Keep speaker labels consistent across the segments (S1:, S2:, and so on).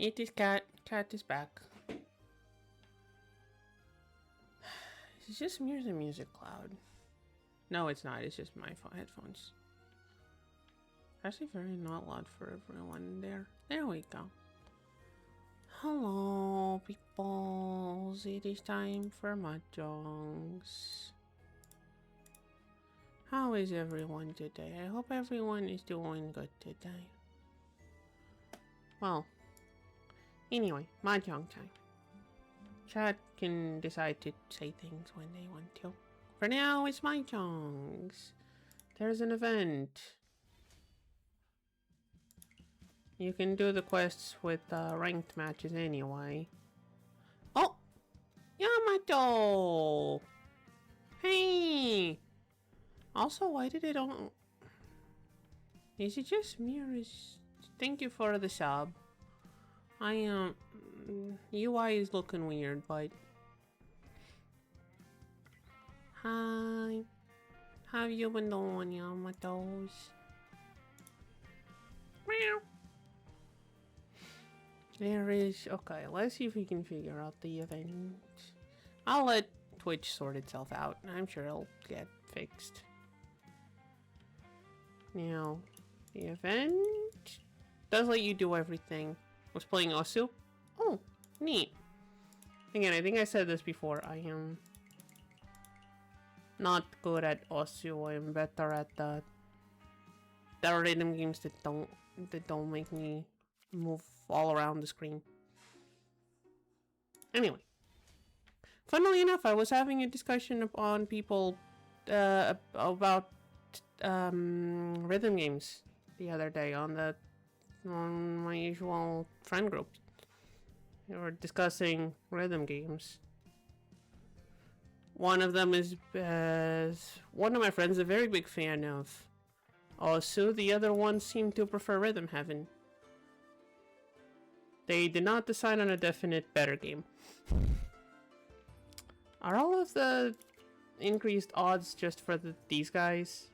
S1: It is cat. Cat is back. It's just the music loud. No, it's not. It's just my headphones. Actually, very not loud for everyone there. There we go. Hello, peoples. It is time for mahjongs. How is everyone today? I hope everyone is doing good today. Well, anyway, mahjong time. Chat can decide to say things when they want to. For now, it's mahjongs. There's an event. You can do the quests with ranked matches anyway. Oh! Yamato! Hey! Also, why did it all... Is it just me or is... Thank you for the sub. UI is looking weird, but... Hi. How you been doing, Yamatos? Meow. There is... Okay, let's see if we can figure out the event. I'll let Twitch sort itself out. I'm sure it'll get fixed. Now, the event does let you do everything. Was playing Osu? Oh, neat. Again, I think I said this before. I am not good at Osu. I'm better at the rhythm games that don't make me move all around the screen. Anyway, funnily enough, I was having a discussion on people about rhythm games the other day on my usual friend group. We were discussing rhythm games. One of them is one of my friends, a very big fan of Osu. The other one seemed to prefer Rhythm Heaven. They did not decide on a definite better game. Are all of the increased odds just for these guys?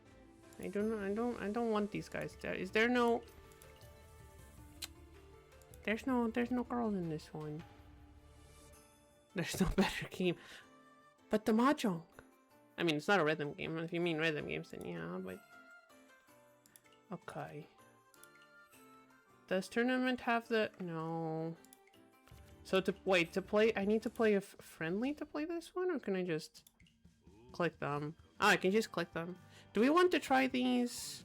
S1: I don't want these guys there. Is there no... There's no girl in this one. There's no better game. But the mahjong. I mean, it's not a rhythm game. If you mean rhythm games, then yeah, but... Okay. Does tournament have the... No. So to play... I need to play a friendly to play this one? Or can I just click them? Oh, I can just click them. Do we want to try these?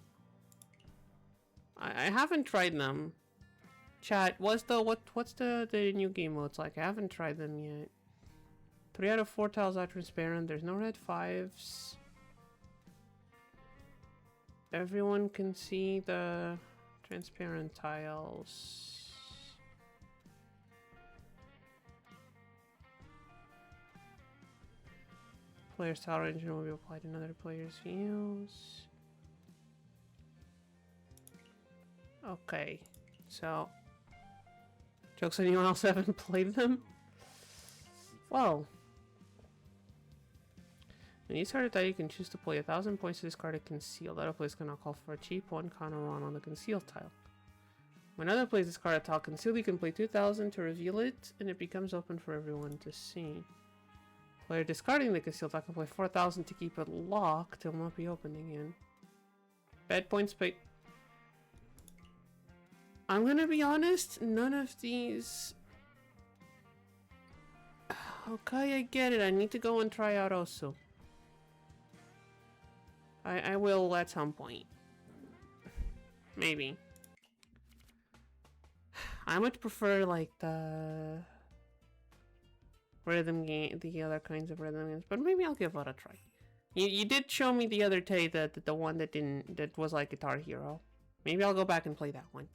S1: I haven't tried them. Chat, what's the new game modes like? I haven't tried them yet. 3 out of 4 tiles are transparent. There's no red 5s. Everyone can see the transparent tiles. Player's tile engine will be applied in other players' views. Okay, so jokes on anyone else who haven't played them? Well, when you discard a die, you can choose to play 1,000 points to discard a conceal. Other players cannot call for a cheap one counter on the concealed tile. When other players discard a tile concealed, you can play 2,000 to reveal it, and it becomes open for everyone to see. Player discarding the concealed tile can play 4,000 to keep it locked. It will not be opened again. Bad points paid. I'm gonna be honest, none of these... Okay, I get it. I need to go and try out Osu. I will at some point. Maybe. I much prefer like the rhythm game, the other kinds of rhythm games, but maybe I'll give it a try. You did show me the other day the one that was like Guitar Hero. Maybe I'll go back and play that one.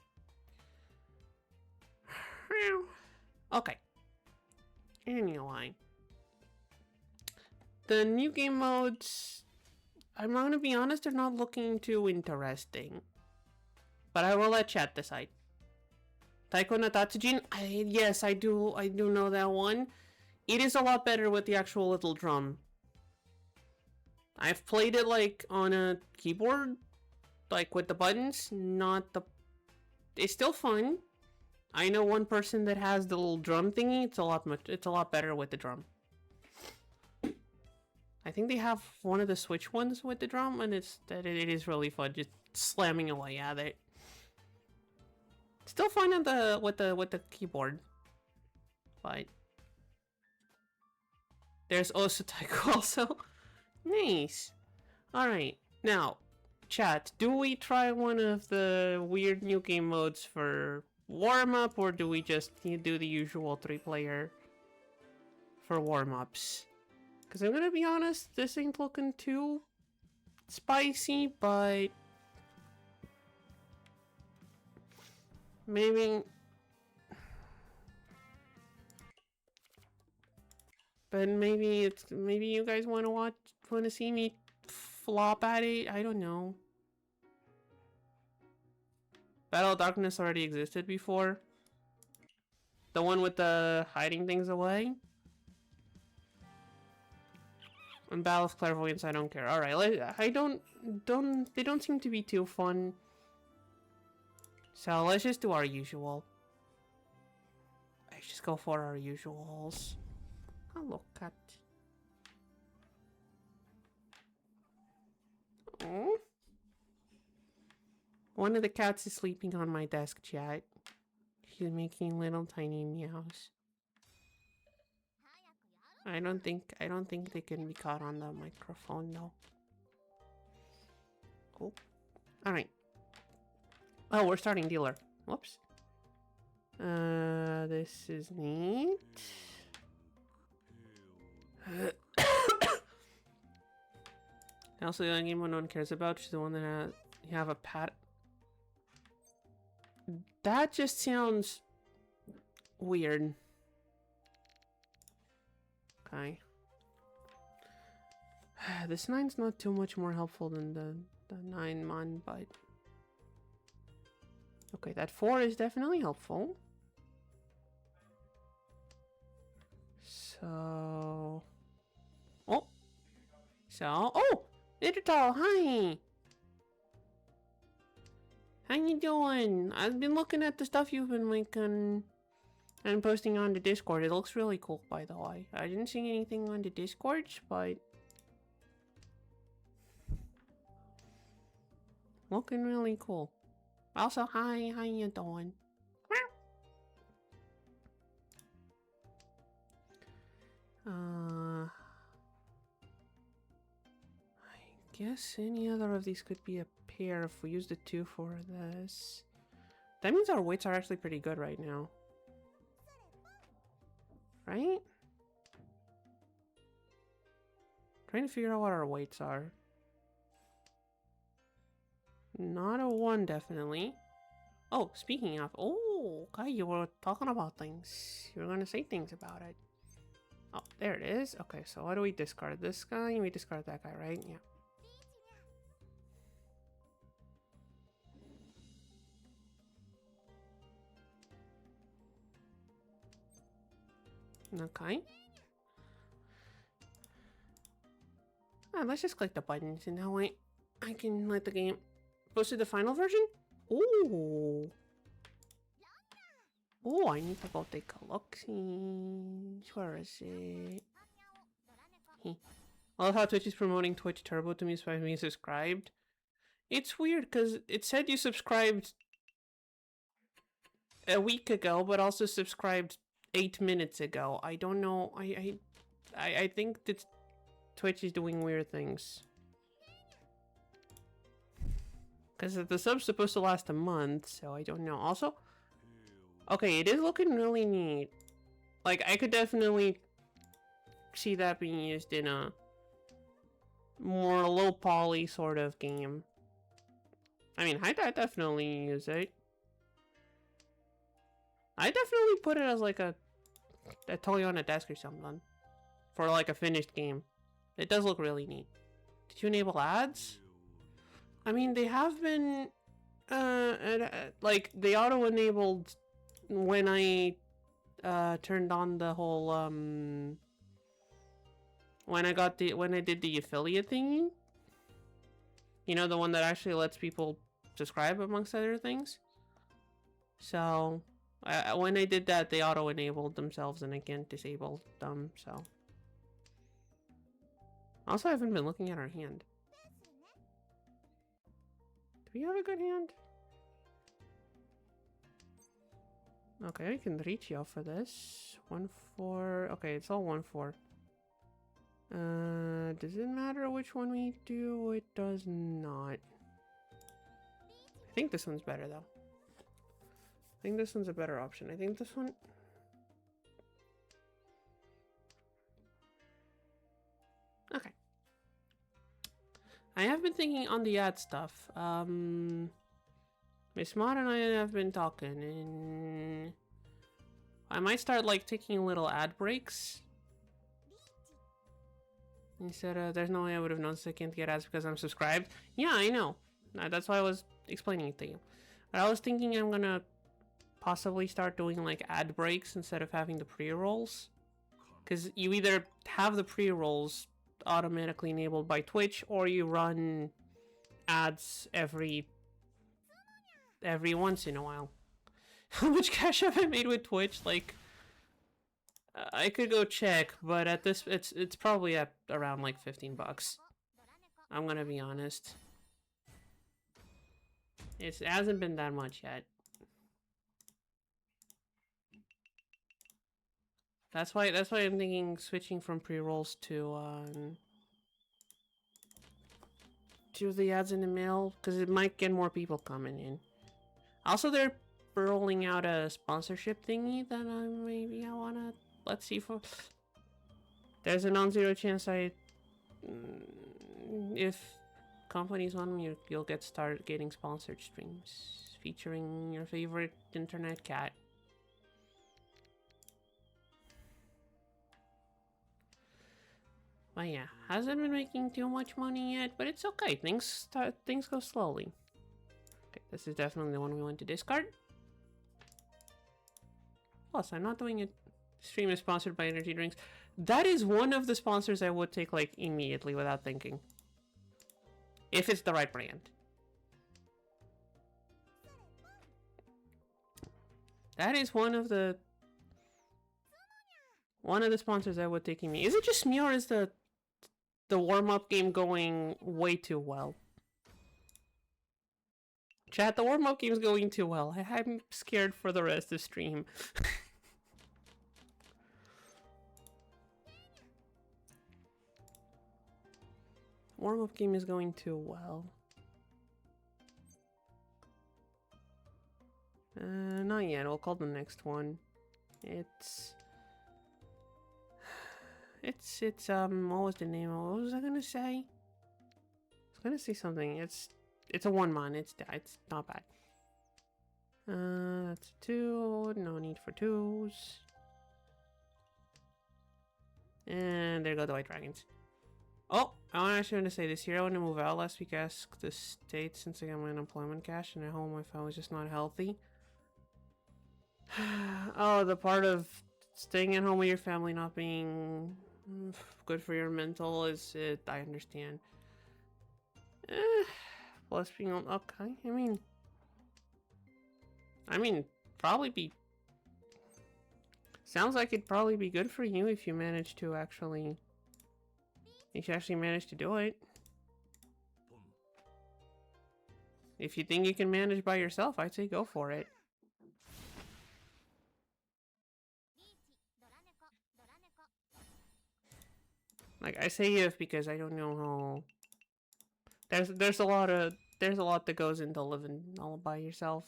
S1: Okay. Anyway, the new game modes, I'm not gonna be honest, they're not looking too interesting. But I will let chat decide. Taiko no Tatsujin, yes, I do know that one. It is a lot better with the actual little drum. I've played it like on a keyboard, like with the buttons, not the... It's still fun. I know one person that has the little drum thingy. It's a lot better with the drum. I think they have one of the Switch ones with the drum, and it is really fun just slamming away at it. Still fun on the with the keyboard, but there's also Taiko also. Nice. All right, now, chat. Do we try one of the weird new game modes for warm up, or do we just do the usual 3-player for warm ups? Because I'm gonna be honest, this ain't looking too spicy, but maybe. But maybe you guys want to see me flop at it. I don't know. Battle of Darkness already existed before. The one with the hiding things away. And Battle of Clairvoyance, I don't care. All right, they don't seem to be too fun. So let's just do our usual. Let's just go for our usuals. Hello, cat. Oh. One of the cats is sleeping on my desk, chat. She's making little tiny meows. I don't think they can be caught on the microphone though. Cool. Alright. Oh, we're starting dealer. Whoops. This is neat. Also, the only game no one cares about is the one that you have a pat. That just sounds weird. Okay. This 9's not too much more helpful than the 9-man, but okay, that 4 is definitely helpful. So, oh, Digital, hi. How you doing? I've been looking at the stuff you've been making and posting on the Discord. It looks really cool, by the way. I didn't see anything on the Discord, but looking really cool. Also, hi, how you doing? I guess any other of these could be a pair if we use the 2 for this. That means our weights are actually pretty good right now. Right? Trying to figure out what our weights are. Not a 1, definitely. Oh, speaking of, oh, okay, you were talking about things. You were going to say things about it. Oh, there it is. Okay, so what do we discard? This guy? We discard that guy, right? Yeah. Okay. Let's just click the buttons and now I can let the game post to the final version. Ooh. Oh, I need to go take a look-see. Where is it? I love how Twitch is promoting Twitch Turbo to me despite being subscribed. It's weird because it said you subscribed a week ago, but also subscribed 8 minutes ago. I don't know. I think that Twitch is doing weird things. Because the sub's supposed to last a month, so I don't know. Also, okay, it is looking really neat. Like, I could definitely see that being used in a more low poly sort of game. I mean, I'd definitely use it. I definitely put it as like a toy on a desk or something for like a finished game. It does look really neat. Did you enable ads? I mean, they have been like they auto-enabled when I turned on the whole when I did the affiliate thingy. You know, the one that actually lets people subscribe amongst other things. So When I did that, they auto-enabled themselves and I can't disable them, so. Also, I haven't been looking at our hand. Do we have a good hand? Okay, we can reach you for this. 1-4. Okay, it's all 1-4. Does it matter which one we do? It does not. I think this one's better though. I think this one's a better option. I think this one. Okay. I have been thinking on the ad stuff. Miss Maud and I have been talking, and I might start like taking little ad breaks. He said, there's no way I would have known so I can't get ads because I'm subscribed. Yeah, I know. That's why I was explaining it to you. But I was thinking I'm gonna possibly start doing like ad breaks instead of having the pre-rolls. Because you either have the pre-rolls automatically enabled by Twitch or you run ads every once in a while. How much cash have I made with Twitch? Like, I could go check, but at this, it's probably at around like 15 bucks. I'm gonna be honest. It hasn't been that much yet. That's why I'm thinking switching from pre-rolls to the ads in the mail, because it might get more people coming in. Also, they're rolling out a sponsorship thingy that maybe I wanna. Let's see for. There's a non-zero chance if companies want me, you'll start getting sponsored streams featuring your favorite internet cat. But yeah, hasn't been making too much money yet, but it's okay. Things go slowly. Okay, this is definitely the one we want to discard. Plus, I'm not doing it. Stream is sponsored by energy drinks. That is one of the sponsors I would take like immediately without thinking. If it's the right brand. That is one of the sponsors I would take immediately. Is it just me or is the warm-up game going way too well? Chat, the warm-up game is going too well. I'm scared for the rest of the stream. Warm-up game is going too well. Not yet. We'll call the next one. It's what was the name? What was I gonna say? I was gonna say something. It's a 1-man. It's not bad. That's 2. No need for 2s. And there go the white dragons. Oh, I actually want to say this year I want to move out last week. Ask the state since I got my unemployment cash and at home my family's just not healthy. Oh, the part of staying at home with your family not being good for your mental is it. I understand. Plus being on okay. I mean, probably be. Sounds like it'd probably be good for you if you manage to actually. If you actually manage to do it. If you think you can manage by yourself, I'd say go for it. Like I say if because I don't know how. There's a lot that goes into living all by yourself.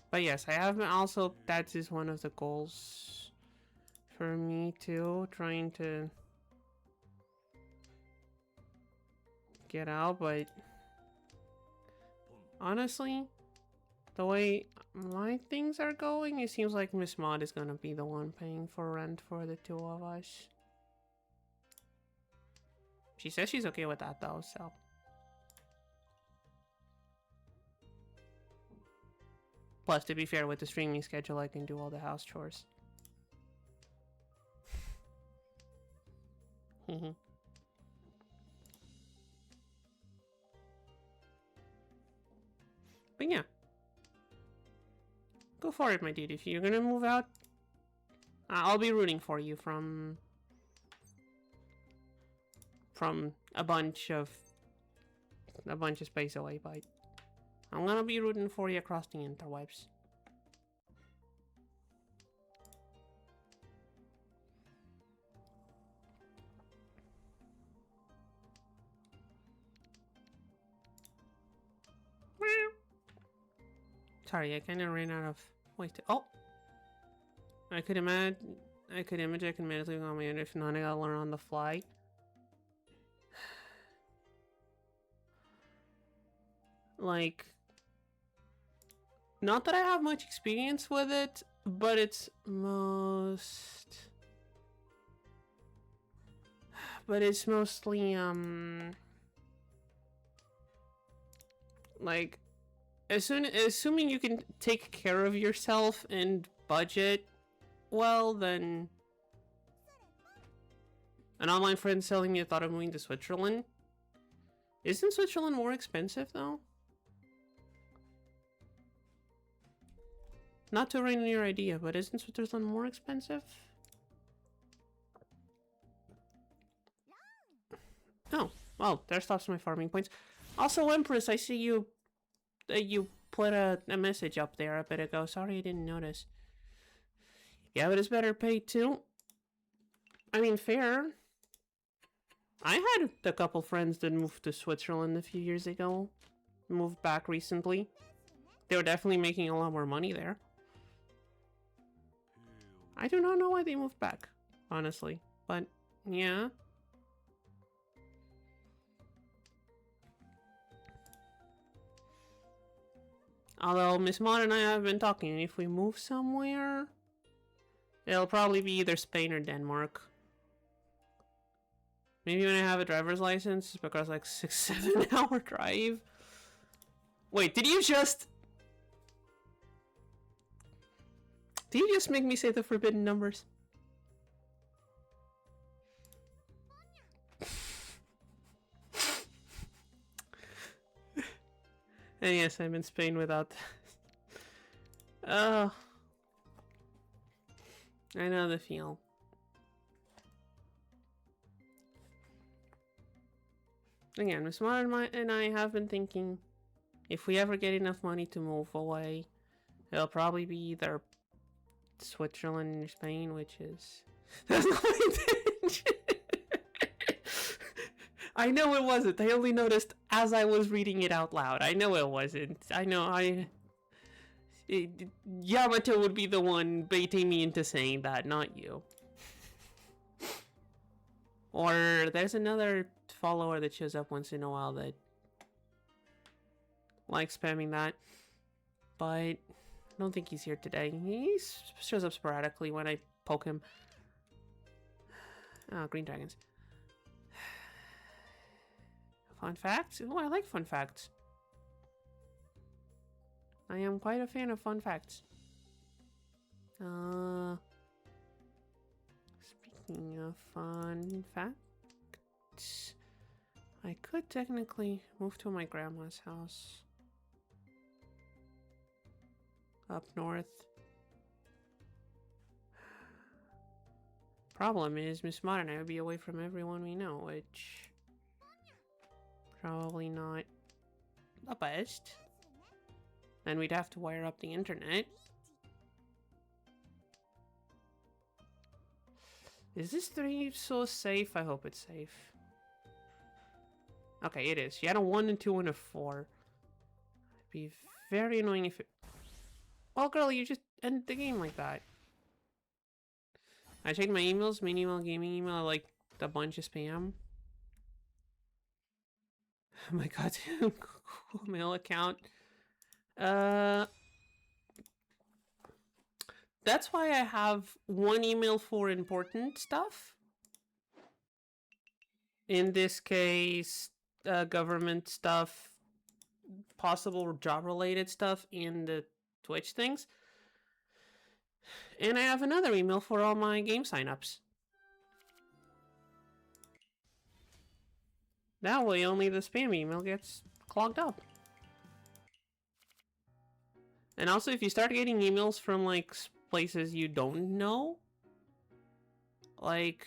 S1: But yes, I have also, that is one of the goals for me too, trying to get out, but honestly, the way my things are going, it seems like Miss Maud is gonna be the one paying for rent for the 2 of us. She says she's okay with that though, so. Plus, to be fair, with the streaming schedule, I can do all the house chores. But yeah. Go for it, my dude. If you're gonna move out, I'll be rooting for you from a bunch of space away, but I'm gonna be rooting for you across the interwebs. Sorry, I kind of ran out of ways to. Oh, I could imagine. I could medically on my own if not. I gotta learn on the fly. Like, not that I have much experience with it, but it's mostly like, assuming you can take care of yourself and budget well, then an online friend telling me I thought of moving to Switzerland. Isn't Switzerland more expensive though? Not to rain on your idea, but isn't Switzerland more expensive? Oh, well, there stops my farming points. Also, Empress, I see you put a message up there a bit ago. Sorry I didn't notice. Yeah, but it's better paid too. I mean, fair. I had a couple friends that moved to Switzerland a few years ago. Moved back recently. They were definitely making a lot more money there. I do not know why they moved back, honestly. But, yeah. Although Miss Maud and I have been talking, if we move somewhere, it'll probably be either Spain or Denmark. Maybe when I have a driver's license, because like 6-7 hour drive. Wait, did you just make me say the forbidden numbers? And yes, I'm in Spain without. Oh, I know the feel. Again, Miss Mara and I have been thinking, if we ever get enough money to move away, it'll probably be either Switzerland or Spain, which is... That's not my intention! I know it wasn't. I only noticed as I was reading it out loud. I know it wasn't. Yamato would be the one baiting me into saying that, not you. Or there's another follower that shows up once in a while that likes spamming that. But I don't think he's here today. He shows up sporadically when I poke him. Oh, green dragons. Fun facts? Oh, I like fun facts. I am quite a fan of fun facts. Speaking of fun facts, I could technically move to my grandma's house. Up north. Problem is, Miss Mara and I would be away from everyone we know, which... probably not the best. And we'd have to wire up the internet. Is this 3 so safe? I hope it's safe. Okay, it is. You had a 1, and 2, and a 4. It'd be very annoying if it... Well, girl, you just ended the game like that. I checked my emails, main email, gaming email, like a bunch of spam. My goddamn Google Mail account. That's why I have one email for important stuff. In this case, government stuff, possible job-related stuff, and the Twitch things. And I have another email for all my game signups. That way only the spam email gets clogged up. And also, if you start getting emails from, like, places you don't know, like...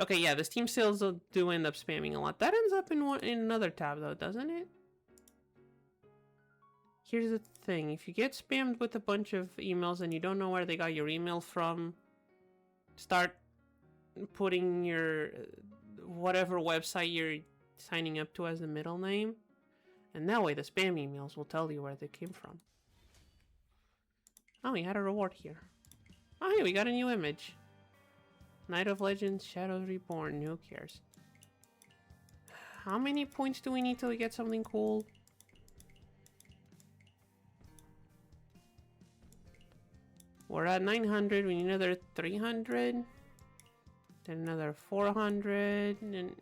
S1: Okay, yeah, the Steam sales do end up spamming a lot. That ends up in another tab, though, doesn't it? Here's the thing. If you get spammed with a bunch of emails and you don't know where they got your email from, start putting your... whatever website you're signing up to as the middle name. And that way, the spam emails will tell you where they came from. Oh, we had a reward here. Oh, hey, we got a new image. Night of Legends, Shadows Reborn. Who cares? How many points do we need till we get something cool? We're at 900. We need another 300. Then another 400. And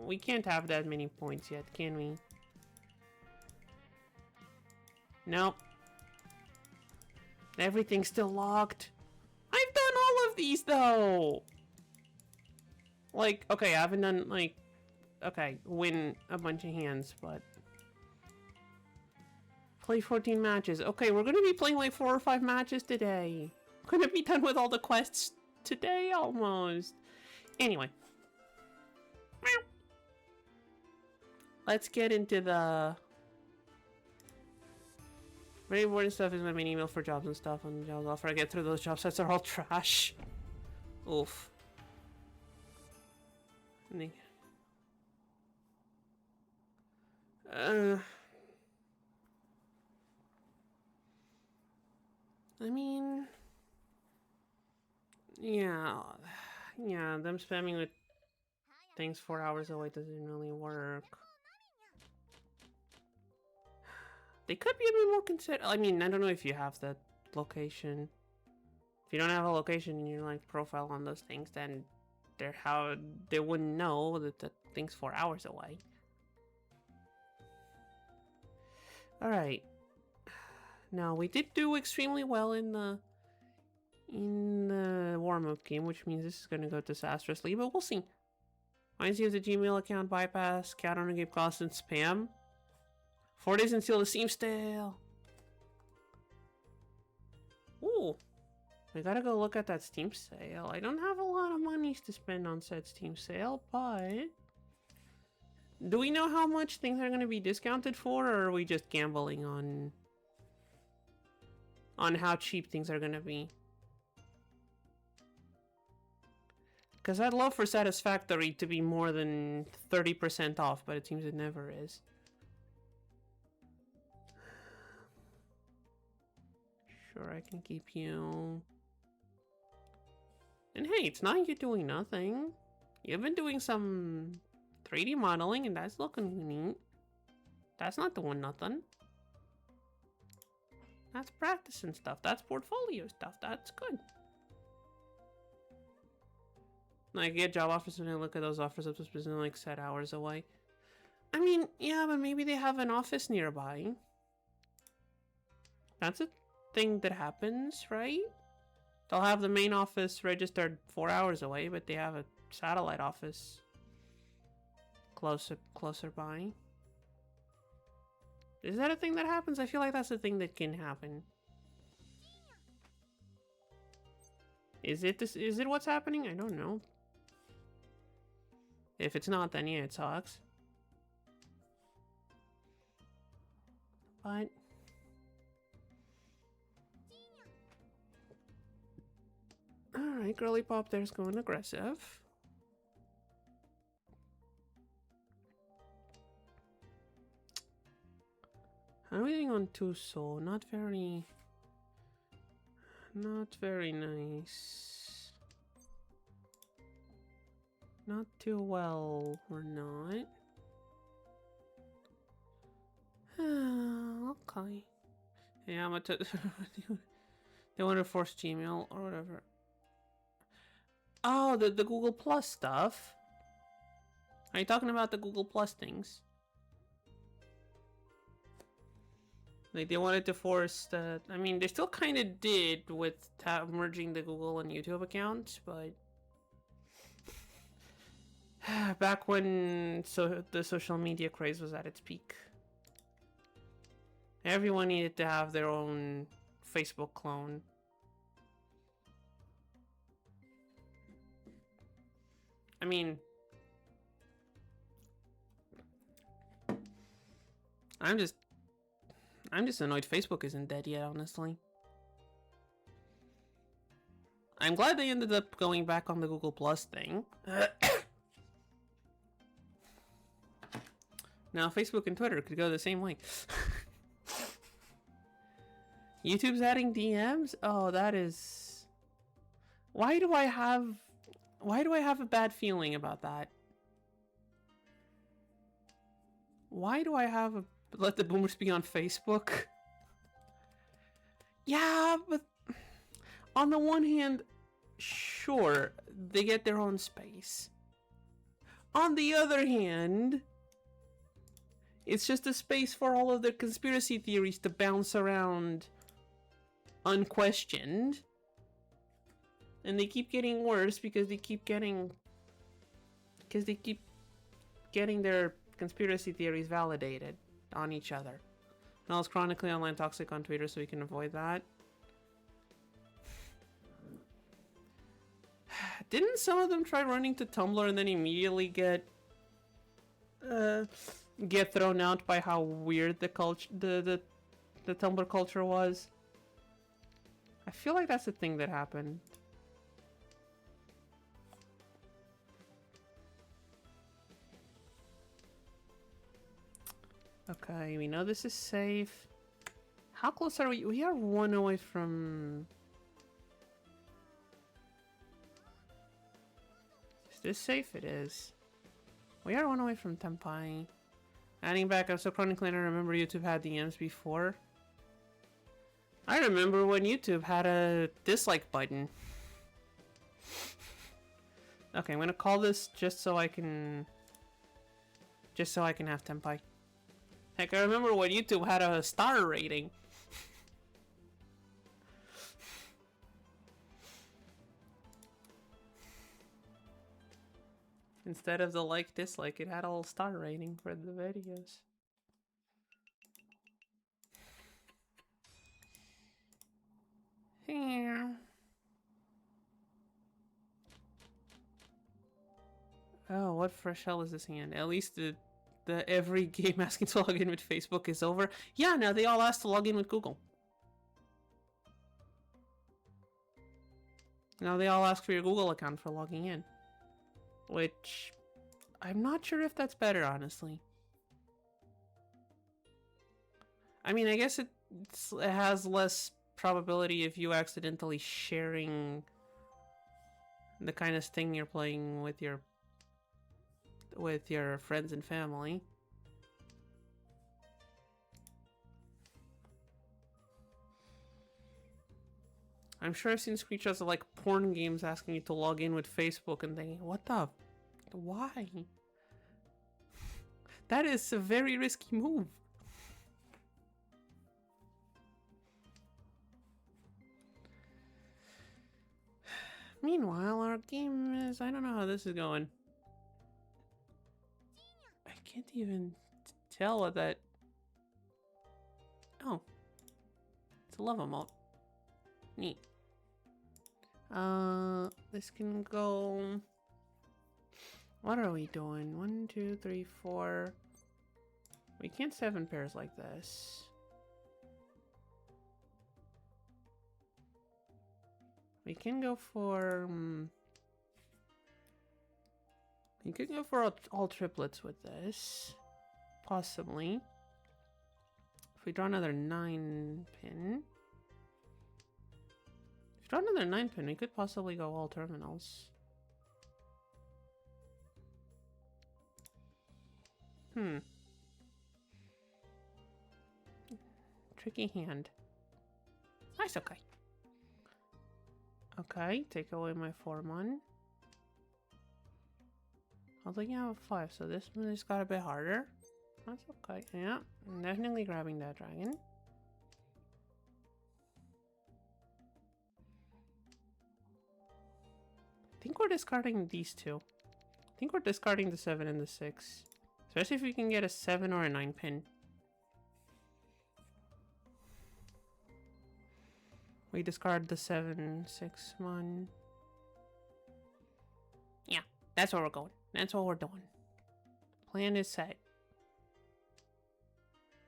S1: we can't have that many points yet, can we? Nope. Everything's still locked. I've done all of these, though! Like, okay, I haven't done, like... Okay, win a bunch of hands, but... Play 14 matches. Okay, we're gonna be playing like 4 or 5 matches today. We're gonna be done with all the quests today, almost. Anyway. Let's get into the... Very important stuff is my main email for jobs and stuff on the jobs offer. I get through those job sites are all trash. Oof. I mean, yeah, them spamming with things 4 hours away doesn't really work. They could be a bit more considerate. I mean, I don't know if you have that location. If you don't have a location in your like profile on those things, then they wouldn't know that the thing's 4 hours away. All right. Now we did do extremely well in the warm-up game, which means this is going to go disastrously, but we'll see. Reminds you of the Gmail account bypass, count on a game cost, and spam. 4 days until the Steam sale. Ooh. I gotta go look at that Steam sale. I don't have a lot of money to spend on said Steam sale, but... Do we know how much things are gonna be discounted for, or are we just gambling on how cheap things are gonna be? Because I'd love for Satisfactory to be more than 30% off, but it seems it never is. Sure, I can keep you. And hey, it's not you doing nothing. You've been doing some 3D modeling, and that's looking neat. That's not doing nothing. That's practicing stuff. That's portfolio stuff. That's good. Like, get job offers and I look at those offers up to like set hours away. I mean, yeah, but maybe they have an office nearby. That's a thing that happens, right? They'll have the main office registered 4 hours away, but they have a satellite office closer by. Is that a thing that happens? I feel like that's a thing that can happen. Is it this? Is it what's happening? I don't know. If it's not, then yeah, it sucks. But alright, Girly Pop there's going aggressive. How are we doing on Tuso? Not very nice. Not too well, we're not. Okay. Yeah, I'm gonna they want to force Gmail or whatever. Oh, the Google Plus stuff. Are you talking about the Google Plus things? Like, they wanted to force that. I mean, they still kind of did with merging the Google and YouTube accounts, but back when the social media craze was at its peak. Everyone needed to have their own Facebook clone. I mean, I'm just annoyed Facebook isn't dead yet, honestly. I'm glad they ended up going back on the Google Plus thing. Now Facebook and Twitter could go the same way. YouTube's adding DMs? Oh, that is... Why do I have a bad feeling about that? Why do I have a... Let the boomers be on Facebook? Yeah, but... On the one hand, sure, they get their own space. On the other hand... It's just a space for all of the conspiracy theories to bounce around unquestioned. And they keep getting worse because they keep getting their conspiracy theories validated on each other. Now it's chronically online toxic on Twitter, so we can avoid that. Didn't some of them try running to Tumblr and then immediately get thrown out by how weird the Tumblr culture was? I feel like that's the thing that happened. Okay, we know this is safe. How close are we? We are one away from... Is this safe? It is. We are one away from Tempai. Adding back up, so chronically I remember YouTube had DMs before. I remember when YouTube had a dislike button. Okay, I'm gonna call this just so I can have Tempai. Heck, I remember when YouTube had a star rating. Instead of the like dislike, it had a little star rating for the videos. Here. Oh, what fresh hell is this hand? At least the every game asking to log in with Facebook is over. Yeah, now they all ask to log in with Google. Now they all ask for your Google account for logging in. Which, I'm not sure if that's better, honestly. I mean, I guess it has less probability of you accidentally sharing the kind of thing you're playing with your friends and family. I'm sure I've seen screenshots of like porn games asking you to log in with Facebook and thinking, what the? Why? That is a very risky move. Meanwhile, our game is... I don't know how this is going. I can't even tell what that... Oh. It's a love emote. Neat. This can go... What are we doing? 1, 2, 3, 4... We can't 7 pairs like this. We can go for... We could go for all triplets with this. Possibly. If we draw another 9 pin... If we draw another 9 pin, we could possibly go all terminals. Tricky hand. Nice, okay. Okay, take away my 4-1. I was like, yeah, 5, so this one just got a bit harder. That's okay. Yeah, I'm definitely grabbing that dragon. I think we're discarding these two. I think we're discarding the 7 and the 6. Especially if we can get a 7 or a 9 pin. We discard the 7/6 one. Yeah, that's where we're going. That's what we're doing. Plan is set.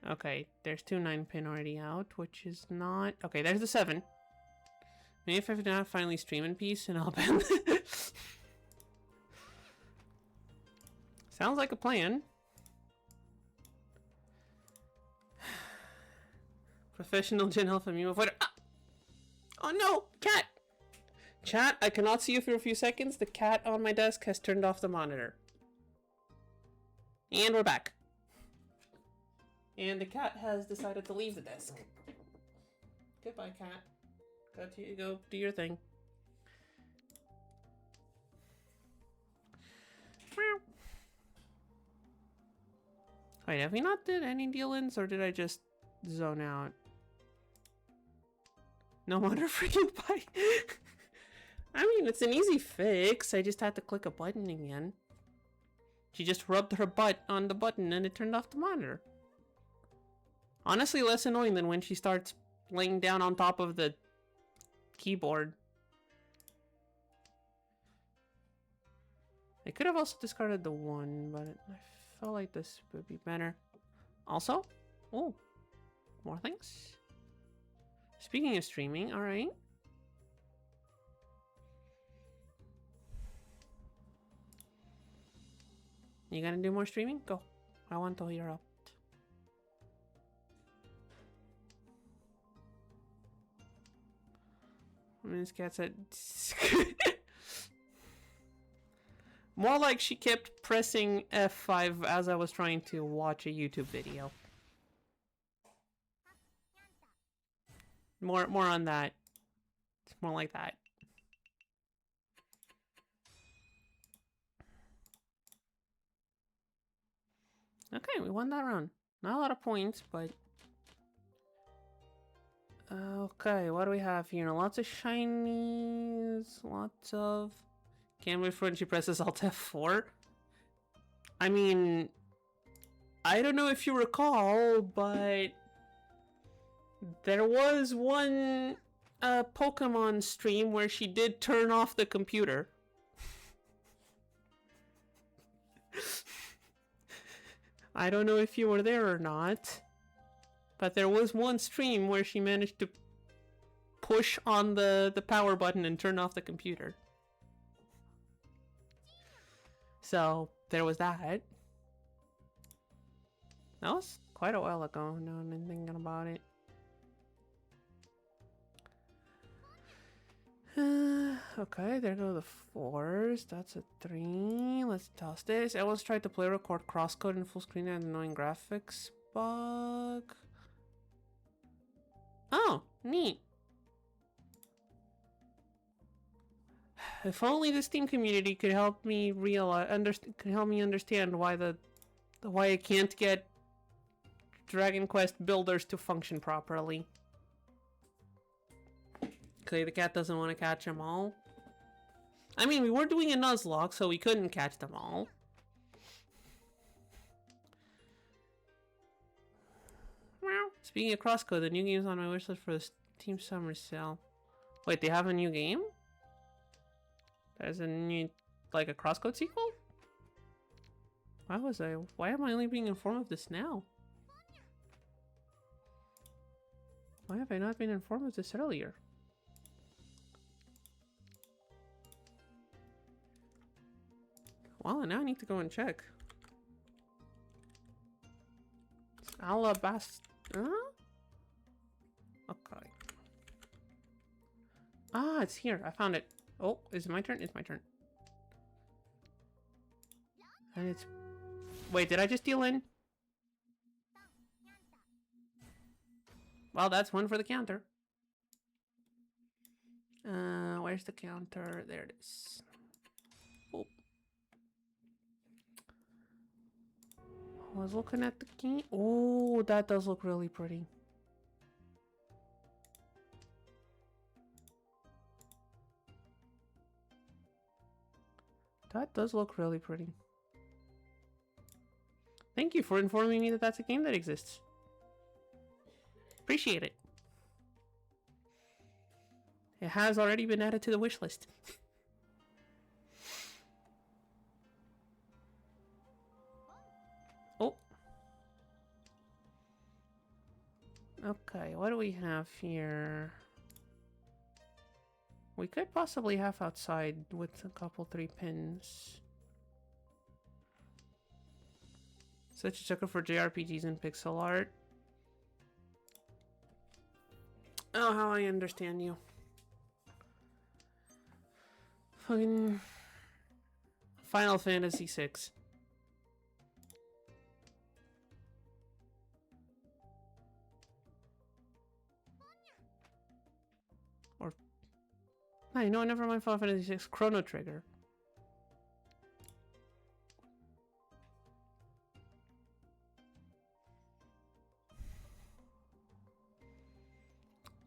S1: Okay, there's 2 9-pin already out, which is not... Okay, there's the 7. Maybe if I not finally stream in peace and I'll ban Sounds like a plan. Professional Gen Alpha Meme Avoider. Ah! Oh no! Cat! Chat, I cannot see you for a few seconds. The cat on my desk has turned off the monitor. And we're back. And the cat has decided to leave the desk. Goodbye, cat. Go do your thing. Wait, have we not did any deal-ins, or did I just zone out? No wonder freaking pie. I mean, it's an easy fix. I just had to click a button again. She just rubbed her butt on the button and it turned off the monitor. Honestly, less annoying than when she starts laying down on top of the keyboard. I could have also discarded the 1, but I felt like this would be better. Also, oh, more things. Speaking of streaming, alright. You gonna do more streaming? Go. I want to hear up. This cat said... More like she kept pressing F5 as I was trying to watch a YouTube video. More on that. It's more like that. Okay, we won that round. Not a lot of points, but... Okay, what do we have here? Lots of shinies, lots of... Can't wait for when she presses Alt F4. I mean... I don't know if you recall, but... There was one Pokemon stream where she did turn off the computer. I don't know if you were there or not, but there was one stream where she managed to push on the power button and turn off the computer. So, there was that. That was quite a while ago, now I'm thinking about it. Okay, there go the 4s. That's a 3. Let's toss this. I once tried to play record crosscode in full screen and annoying graphics bug. Oh, neat. If only the Steam community could help me understand why why I can't get Dragon Quest builders to function properly. Clearly the cat doesn't want to catch them all. I mean, we were doing a Nuzlocke, so we couldn't catch them all. Speaking of crosscode, the new game is on my wishlist for the Steam Summer Sale. Wait, they have a new game? There's a new, like a crosscode sequel? Why am I only being informed of this now? Why have I not been informed of this earlier? Well, now I need to go and check. Alabasta. Huh? Okay. Ah, it's here. I found it. Oh, is it my turn? It's my turn. And it's... Wait, did I just deal in? Well, that's one for the counter. Where's the counter? There it is. Oh. I was looking at the key. Oh, that does look really pretty. That does look really pretty. Thank you for informing me that that's a game that exists. Appreciate it. It has already been added to the wish list. Oh. Okay, what do we have here? We could possibly have outside with a couple 3 pins. Such a sucker for JRPGs and pixel art. Oh, how I understand you. Fucking Final Fantasy VI. Or... no, never mind Final Fantasy VI. Chrono Trigger.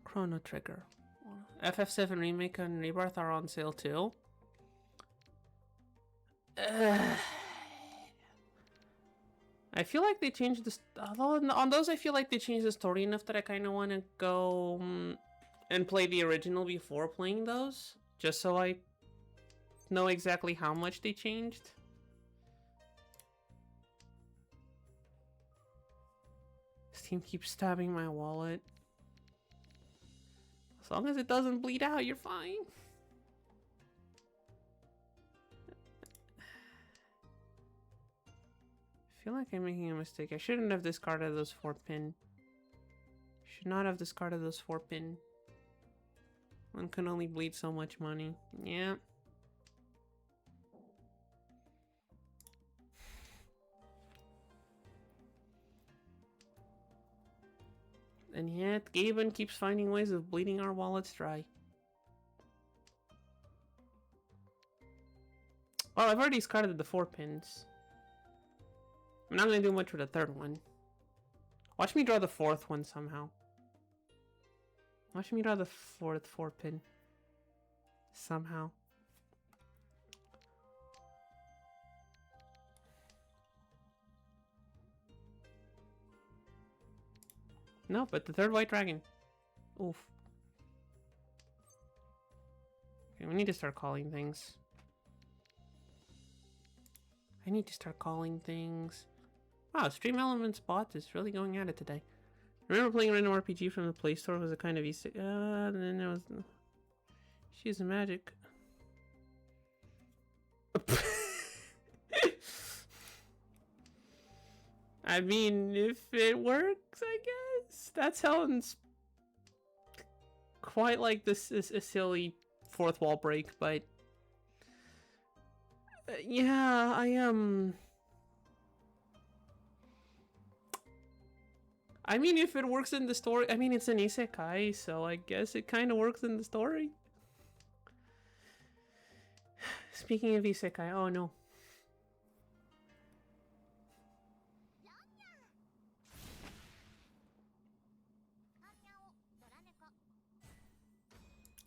S1: Chrono Trigger. FF7 Remake and Rebirth are on sale too. I feel like they changed the... Although on those I feel like they changed the story enough that I kind of want to go and play the original before playing those. Just so I know exactly how much they changed. Steam keeps stabbing my wallet. As long as it doesn't bleed out, you're fine. I feel like I'm making a mistake. I shouldn't have discarded those 4 pin. Should not have discarded those 4 pin. One can only bleed so much money. Yeah. And yet, Gaben keeps finding ways of bleeding our wallets dry. Well, I've already discarded the 4 pins. I'm not going to do much with the 3rd one. Watch me draw the 4th one somehow. Watch me draw the 4th 4 pin. Somehow. No, but the 3rd white dragon. Oof. Okay, we need to start calling things. I need to start calling things. Wow, Stream Elements bot is really going at it today. Remember playing a random RPG from the Play Store was a kind of easy. And then there was. She's a magic. I mean, if it works, I guess. That sounds quite like this is a silly 4th wall break, but yeah, I mean, if it works in the story, I mean, it's an isekai, so I guess it kind of works in the story. Speaking of isekai, oh no.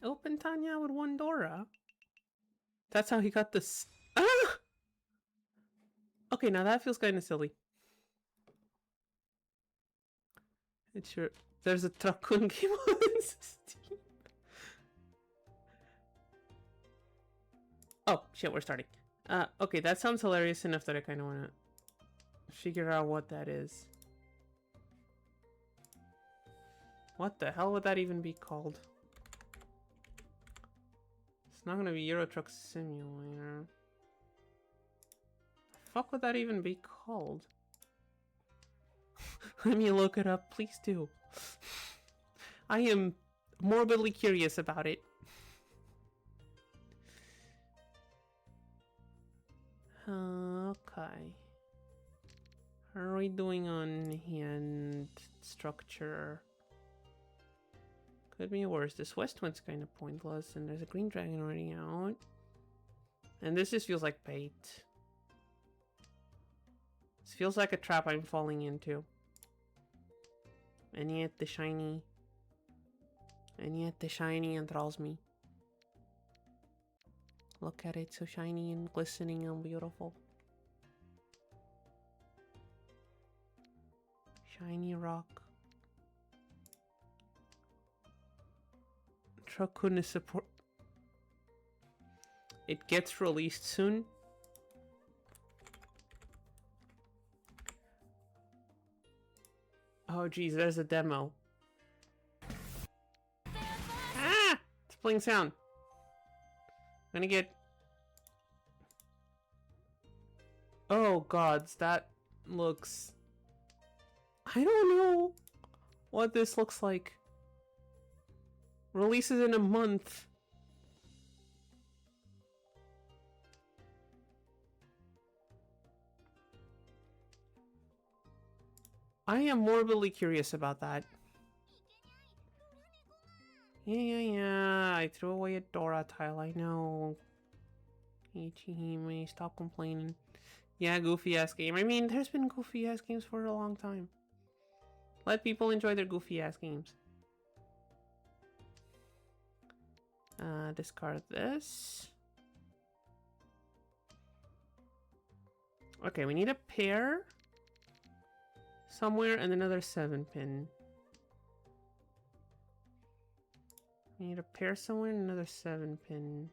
S1: Open Tanya with 1 Dora. That's how he got this. Ah! Okay, now that feels kind of silly. It's sure. There's a Truckun game on Steam. Oh, shit, we're starting. Okay, that sounds hilarious enough that I kind of want to figure out what that is. What the hell would that even be called? It's not gonna be Euro Truck Simulator. The fuck would that even be called? Let me look it up, please do. I am morbidly curious about it. Okay. How are we doing on hand structure? Could be worse. This west one's kind of pointless, and there's a green dragon already out. And this just feels like bait. This feels like a trap I'm falling into. And yet the shiny enthralls me. Look at it, so shiny and glistening and beautiful. Shiny rock. Shokun is support. It gets released soon. Oh geez, there's a demo. Ah! It's playing sound. I'm gonna get... Oh gods, that looks... I don't know what this looks like. Releases in a month. I am morbidly curious about that. Yeah. I threw away a Dora tile, I know. Ichihime, stop complaining. Yeah, goofy ass game. I mean, there's been goofy ass games for a long time. Let people enjoy their goofy ass games. Discard this. Okay, we need a pair somewhere and another 7-pin. We need a pair somewhere and another 7-pin.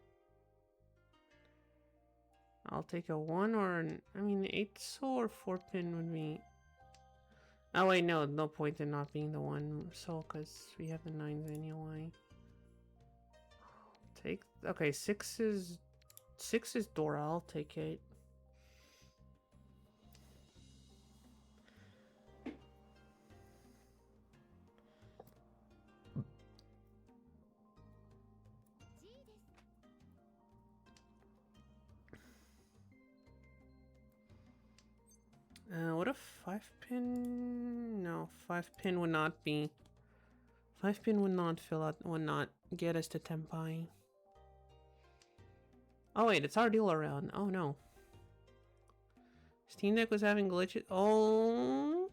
S1: I'll take a 1 or an... I mean, 8 soul or 4-pin would be... Oh wait, no point in not being the 1 soul because we have the 9s anyway. Take... Okay, 6 is Dora, I'll take it. What a 5-pin? No, 5-pin would not be... 5-pin would not fill out, would not get us to Tenpai. Oh wait, it's our deal around. Oh no. Steam Deck was having glitches. Oh.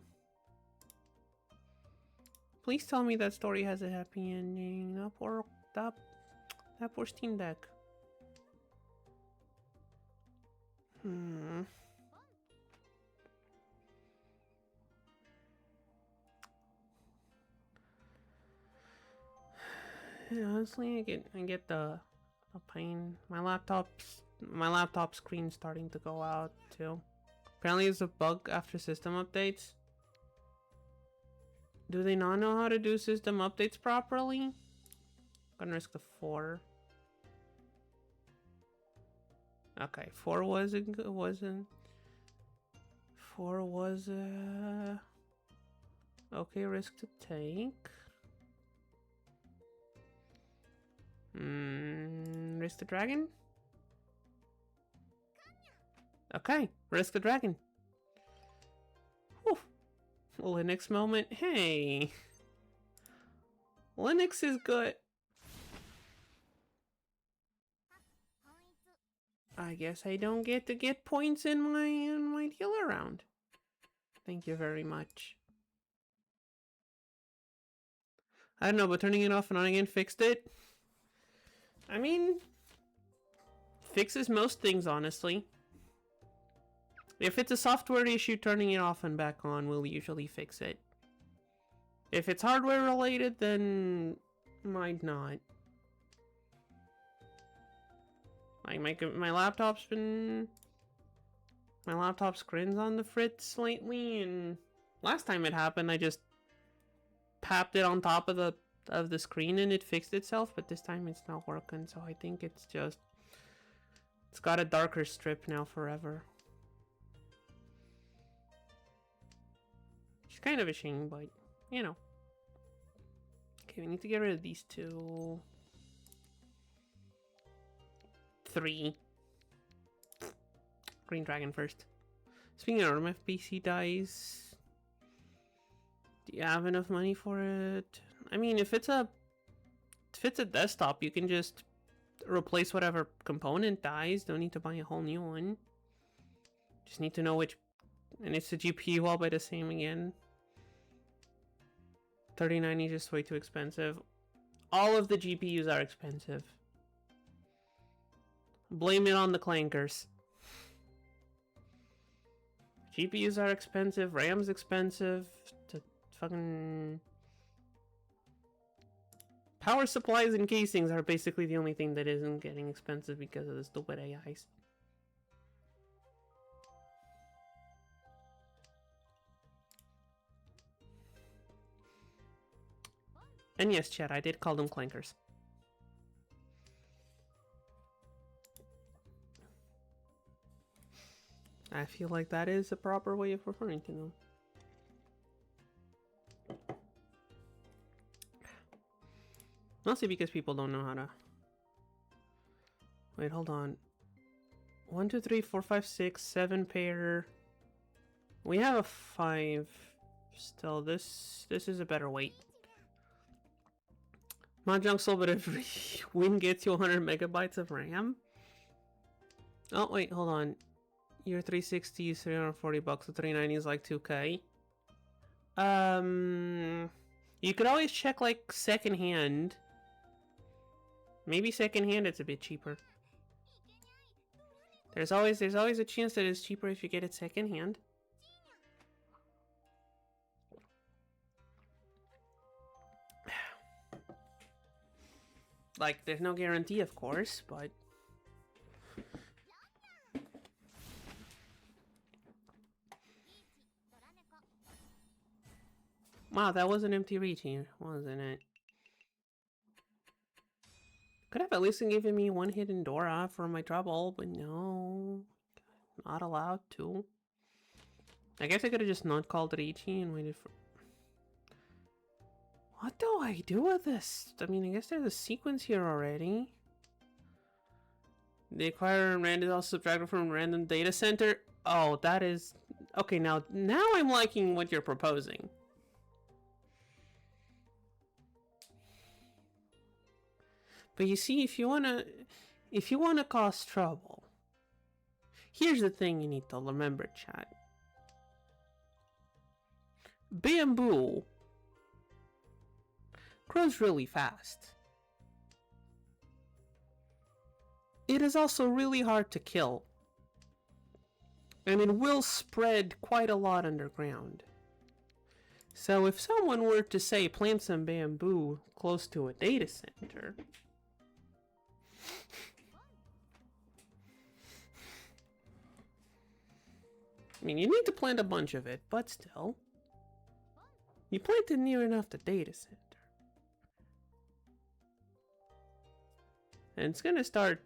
S1: Please tell me that story has a happy ending. That poor Steam Deck. Yeah, honestly, I get the pain. My laptop screen's starting to go out too. Apparently, it's a bug after system updates. Do they not know how to do system updates properly? Gonna risk the 4. Okay, 4 wasn't. 4 was okay risk to take. Risk the dragon? Okay, risk the dragon. Whew. Linux moment. Hey. Linux is good. I guess I don't get to get points in my deal around. Thank you very much. I don't know, but turning it off and on again fixed it. I mean, fixes most things, honestly. If it's a software issue, turning it off and back on will usually fix it. If it's hardware related, then might not. Like my laptop's been... My laptop screen's on the fritz lately, and last time it happened, I just tapped it on top of the screen and it fixed itself, but this time it's not working, so I think it's just... It's got a darker strip now forever. It's kind of a shame, but, you know. Okay, we need to get rid of these 2. 3. Green Dragon first. Speaking of RMFPC dies, do you have enough money for it? I mean, if it's a desktop, you can just replace whatever component dies. Don't need to buy a whole new one. Just need to know which, and it's the GPU. I'll buy the same again. 3090 is just way too expensive. All of the GPUs are expensive. Blame it on the clankers. GPUs are expensive, RAM's expensive, to fucking Power supplies and casings are basically the only thing that isn't getting expensive because of the stupid AIs. And yes, chat, I did call them clankers. I feel like that is a proper way of referring to them. Mostly because people don't know how to... Wait, hold on. 1, 2, 3, 4, 5, 6, 7 pair. We have a 5. Still, this is a better weight. Mahjong sold, but every win gets you 100 megabytes of RAM. Oh wait, hold on. Your 360 is 340 bucks. The 390 is like 2K. You could always check like secondhand. Maybe secondhand it's a bit cheaper. There's always a chance that it's cheaper if you get it secondhand. Like, there's no guarantee, of course, but... Wow, that was an empty reach here, wasn't it? Could have at least given me one hidden door for my trouble, but no. Not allowed to. I guess I could have just not called Ricci and waited for... What do I do with this? I mean, I guess there's a sequence here already. The acquirer random is also subtracted from random data center. Oh, that is... Okay, now I'm liking what you're proposing. But you see, if you wanna cause trouble, here's the thing you need to remember, chat. Bamboo grows really fast. It is also really hard to kill. And it will spread quite a lot underground. So if someone were to say plant some bamboo close to a data center, I mean, you need to plant a bunch of it, but still. You plant it near enough the data center. And it's gonna start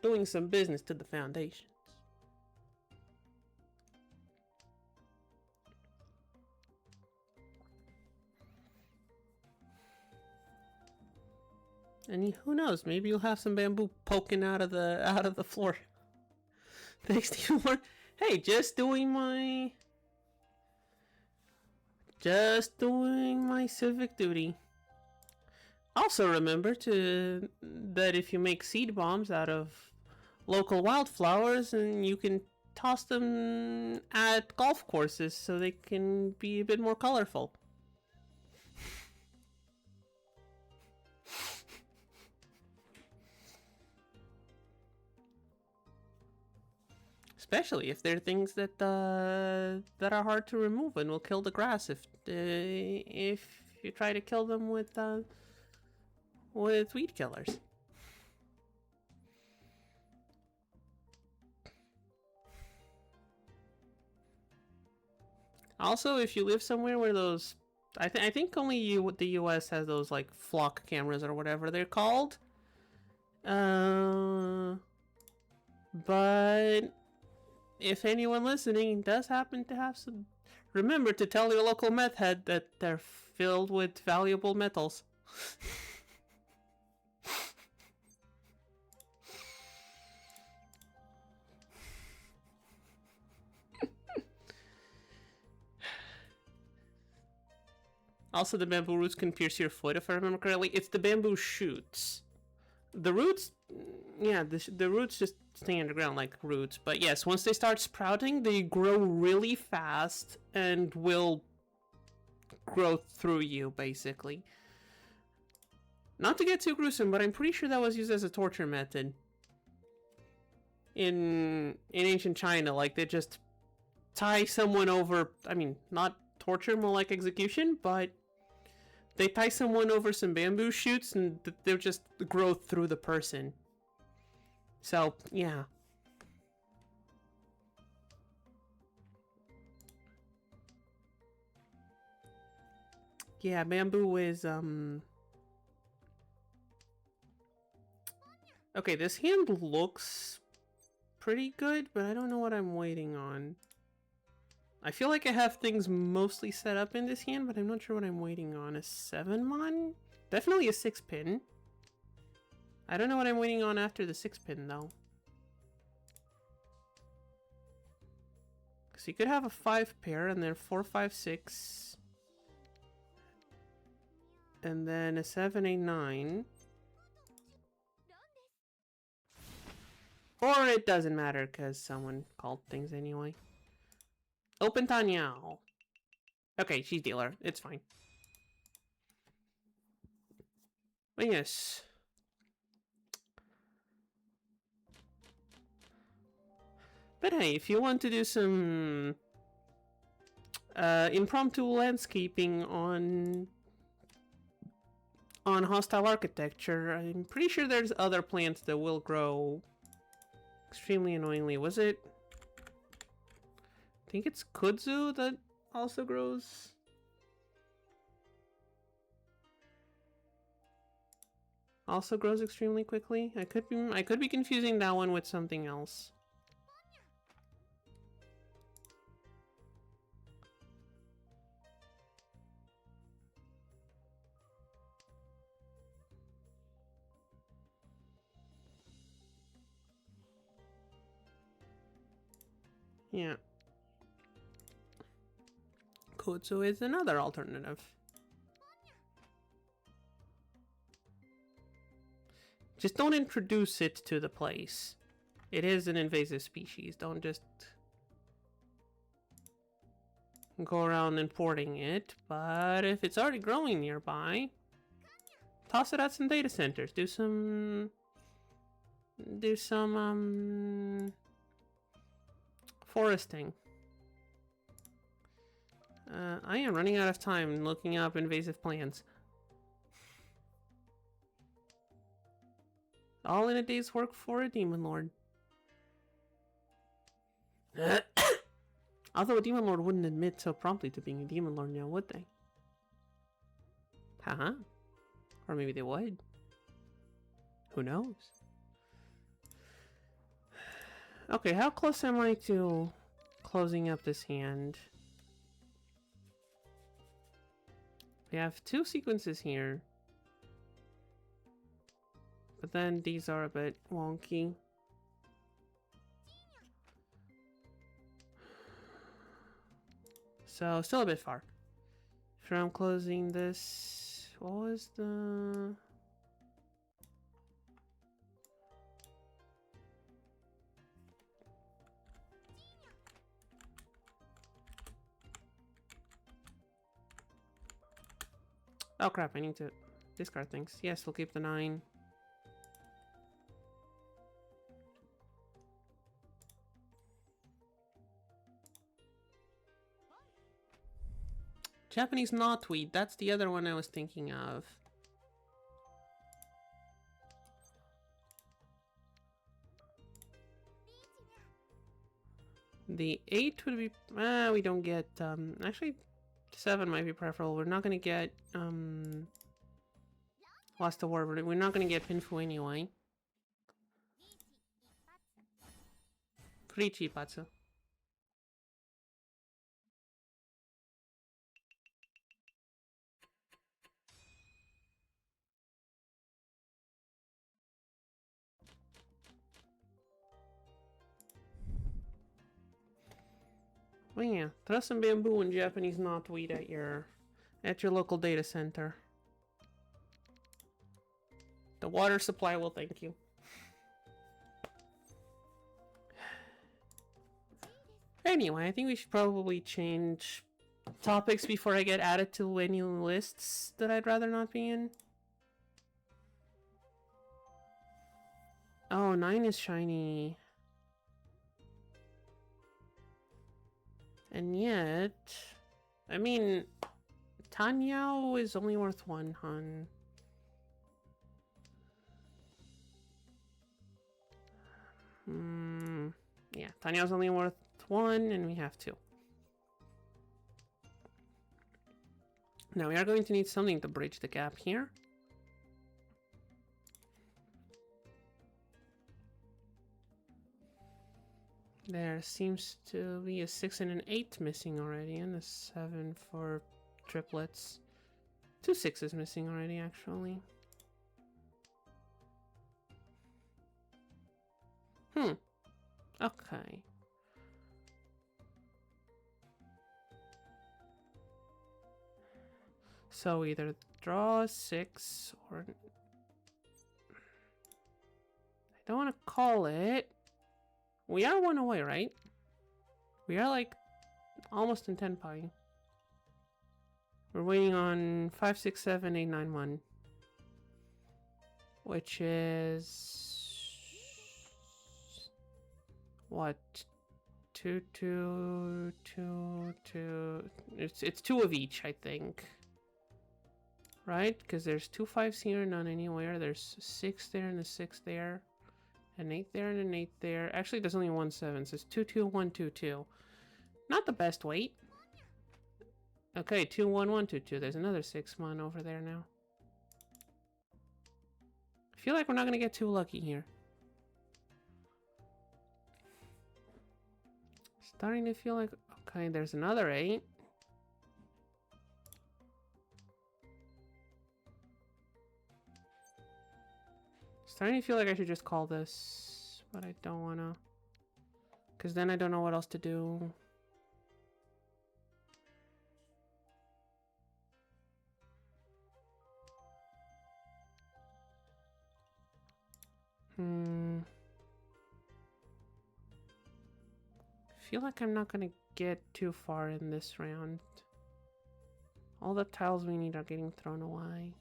S1: doing some business to the foundations. And who knows, maybe you'll have some bamboo poking out of the floor. Thanks to you, Mark. Hey, just doing my civic duty. Also remember that if you make seed bombs out of local wildflowers, and you can toss them at golf courses so they can be a bit more colorful. Especially if they're things that that are hard to remove and will kill the grass if you try to kill them with weed killers. Also, if you live somewhere where those, I think only the US has those like flock cameras or whatever they're called. But if anyone listening does happen to have some, remember to tell your local meth head that they're filled with valuable metals. Also, the bamboo roots can pierce your foot, if I remember correctly. It's the bamboo shoots. The roots, yeah, the roots just stay underground like roots. But yes, once they start sprouting, they grow really fast and will grow through you, basically. Not to get too gruesome, but I'm pretty sure that was used as a torture method in ancient China. Like, they just tie someone over, I mean, not torture, more like execution, but They tie someone over some bamboo shoots and they'll just grow through the person. So, yeah. Yeah, bamboo is, okay, this hand looks pretty good, but I don't know what I'm waiting on. I feel like I have things mostly set up in this hand, but I'm not sure what I'm waiting on. A 7-mon? Definitely a 6-pin. I don't know what I'm waiting on after the 6-pin, though. Because you could have a 5-pair, and then 4, 5, 6... and then a 7, 8, 9. Or it doesn't matter because someone called things anyway. Open Tanyao. Okay, she's dealer. It's fine. But yes. But hey, if you want to do some impromptu landscaping on hostile architecture, I'm pretty sure there's other plants that will grow extremely annoyingly. Was it? I think it's kudzu that also grows. Also grows extremely quickly. I could be confusing that one with something else. Yeah. Kudzu is another alternative. Just don't introduce it to the place. It is an invasive species. Don't just go around importing it. But if it's already growing nearby, toss it at some data centers. Do some foresting. I am running out of time looking up invasive plants. All in a day's work for a demon lord. Although a demon lord wouldn't admit so promptly to being a demon lord now, would they? Haha. Or maybe they would. Who knows? Okay, how close am I to closing up this hand? We have 2 sequences here. But then these are a bit wonky. So, still a bit far from closing this. What was the... Oh crap, I need to discard things. Yes, we'll keep the 9. Japanese knotweed, that's the other one I was thinking of. The 8 would be... we don't get... actually, 7 might be preferable. We're not going to get... Lost to War. We're not going to get Pinfu anyway. Pretty cheap, Atsu. Well, yeah, throw some bamboo and Japanese knotweed at your local data center. The water supply will thank you. Anyway, I think we should probably change topics before I get added to any lists that I'd rather not be in. Oh, 9 is shiny. And yet, I mean, Tanyao is only worth 1, hon. Yeah, Tanyao's only worth 1, and we have 2. Now we are going to need something to bridge the gap here. There seems to be a 6 and an 8 missing already, and a 7 for triplets. 2 6s missing already, actually. Okay. So either draw a 6 or... I don't want to call it. We are 1 away, right? We are like almost in 10 pi. We're waiting on 5, 6, 7, 8, 9, 1. Which is... what? 2, 2, 2, 2... It's 2 of each, I think. Right? Because there's 2 5s here, none anywhere. There's a 6 there and a 6 there. An 8 there and an 8 there. Actually, there's only 1 7, so it's 2, 2, 1, 2, 2. Not the best weight. Okay, 2, 1, 1, 2, 2. There's another 6 mon over there now. I feel like we're not going to get too lucky here. Starting to feel like... okay, there's another 8. Starting to feel like I should just call this, but I don't want to. Because then I don't know what else to do. I feel like I'm not going to get too far in this round. All the tiles we need are getting thrown away.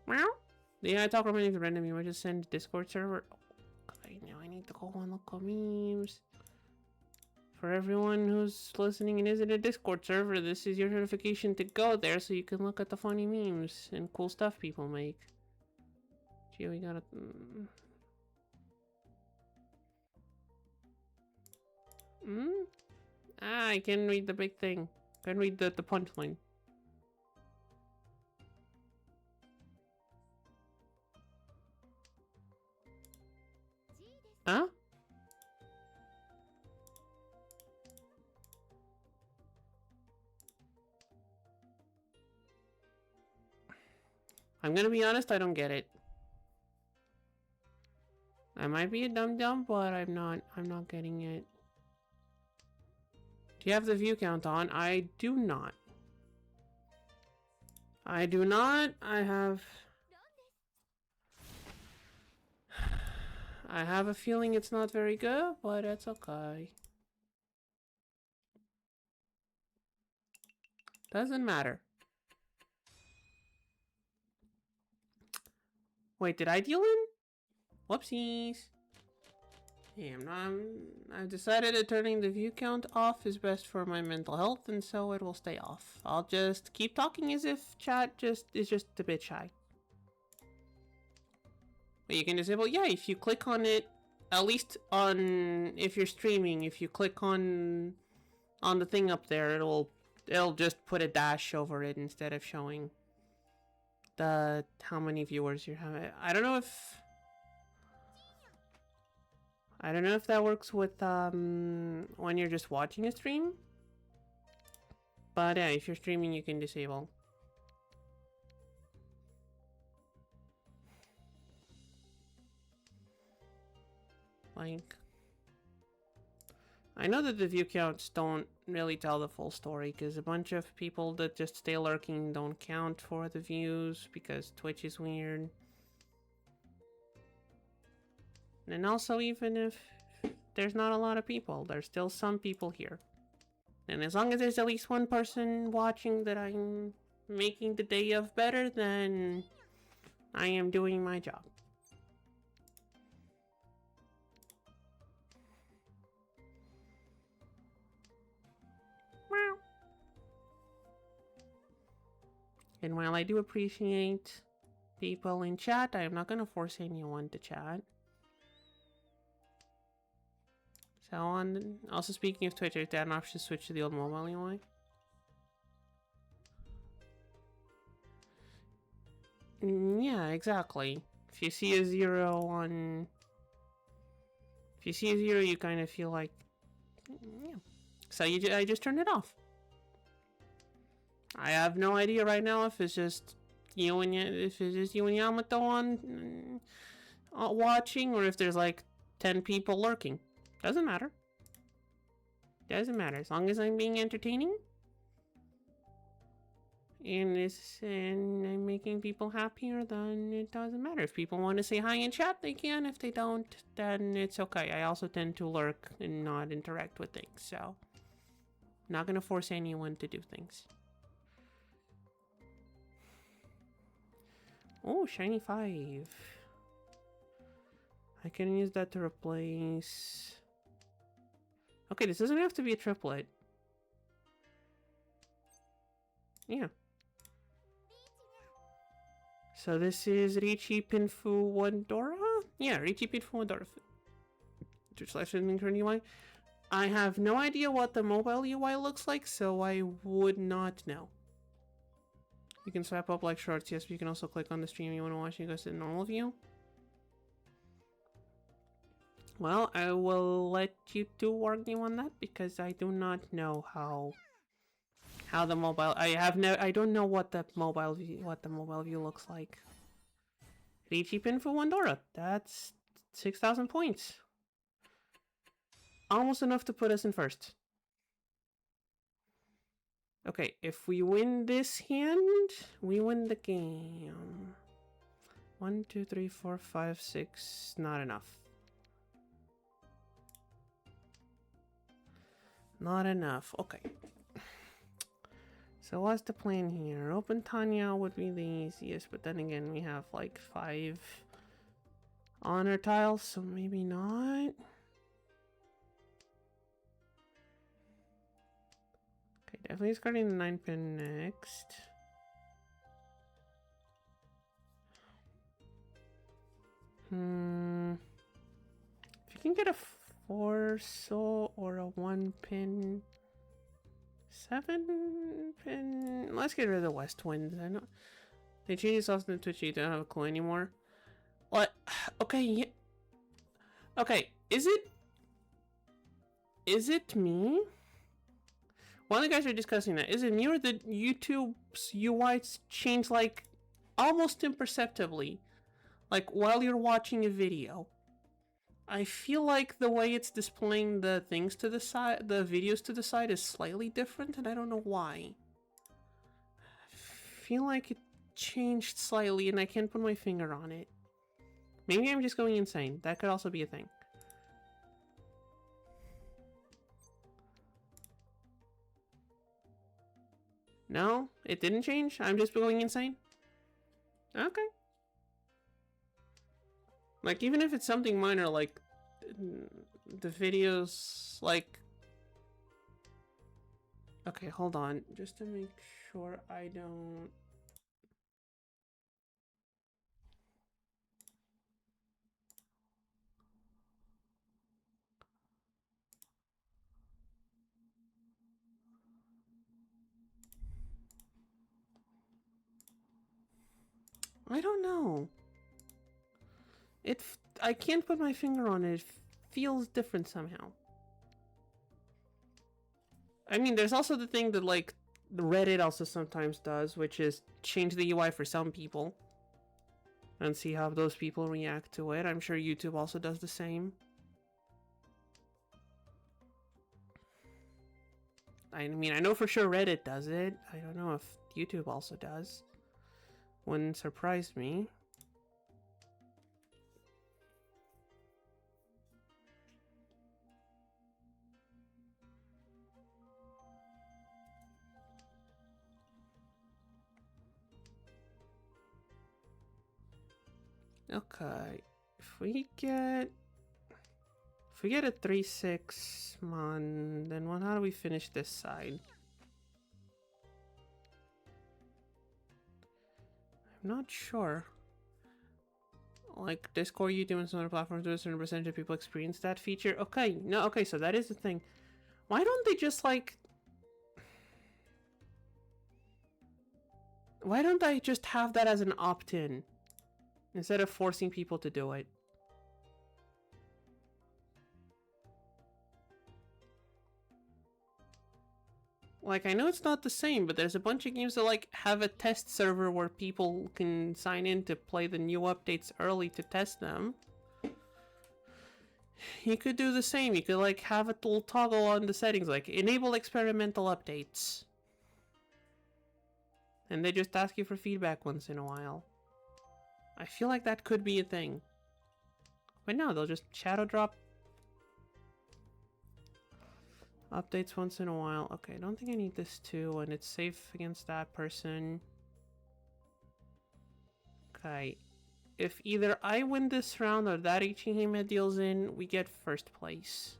S1: Meow. Yeah, I talk romantic to random. I just send Discord server. Okay, now I need to go on local memes. For everyone who's listening and isn't a Discord server, this is your notification to go there so you can look at the funny memes and cool stuff people make. Gee, we gotta... Ah, I can read the big thing. I can read the punchline. Huh? I'm gonna be honest, I don't get it. I might be a dum-dum, but I'm not getting it. Do you have the view count on? I do not. I do not. I have a feeling it's not very good, but it's okay. Doesn't matter. Wait, did I deal in? Whoopsies. Damn, I've decided that turning the view count off is best for my mental health, and so it will stay off. I'll just keep talking as if chat is just a bit shy. But you can disable, yeah, if you click on it, at least on, if you're streaming, if you click on the thing up there, it'll just put a dash over it instead of showing the how many viewers you have. I don't know if that works with when you're just watching a stream. But yeah, if you're streaming, you can disable. Like, I know that the view counts don't really tell the full story, because a bunch of people that just stay lurking don't count for the views because Twitch is weird. And also, even if there's not a lot of people, there's still some people here. And as long as there's at least one person watching that I'm making the day of better, then I am doing my job. And while I do appreciate people in chat, I am not going to force anyone to chat. So on. Also, speaking of Twitch, there's an option to switch to the old mobile UI. Yeah, exactly. If you see a 0 on... If you see a 0, you kind of feel like... Yeah. So I just turned it off. I have no idea right now if it's just you and Yamato on watching, or if there's like 10 people lurking. Doesn't matter. Doesn't matter. As long as I'm being entertaining. And I'm making people happier, then it doesn't matter. If people want to say hi in chat, they can. If they don't, then it's okay. I also tend to lurk and not interact with things, so not gonna force anyone to do things. Oh, shiny 5. I can use that to replace... Okay, this doesn't have to be a triplet. Yeah. So this is Richi Pinfu Wandora? Yeah, Richi Pinfu Wandora. /UI. I have no idea what the mobile UI looks like, so I would not know. You can swipe up like shorts, yes, but you can also click on the stream you want to watch and go to the normal view. Well, I will let you two argue on that because I do not know how the mobile... I don't know what the mobile view looks like. Richi Pinfu Wandora. That's 6,000 points. Almost enough to put us in first. Okay, if we win this hand, we win the game. 1, 2, 3, 4, 5, 6. Not enough. Not enough. Okay. So what's the plan here? Open Tanya would be the easiest, but then again, we have like 5 honor tiles, so maybe not. Okay, definitely starting the 9-pin next. If you can get a 4-soul or a 1-pin... 7-pin... Let's get rid of the West Winds. I know they changed this often to Twitch. You don't have a clue anymore. What? Okay, yeah. Okay, is it me? One of the guys are discussing that. Is it me or that YouTube's UI's change like almost imperceptibly? Like while you're watching a video. I feel like the way it's displaying the things to the side, the videos to the side is slightly different, and I don't know why. I feel like it changed slightly and I can't put my finger on it. Maybe I'm just going insane. That could also be a thing. No, it didn't change? I'm just going insane? Okay. Like, even if it's something minor, like, the videos, like... Okay, hold on. Just to make sure I don't... I don't know. I can't put my finger on it. It feels different somehow. I mean, there's also the thing that, like, the Reddit also sometimes does, which is change the UI for some people. And see how those people react to it. I'm sure YouTube also does the same. I mean, I know for sure Reddit does it. I don't know if YouTube also does. Wouldn't surprise me. Okay, if we get a 3-6 mon, then how do we finish this side? not sure. Like Discord, YouTube, and some other platforms do a certain percentage of people experience that feature. Okay, no, okay, so that is the thing. Why don't they just like... Why don't I just have that as an opt-in instead of forcing people to do it? Like, I know it's not the same, but there's a bunch of games that, like, have a test server where people can sign in to play the new updates early to test them. You could do the same. You could, like, have a little toggle on the settings, like, enable experimental updates. And they just ask you for feedback once in a while. I feel like that could be a thing. But no, they'll just shadow drop updates once in a while. Okay, I don't think I need this too, and it's safe against that person. Okay. If either I win this round or that Ichihime deals in, we get first place.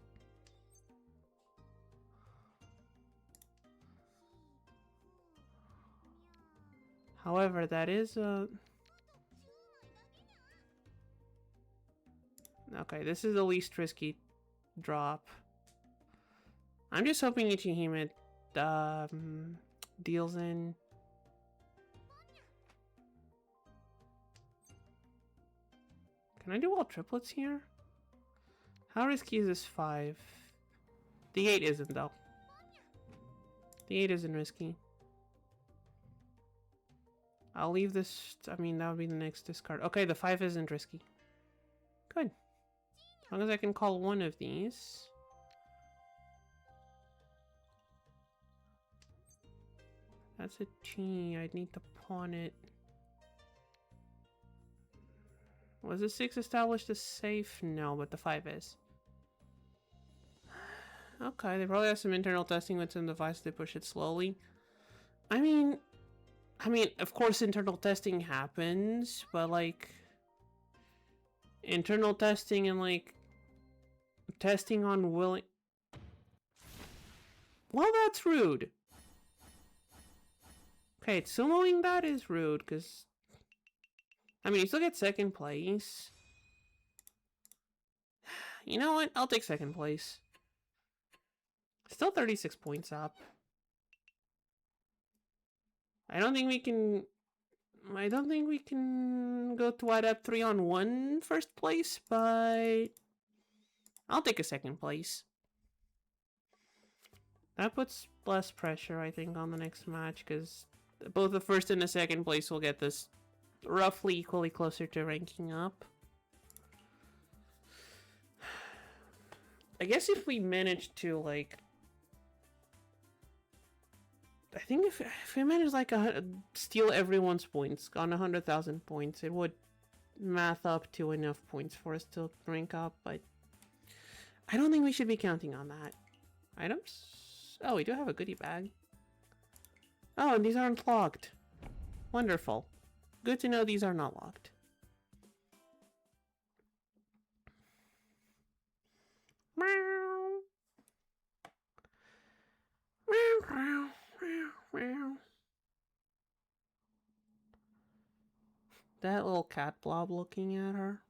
S1: However, that is okay, this is the least risky drop. I'm just hoping Ichihime deals in. Can I do all triplets here? How risky is this 5? The 8 isn't though. The 8 isn't risky. I'll leave this, I mean that would be the next discard. Okay, the 5 isn't risky. Good. As long as I can call one of these. That's a G. I'd need to pawn it. Was the 6 established as safe? No, but the 5 is. Okay, they probably have some internal testing with some device. They push it slowly. I mean, of course internal testing happens, but like... internal testing and like... testing on willing... Well, that's rude. Okay, sumoing that is rude, because... I mean, you still get second place. You know what? I'll take second place. Still 36 points up. I don't think we can go to wide up 3-on-1 first place, but... I'll take a second place. That puts less pressure, I think, on the next match, because both the first and the second place will get this roughly equally closer to ranking up. I guess if we manage to, like... I think if we manage, like, steal everyone's points on 100,000 points, it would math up to enough points for us to rank up, but... I don't think we should be counting on that. Items? Oh, we do have a goodie bag. Oh, and these aren't locked. Wonderful. Good to know these are not locked. Meow. Meow, meow, meow, meow. That little cat blob looking at her.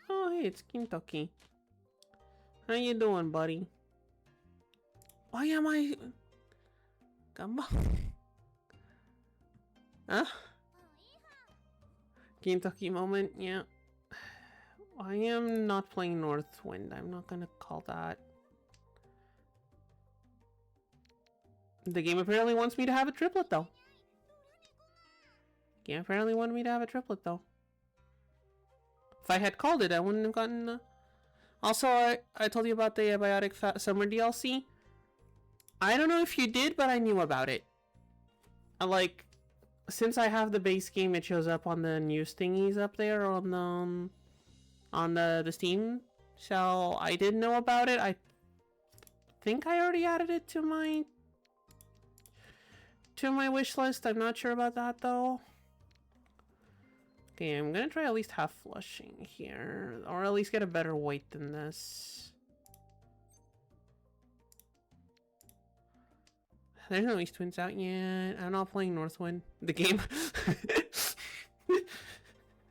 S1: Oh, hey, it's Kintoki. How you doing, buddy? Why am I... Come on. Huh? Kintoki moment, yeah. I am not playing Northwind. I'm not gonna call that. The game apparently wants me to have a triplet, though. Game apparently wanted me to have a triplet, though. If I had called it, I wouldn't have gotten... Also, I told you about the Abiotic Summer DLC. I don't know if you did, but I knew about it. Like, since I have the base game, it shows up on the news thingies up there on the Steam. So I did know about it. I think I already added it to my wish list. I'm not sure about that though. Okay, I'm gonna try at least half flushing here, or at least get a better weight than this. There's no East Winds out yet. I'm not playing Northwind, the game.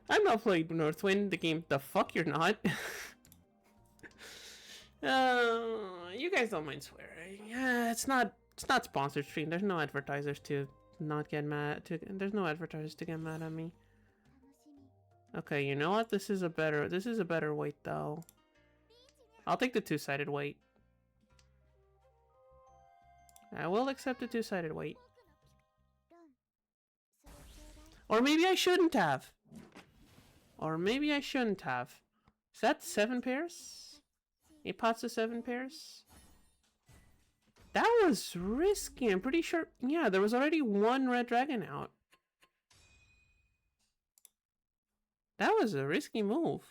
S1: I'm not playing Northwind, the game. The fuck you're not. You guys don't mind swearing. Yeah, it's not sponsored stream. There's no advertisers to not get mad. There's no advertisers to get mad at me. Okay, you know what? This is a better weight though. I'll take the two-sided weight. I will accept the two-sided weight. Or maybe I shouldn't have. Is that 7 pairs? 8 pots of 7 pairs? That was risky. I'm pretty sure. Yeah, there was already one red dragon out. That was a risky move.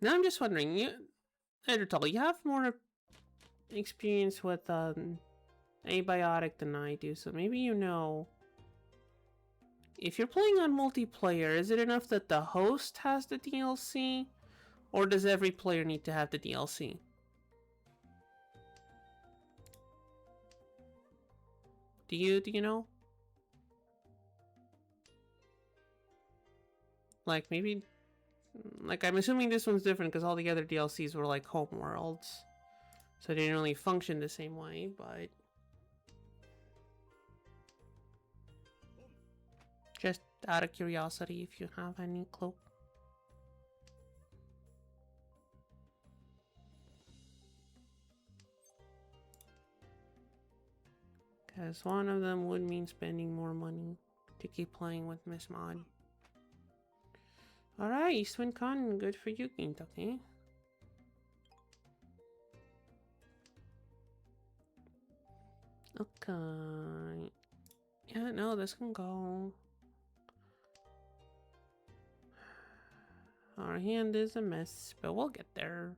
S1: Now I'm just wondering, Edgertal, you have more experience with abiotic than I do, so maybe you know. If you're playing on multiplayer, is it enough that the host has the DLC? Or does every player need to have the DLC? Do you know? Like, maybe... Like, I'm assuming this one's different because all the other DLCs were like home worlds. So they didn't really function the same way, but... Just out of curiosity, if you have any clue. Because one of them would mean spending more money to keep playing with Miss Mod. Alright, Eastwind Con, good for you, Kentucky. Okay. Yeah, no, this can go. Our hand is a mess, but we'll get there.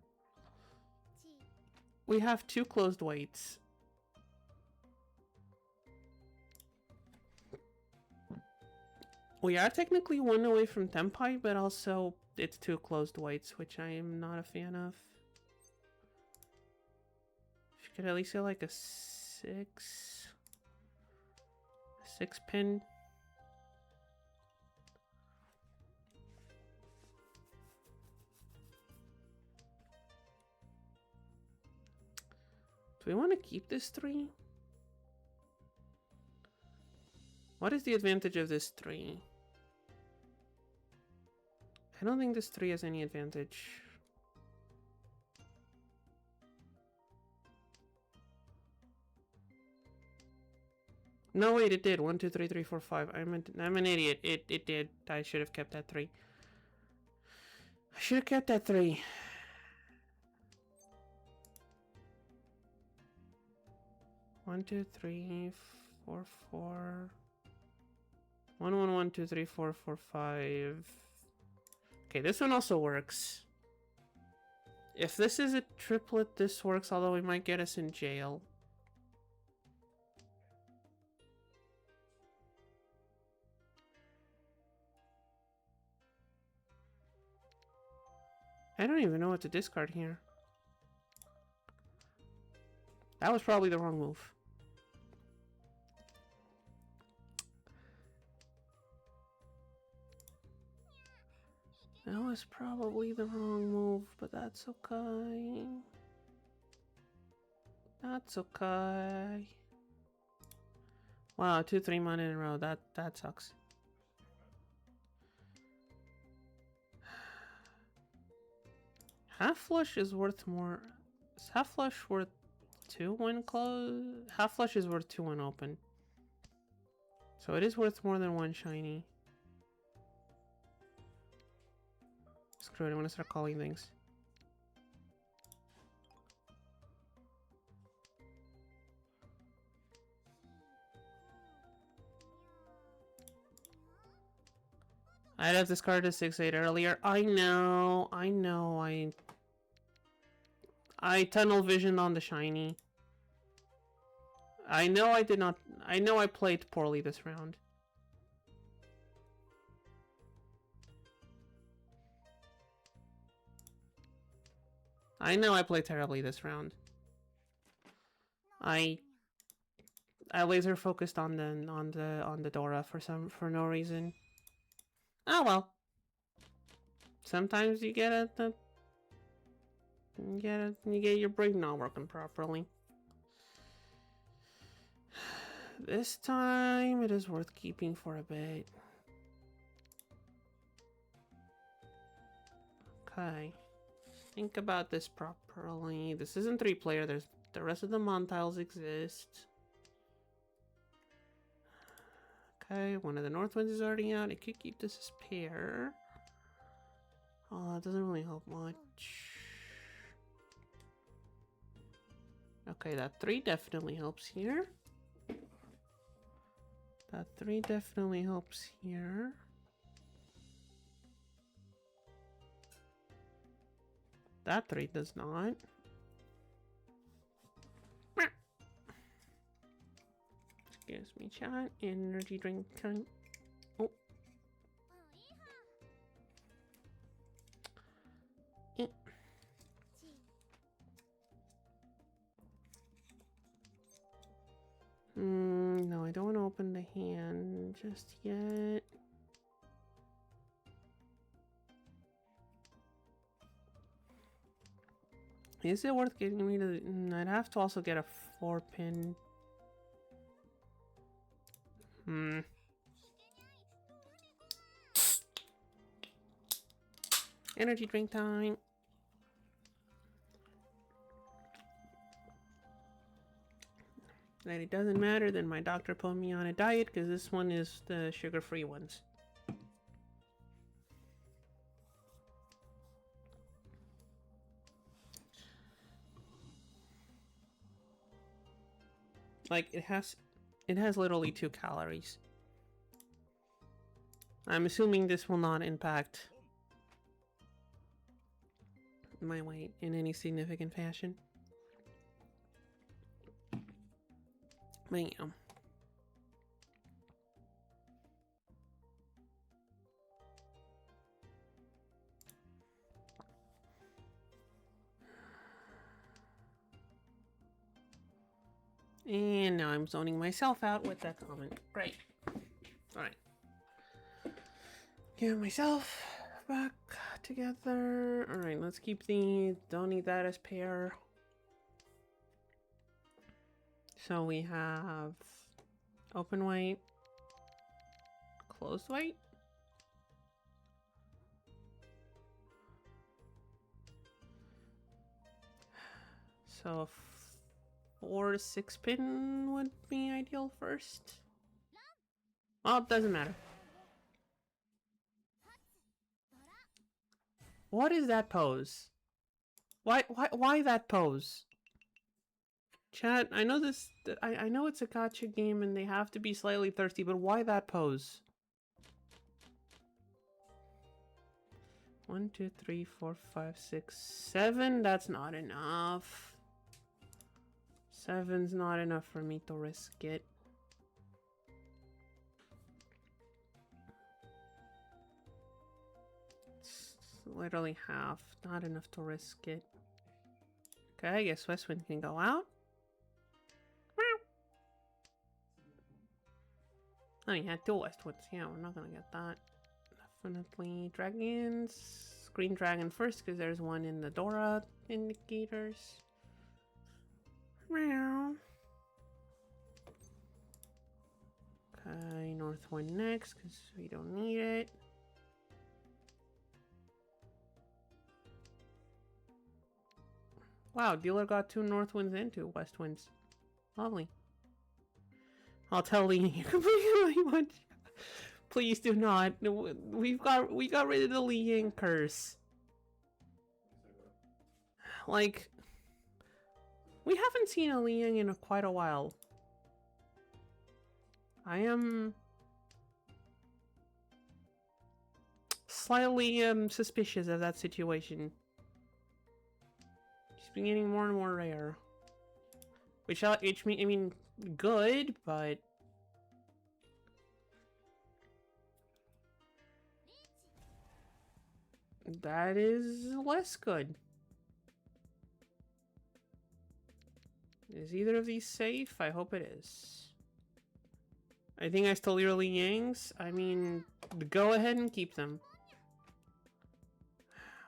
S1: We have 2 closed weights. We are technically 1 away from Tempai, but also it's 2 closed weights, which I am not a fan of. If you could at least get like a 6 pin. Do we want to keep this 3? What is the advantage of this 3? I don't think this 3 has any advantage. No, wait, it did. 1, 2, 3, 3, 4, 5. I'm an idiot. It did. I should have kept that 3. I should have kept that 3. One, 2, 3, 4, 4. 1, 1, 1, 2, 3, 4, 4, 5. Okay, this one also works. If this is a triplet, this works, although it might get us in jail. I don't even know what to discard here. That was probably the wrong move. That was probably the wrong move, but that's okay. That's okay. Wow, 2, 3 mana in a row. That sucks. Half flush is worth more. Is half flush worth 2 when closed? Half flush is worth 2 when open. So it is worth more than 1 shiny. Screw it, I'm gonna start calling things. I'd have discarded a 6/8 earlier. I know, I tunnel visioned on the shiny. I know I did not. I know I played poorly this round. I know I played terribly this round. I laser focused on the Dora for no reason. Oh well. Sometimes you get you get your brain not working properly. This time it is worth keeping for a bit. Okay. Think about this properly. This isn't 3-player. There's the rest of the Mon tiles exist. Okay, one of the North Winds is already out. It could keep this as pair. Oh, that doesn't really help much. Okay, that 3 definitely helps here. That 3 definitely helps here. That 3 does not. Excuse me, chat. Energy drink time. Oh. No, I don't want to open the hand just yet. Is it worth getting rid of the... I'd have to also get a 4-pin. Energy drink time. And it doesn't matter, then my doctor put me on a diet because this one is the sugar-free ones. Like, it has literally 2 calories. I'm assuming this will not impact my weight in any significant fashion. But yeah. And now I'm zoning myself out with that comment. Great. Alright. Get myself back together. Alright, let's keep the... Don't need that as pair. So we have open white, closed white. So 4 to 6 pin would be ideal first. Well, it doesn't matter. What is that pose? Why that pose? Chat, I know this. I know it's a gacha game and they have to be slightly thirsty, but why that pose? 1, 2, 3, 4, 5, 6, 7. That's not enough. 7's not enough for me to risk it. It's literally half. Not enough to risk it. Okay, I guess Westwind can go out. Oh, you had 2 Westwinds. Yeah, we're not gonna get that. Definitely dragons. Green dragon first, because there's one in the Dora indicators. Meow. Okay, North one next, because we don't need it. Wow, dealer got 2 North winds and 2 West winds. Lovely. I'll tell Lee you completely much. Please do not. We got rid of the Li Ying curse. Like, we haven't seen a Li Ying in quite a while. I am slightly suspicious of that situation. She's been getting more and more rare. Which I mean, good, but that is less good. Is either of these safe? I hope it is. I think I stole your Li Yangs. I mean, go ahead and keep them.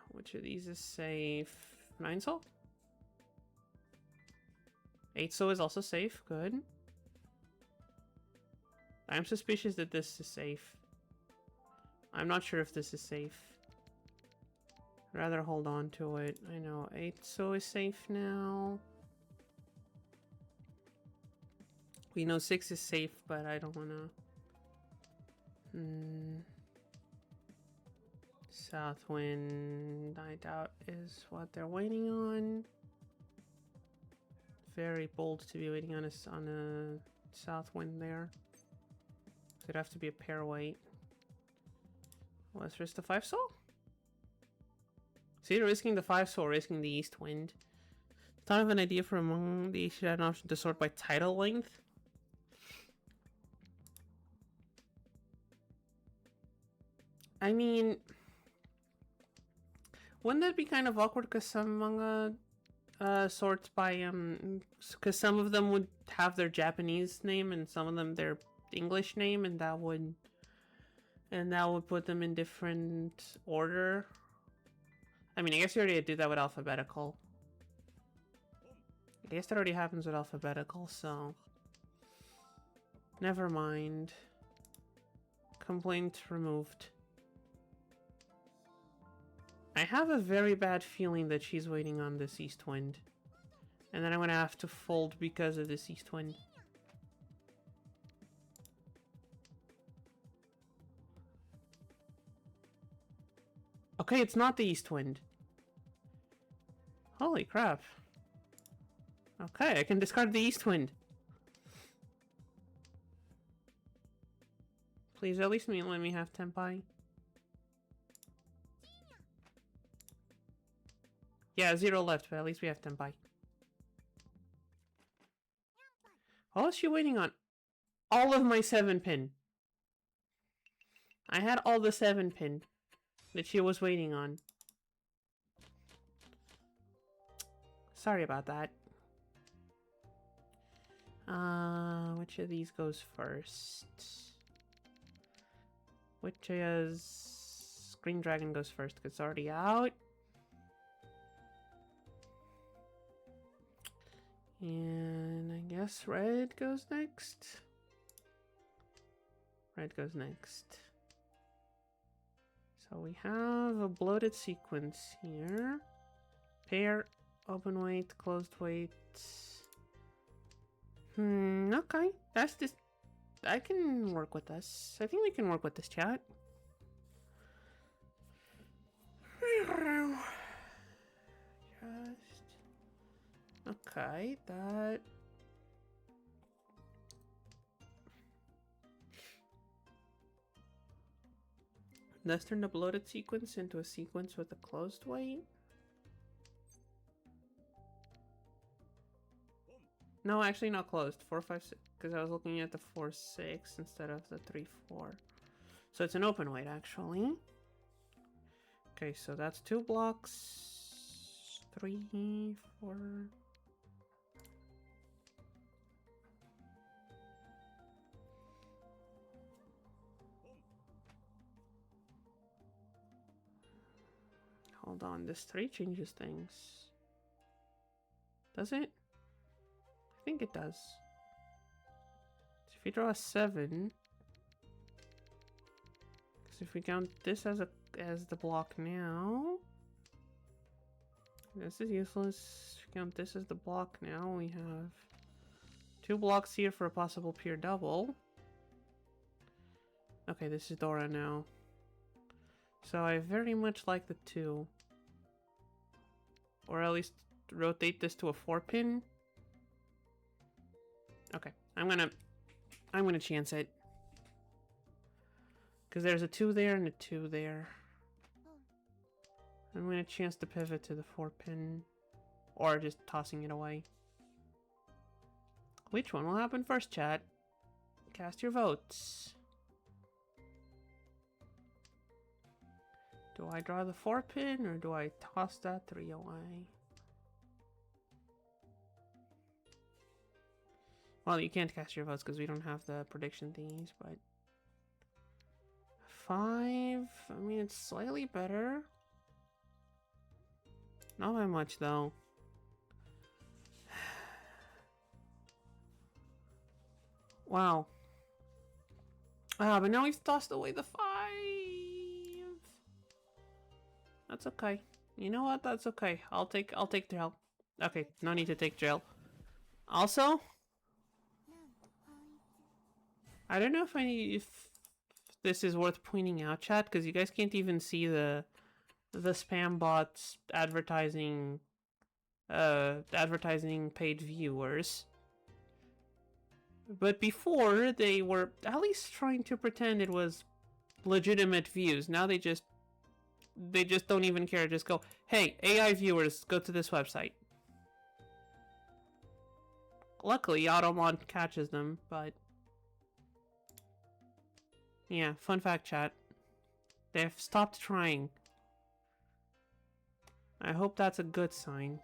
S1: Which of these is safe? 9 soul? 8 soul is also safe. Good. I'm suspicious that this is safe. I'm not sure if this is safe. Rather hold on to it. I know 8 soul is safe now. We know 6 is safe, but I don't wanna... Southwind, I doubt, is what they're waiting on. Very bold to be waiting on a Southwind there. So it'd have to be a pair weight. Let's risk the 5 soul? So either risking the 5 soul or risking the East Wind. Thought of an idea for among the should have an option to sort by title length. I mean, wouldn't that be kind of awkward because some manga sorts by because some of them would have their Japanese name and some of them their English name, and that would put them in different order. I mean, I guess you already did that with alphabetical. I guess that already happens with alphabetical, so never mind. Complaint removed. I have a very bad feeling that she's waiting on this East Wind. And then I'm gonna have to fold because of this East Wind. Okay, it's not the East Wind. Holy crap. Okay, I can discard the East Wind. Please at least let me have Tenpai. Yeah, 0 left, but at least we have Tenpai. What is she waiting on? All of my 7-pin. I had all the 7-pin that she was waiting on. Sorry about that. Which of these goes first? Which is... Green Dragon goes first because it's already out. And I guess red goes next. Red goes next. So we have a bloated sequence here. Pair, open weight, closed weight. Okay. That's just... I can work with this. I think we can work with this, chat. Okay, that... Let's turn the bloated sequence into a sequence with a closed weight. No, actually not closed. 4, 5, 6. Because I was looking at the 4, 6 instead of the 3, 4. So it's an open weight, actually. Okay, so that's 2 blocks. 3, 4... Hold on, this 3 changes things. Does it? I think it does. So if you draw a 7, because if we count this as the block now, this is useless. If we count this as the block now, we have 2 blocks here for a possible pure double. Okay, this is Dora now. So I very much like the 2. Or at least rotate this to a 4-pin. Okay, I'm gonna chance it. Because there's a 2 there and a 2 there. I'm gonna chance to pivot to the 4-pin. Or just tossing it away. Which one will happen first, chat? Cast your votes. Do I draw the 4-pin or do I toss that 3 away? Well, you can't cast your votes because we don't have the prediction thingies, but 5. I mean, it's slightly better. Not by much though. Wow. Ah, but now we've tossed away the 5. That's okay. You know what? That's okay. I'll take jail. Okay, no need to take jail. Also, I don't know if this is worth pointing out, chat, because you guys can't even see the spam bots advertising paid viewers. But before, they were at least trying to pretend it was legitimate views. Now they just don't even care. Just go, hey, AI viewers, go to this website. Luckily, Automod catches them, but yeah, fun fact, chat. They've stopped trying. I hope that's a good sign.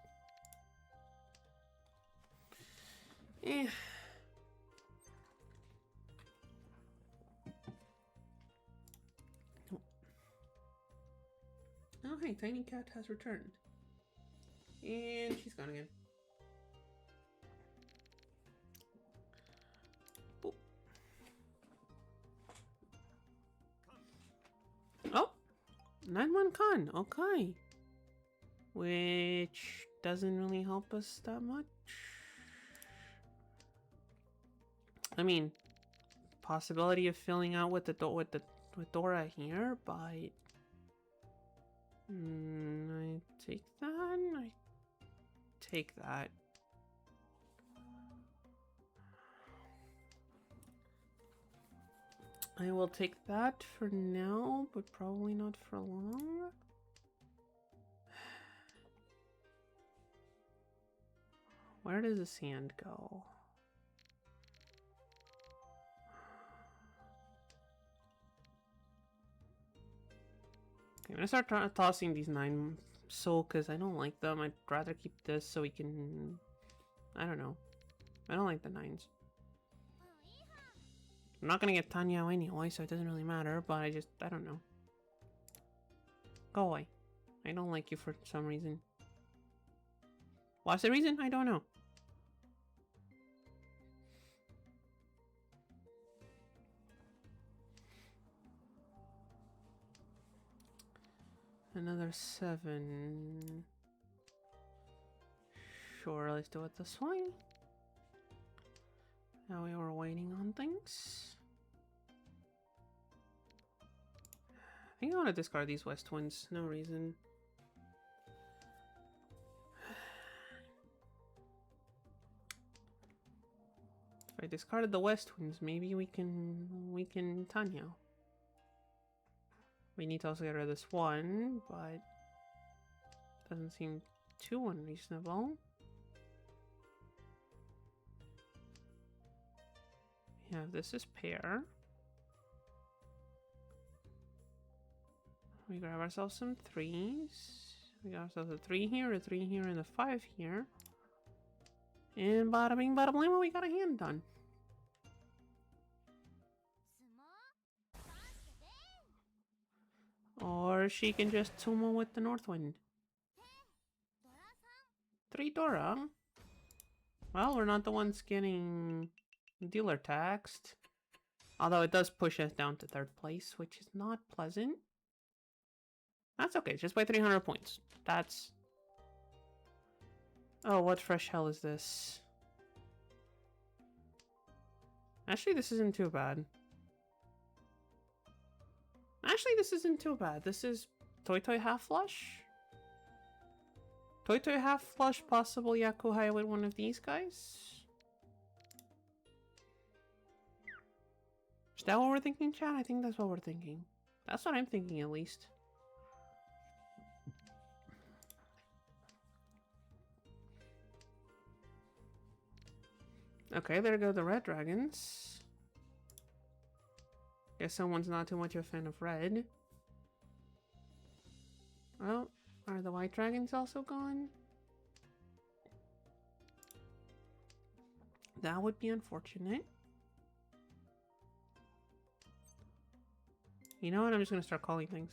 S1: Eh. Oh, hey, Tiny Cat has returned. And she's gone again. Boop. Oh! 9-1 con, okay. Which doesn't really help us that much. I mean, possibility of filling out with Dora here, but I take that. I take that. I will take that for now, but probably not for long. Where does the sand go? Okay, I'm gonna start tossing these 9 soul because I don't like them. I'd rather keep this so we can... I don't know. I don't like the 9s. I'm not gonna get Tanya anyway, so it doesn't really matter, but I don't know. Go away. I don't like you for some reason. What's the reason? I don't know. Another 7. Sure, let's do it this way. Now we were waiting on things. I think I want to discard these West Winds. No reason. If I discarded the West Winds, maybe we can Tanya. We need to also get rid of this one, but doesn't seem too unreasonable. We have this is pair. We grab ourselves some 3s. We got ourselves a 3 here, a 3 here, and a 5 here. And bada bing, bada bling, we got a hand done. Or she can just sumo with the North Wind. 3 Dora. Well, we're not the ones getting dealer taxed. Although it does push us down to 3rd place, which is not pleasant. That's okay, just by 300 points. That's... Oh, what fresh hell is this? Actually, this isn't too bad. Actually, this isn't too bad. This is Toy Toy half flush. Toy Toy half flush, possible Yakuhai with one of these guys. Is that what we're thinking, chat? I think that's what we're thinking. That's what I'm thinking, at least. Okay, there go the red dragons. Guess someone's not too much of a fan of red. Well, are the white dragons also gone? That would be unfortunate. You know what? I'm just gonna start calling things.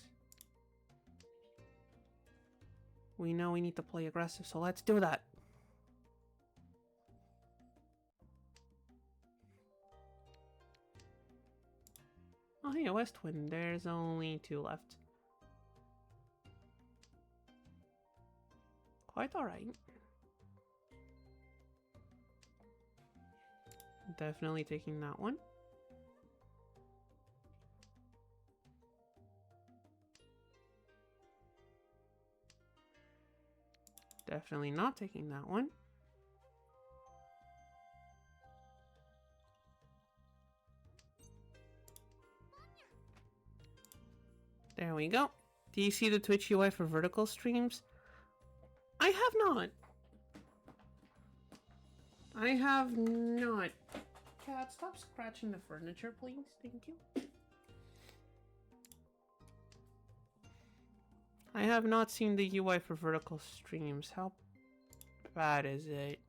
S1: We know we need to play aggressive, so let's do that. Oh, hey, West Wind. There's only 2 left. Quite alright. Definitely taking that one. Definitely not taking that one. There we go. Do you see the Twitch UI for vertical streams? I have not. I have not. Cat, stop scratching the furniture, please. Thank you. I have not seen the UI for vertical streams. How bad is it?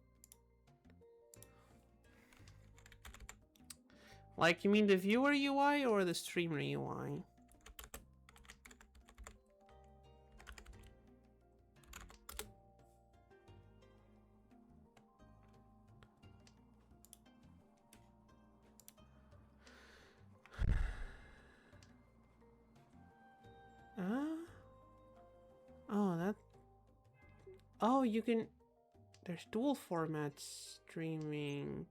S1: Like, you mean the viewer UI or the streamer UI? Oh, that... Oh, you can... There's dual formats streaming.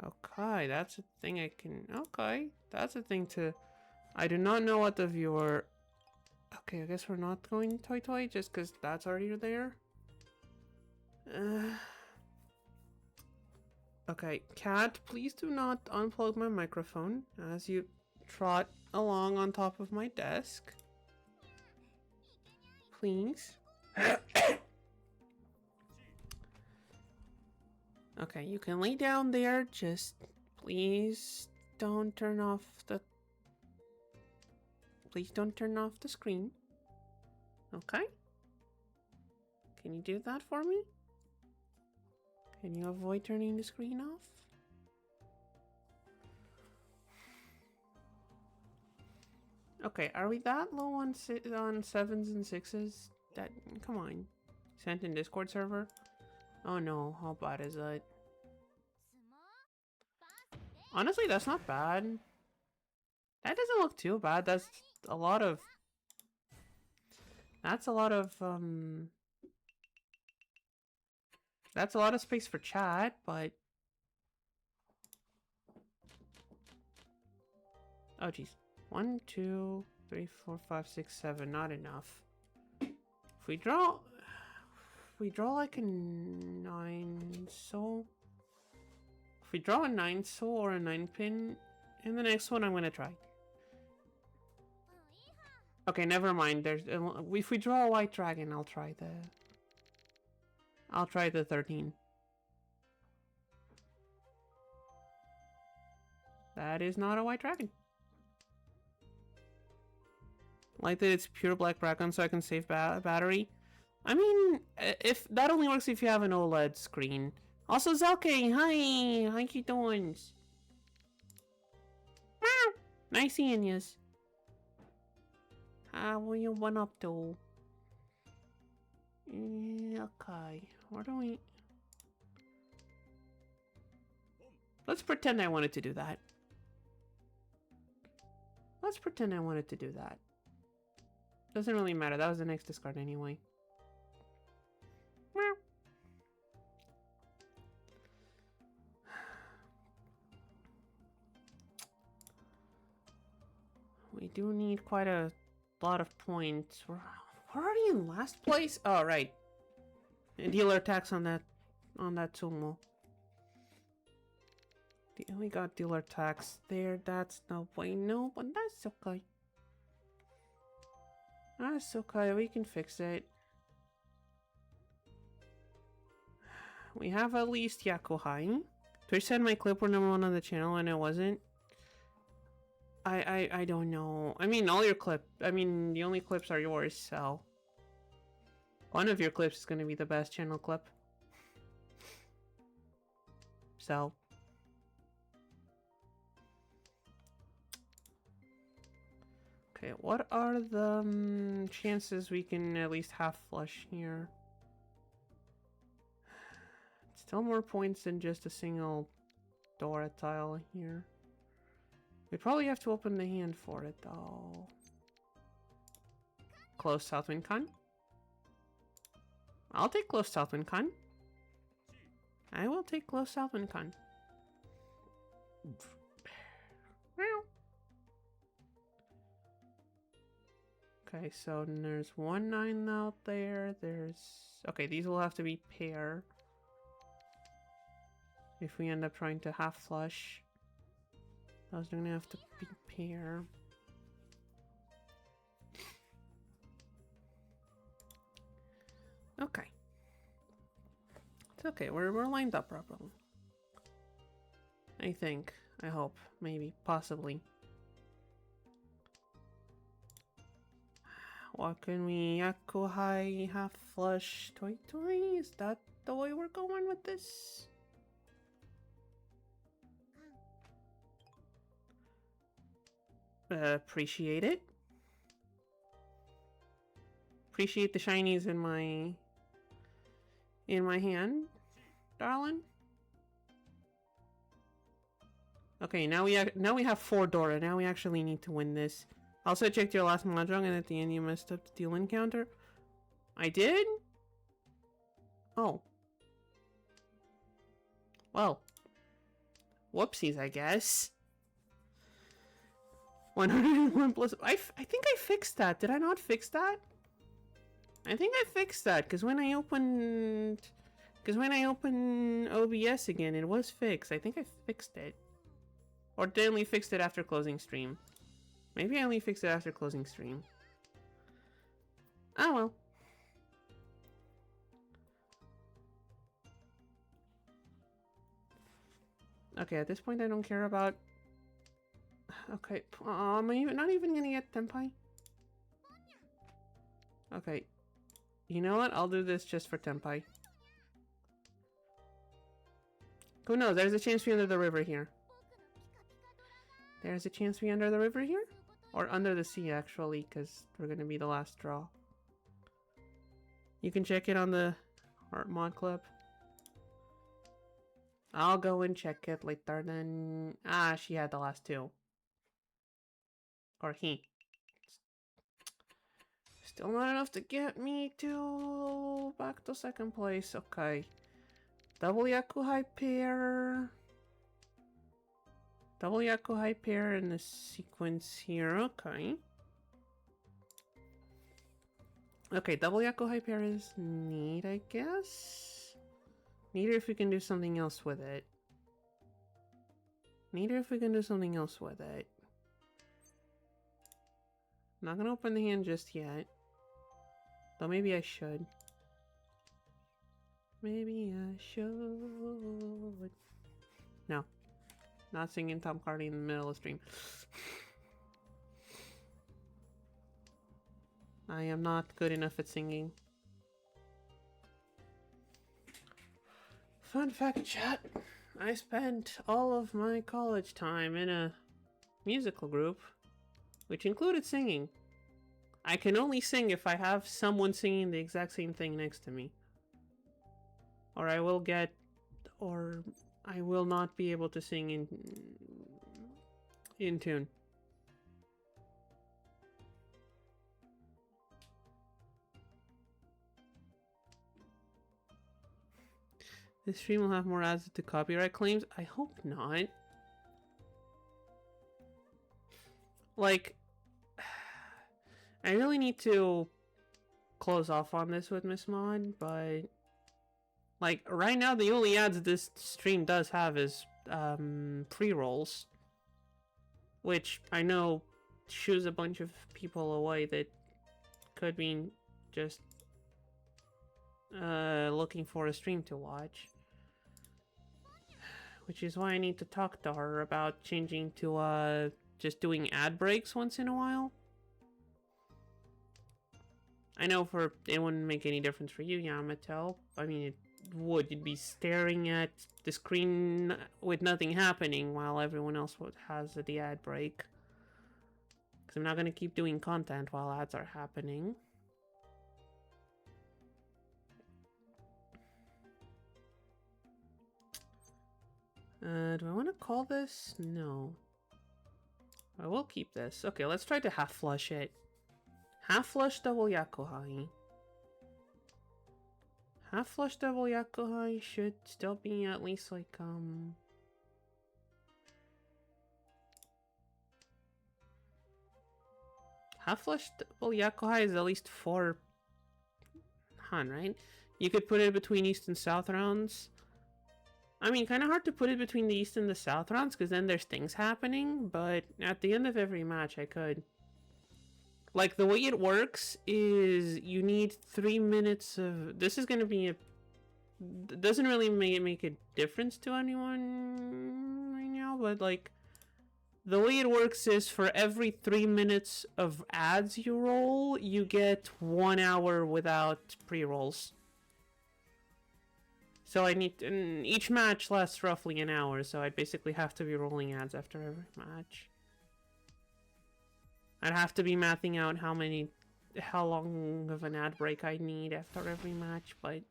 S1: Okay, that's a thing I can... Okay, that's a thing to... I do not know what the viewer... Okay, I guess we're not going Toy Toy just because that's already there. Okay, Cat, please do not unplug my microphone as you trot along on top of my desk. Please. Okay, you can lay down there, just please don't turn off the... Please don't turn off the screen. Okay? Can you do that for me? Can you avoid turning the screen off? Okay, are we that low on 7s and 6s? That, come on. Sent in Discord server? Oh no, how bad is that? Honestly, that's not bad. That doesn't look too bad. That's a lot of... That's a lot of, That's a lot of space for chat, but... Oh, jeez. 1, 2, 3, 4, 5, 6, 7. Not enough. If we draw like a 9 soul... If we draw a 9 soul or a 9 pin in the next one, I'm gonna try. Okay, never mind. There's... If we draw a white dragon, I'll try the 13. That is not a white dragon. Like that it's pure black dragon so I can save battery. I mean, if that only works if you have an OLED screen. Also, Zelke, hi! How you doing? Nice seeing yous. What you one up to? Okay, where do we... Let's pretend I wanted to do that. Let's pretend I wanted to do that. Doesn't really matter, that was the next discard anyway. We do need quite a lot of points. We're already in last place? Oh, right. Dealer tax on that sumo. We got dealer tax there. That's no way. No, but that's okay. That's okay. We can fix it. We have at least Yakuhai. Twitch said my clip were #1 on the channel and it wasn't. I don't know. I mean, all your the only clips are yours, so... One of your clips is gonna be the best channel clip. So. Okay, what are the chances we can at least half flush here? Still more points than just a single Dora tile here. We probably have to open the hand for it though. Close Southwind Con. I'll take close Southwind Con. I will take close Southwind Con. Okay, so there's 1-9 out there. There's... Okay, these will have to be pair. If we end up trying to half flush. Those are gonna have to be pair. Okay. It's okay, we're lined up properly. I think. I hope. Maybe. Possibly. What can we... Yakuhai, half flush, toy toy? Is that the way we're going with this? Appreciate it. Appreciate the shinies in my hand, darling. Okay, now we have 4 Dora. Now we actually need to win this. Also checked your last mahjong and at the end you messed up the deal encounter. I did? Oh. Well. Whoopsies, I guess. 101 plus... I think I fixed that. Did I not fix that? I think I fixed that, because when I opened... Because when I opened OBS again, it was fixed. I think I fixed it. Or did I only fix it after closing stream? Maybe I only fixed it after closing stream. Oh well. Okay, at this point I don't care about... Okay, am I not even gonna get Tenpai? Okay. You know what? I'll do this just for Tenpai. Who knows? There's a chance we under the river here. There's a chance we under the river here? Or under the sea, actually, because we're gonna be the last draw. You can check it on the Art Mod Club. I'll go and check it later then. Ah, she had the last 2. Or he. Still not enough to get me to back to 2nd place. Okay. Double Yakuhai pair. Double Yakuhai pair in the sequence here. Okay. Okay, double Yakuhai pair is neat, I guess. Neater if we can do something else with it. Neater if we can do something else with it. Not gonna open the hand just yet. Though maybe I should. Maybe I should. No. Not singing Tom Hardy in the middle of the stream. I am not good enough at singing. Fun fact, chat. I spent all of my college time in a musical group, which included singing. I can only sing if I have someone singing the exact same thing next to me. Or I will not be able to sing in tune. This stream will have more ads to copyright claims? I hope not. Like, I really need to close off on this with Miss Mod, but like right now the only ads this stream does have is pre-rolls, which I know shoos a bunch of people away that could be just looking for a stream to watch, which is why I need to talk to her about changing to just doing ad breaks once in a while. I know it wouldn't make any difference for you, Yamato. I mean, would. You'd be staring at the screen with nothing happening while everyone else has the ad break. Because I'm not going to keep doing content while ads are happening. Do I want to call this? No. I will keep this. Okay, let's try to half flush it. Half flush double yakuhai. Half flush double yakuhai should still be at least like half flush double yakuhai is at least 4 Han, right? You could put it between East and South rounds. I mean, kind of hard to put it between the East and the South rounds because then there's things happening, but at the end of every match I could. Like, the way it works is you need 3 minutes of... This is going to be a... It doesn't really make a difference to anyone right now, but like... The way it works is for every 3 minutes of ads you roll, you get 1 hour without pre-rolls. So I need... And each match lasts roughly an hour, so I'd basically have to be rolling ads after every match. I'd have to be mathing out how long of an ad break I need after every match, but...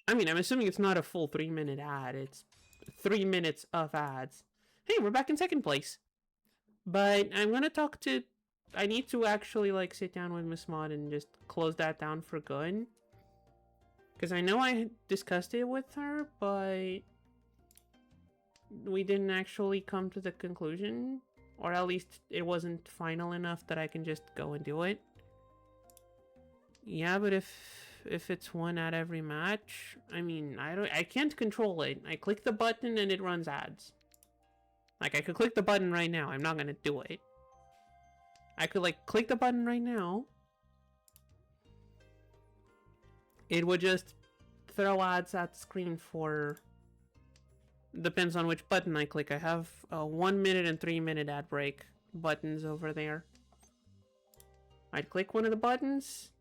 S1: I mean, I'm assuming it's not a full 3-minute ad, it's 3 minutes of ads. Hey, we're back in second place! But I'm gonna talk to... I need to actually, like, sit down with Miss Maud and just close that down for good. Because I know I discussed it with her, but... we didn't actually come to the conclusion, or at least it wasn't final enough that I can just go and do it. Yeah, but if it's one at every match, I mean, I can't control it. I click the button and it runs ads. Like, I could click the button right now. I'm not gonna do it. I could, like, click the button right now. It would just throw ads at the screen for... Depends on which button I click. I have a 1 minute and 3 minute ad break buttons over there. I'd click one of the buttons,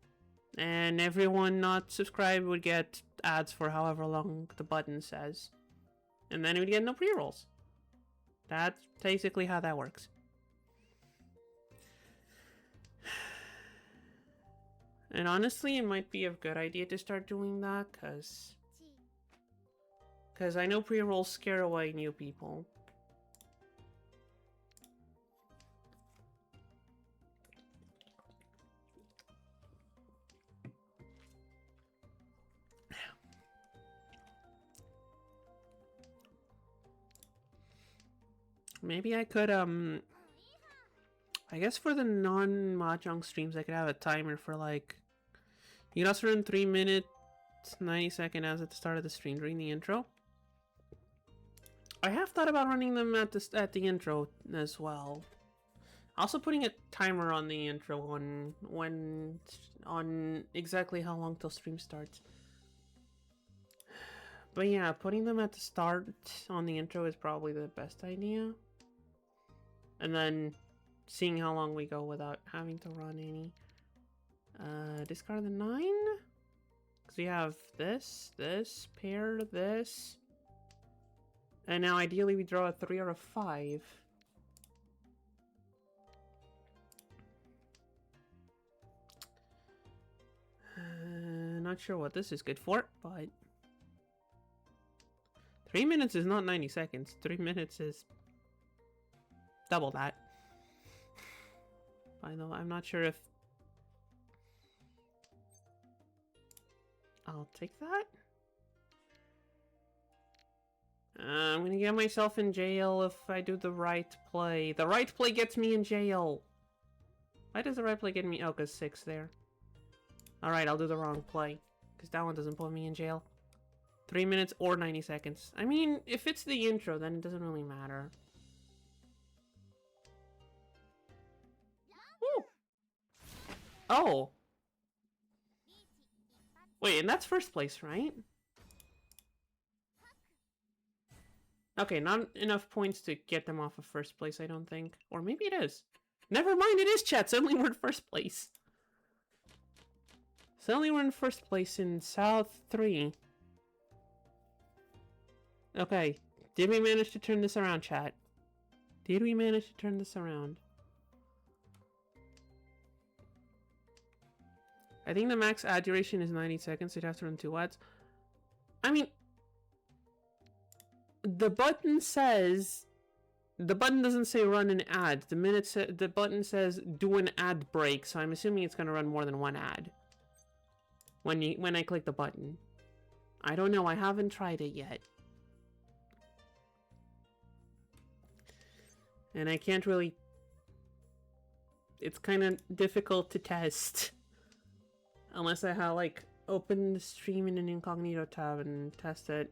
S1: and everyone not subscribed would get ads for however long the button says. And then we'd get no pre-rolls. That's basically how that works. And honestly, it might be a good idea to start doing that, because I know pre-rolls scare away new people. Maybe I could, I guess for the non-mahjong streams, I could have a timer for, like... You can also run 3 minutes, 90-second ads at the start of the stream during the intro. I have thought about running them at the intro as well. Also putting a timer on the intro on exactly how long till stream starts. But yeah, putting them at the start on the intro is probably the best idea. And then seeing how long we go without having to run any. Discard the 9? Because we have this, pair, this. And now ideally we draw a 3 or a 5. Not sure what this is good for, but... 3 minutes is not 90 seconds. 3 minutes is... double that. I know, I'm not sure if... I'll take that. I'm gonna get myself in jail if I do the right play. The right play gets me in jail. Why does the right play get me? Oh, because 6 there. Alright, I'll do the wrong play. Because that one doesn't put me in jail. 3 minutes or 90 seconds. I mean, if it's the intro, then it doesn't really matter. Woo! Oh! Wait, and that's first place, right? Okay, not enough points to get them off of first place, I don't think. Or maybe it is. Never mind, it is chat. Suddenly we're in first place. Suddenly we're in first place in South 3. Okay. Did we manage to turn this around, chat? Did we manage to turn this around? I think the max ad duration is 90 seconds. So you'd have to run 2 ads. I mean, the button says... The button doesn't say run an ad. The button says do an ad break. So I'm assuming it's going to run more than 1 ad. When I click the button. I don't know. I haven't tried it yet. And I can't really... It's kind of difficult to test. Unless I have, like, open the stream in an incognito tab and test it.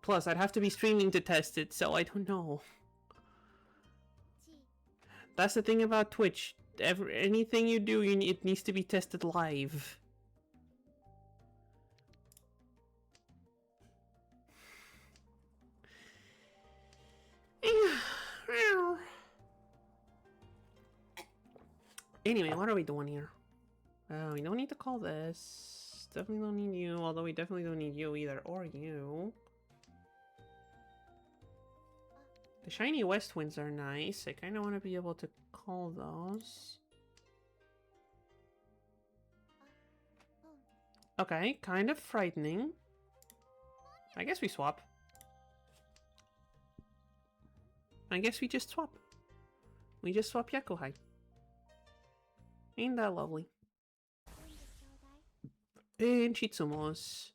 S1: Plus, I'd have to be streaming to test it, so I don't know. That's the thing about Twitch. Anything you do, it needs to be tested live. Anyway, what are we doing here? We don't need to call this. Definitely don't need you, although we definitely don't need you either, or you. The shiny west winds are nice. I kind of want to be able to call those. Okay, kind of frightening. I guess we swap. I guess we just swap. We just swap Yakuhai. Ain't that lovely? And Chitsumos.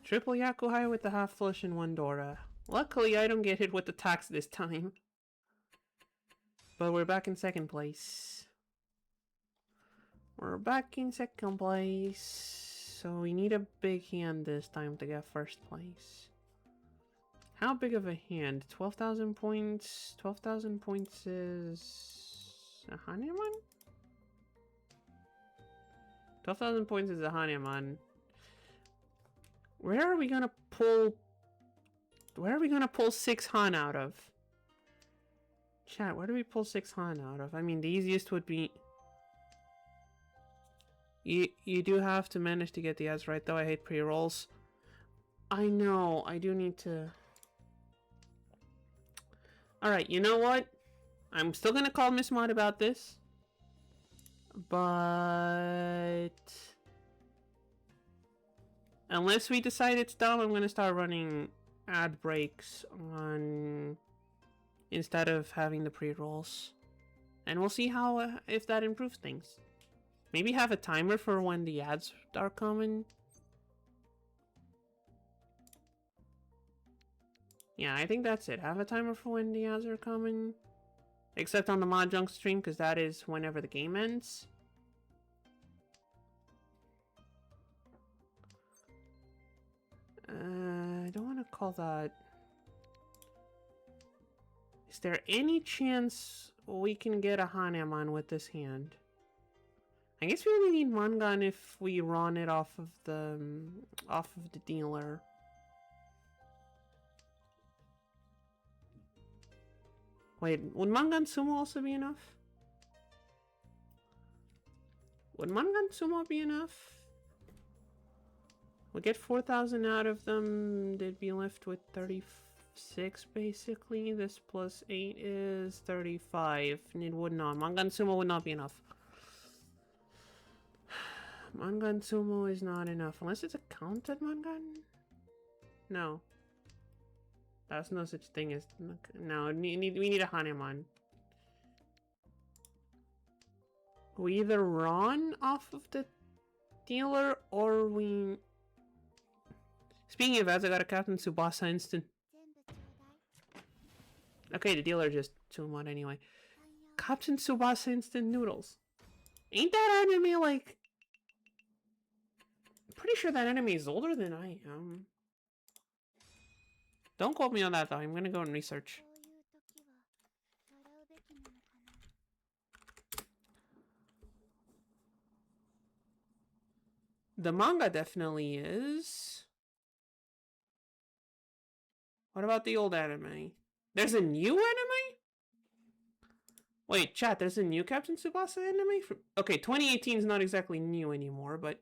S1: Triple Yakuhai with the half flush and 1 Dora. Luckily, I don't get hit with the tax this time. But we're back in 2nd place. We're back in 2nd place. So we need a big hand this time to get 1st place. How big of a hand? 12,000 points. 12,000 points is a Hanuman? 12,000 points is a Hanuman. Where are we gonna pull 6 Han out of? Chat, where do we pull 6 Han out of? I mean, the easiest would be... You do have to manage to get the ads right, though. I hate pre-rolls. I know, I do need to... Alright, you know what? I'm still gonna call Miss Mod about this. But... Unless we decide it's dumb, I'm gonna start running ad breaks on... instead of having the pre-rolls. And we'll see how, if that improves things. Maybe have a timer for when the ads are coming. Yeah, I think that's it. Have a timer for when the ads are coming. Except on the mahjong stream, because that is whenever the game ends. I don't want to call that... Is there any chance we can get a Hanemon with this hand? I guess we only need Mangan if we run it off of the dealer. Wait, would Mangan Sumo also be enough? Would Mangan Sumo be enough? We'll get 4,000 out of them. They'd be left with 36 basically. This plus 8 is 35. And it would not. Mangan Sumo would not be enough. Mangan Sumo is not enough. Unless it's a counted Mangan? No. That's no such thing as... No, we need a Hanemon. We either run off of the dealer or we... Speaking of ads, I got a Captain Tsubasa instant. Okay, the dealer just Tsumon anyway. Captain Tsubasa instant noodles. Ain't that anime like... Pretty sure that enemy is older than I am. Don't quote me on that though, I'm gonna go and research. The manga definitely is. What about the old anime? There's a new anime? Wait, chat, there's a new Captain Tsubasa anime? Okay, 2018 is not exactly new anymore, but...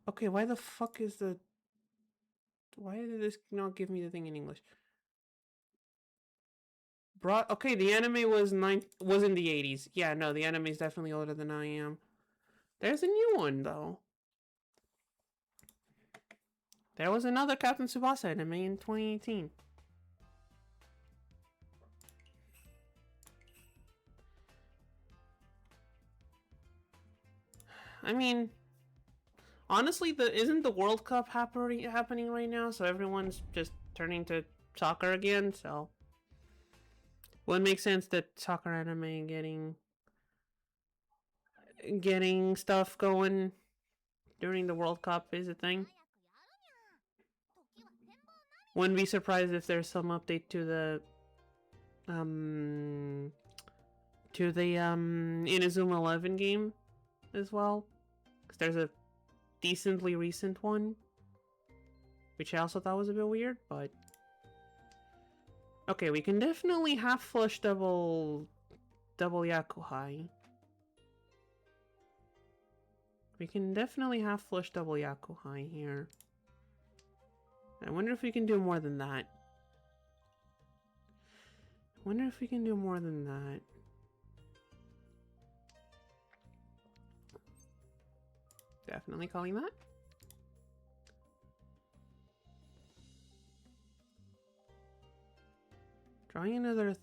S1: Okay, why the fuck is the... Why did this not give me the thing in English? Okay, the anime was in the 80s. Yeah, no, the anime is definitely older than I am. There's a new one, though. There was another Captain Tsubasa anime in 2018. I mean, honestly, isn't the World Cup happening right now? So everyone's just turning to soccer again. So, well, it makes sense that soccer anime getting stuff going during the World Cup is a thing. Wouldn't be surprised if there's some update to the Inazuma 11 game as well, because there's a decently recent one, which I also thought was a bit weird, but okay, we can definitely half flush double Yakuhai. We can definitely half flush double Yakuhai here. I wonder if we can do more than that. Definitely calling that. Drawing another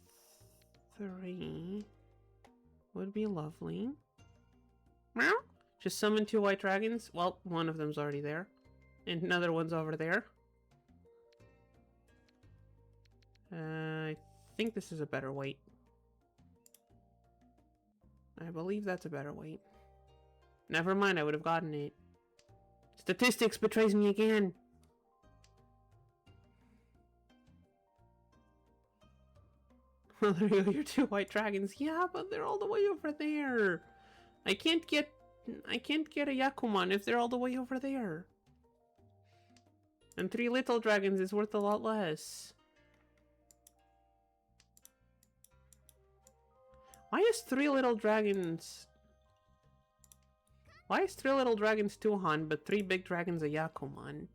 S1: 3 would be lovely. Meow. Just summon 2 white dragons. Well, one of them's already there. And another one's over there. I think this is a better weight. I believe that's a better weight. Never mind, I would have gotten it. Statistics betrays me again. Well, there you go, your 2 white dragons. Yeah, but they're all the way over there. I can't get a Yakuman if they're all the way over there. And 3 little dragons is worth a lot less. Why is 3 little dragons 2 Han, but 3 big dragons a Yakuman?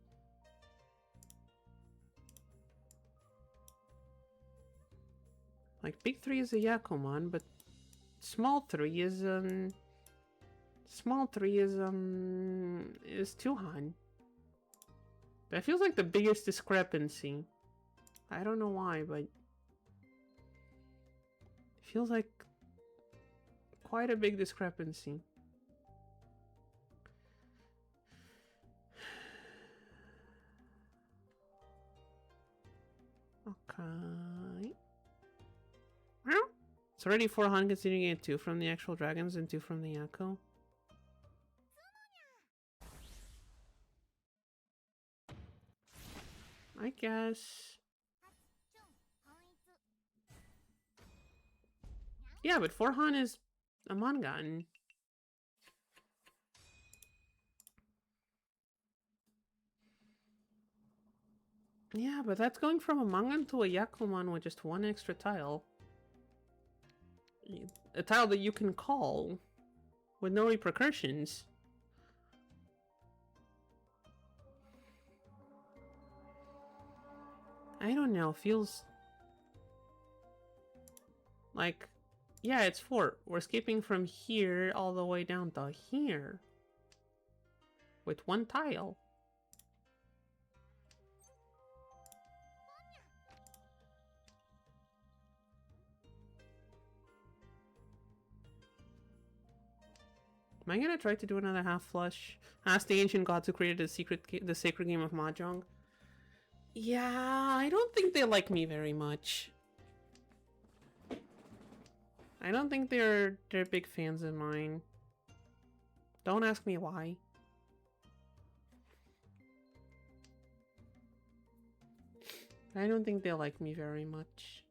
S1: Like, big 3 is a Yakuman, but small 3 is 2 Han. That feels like the biggest discrepancy. I don't know why, but it feels like quite a big discrepancy. Okay. It's already 4 Han considering it 2 from the actual dragons and 2 from the Yako. I guess. Yeah, but 4 Han is a Mangan. Yeah, but that's going from a Mangan to a Yakuman with just 1 extra tile. A tile that you can call with no repercussions. I don't know, feels like, yeah, it's 4. We're skipping from here all the way down to here with 1 tile. Am I gonna try to do another half flush? Ask the ancient gods who created the sacred game of mahjong. Yeah, I don't think they like me very much. I don't think they're big fans of mine. Don't ask me why. I don't think they like me very much.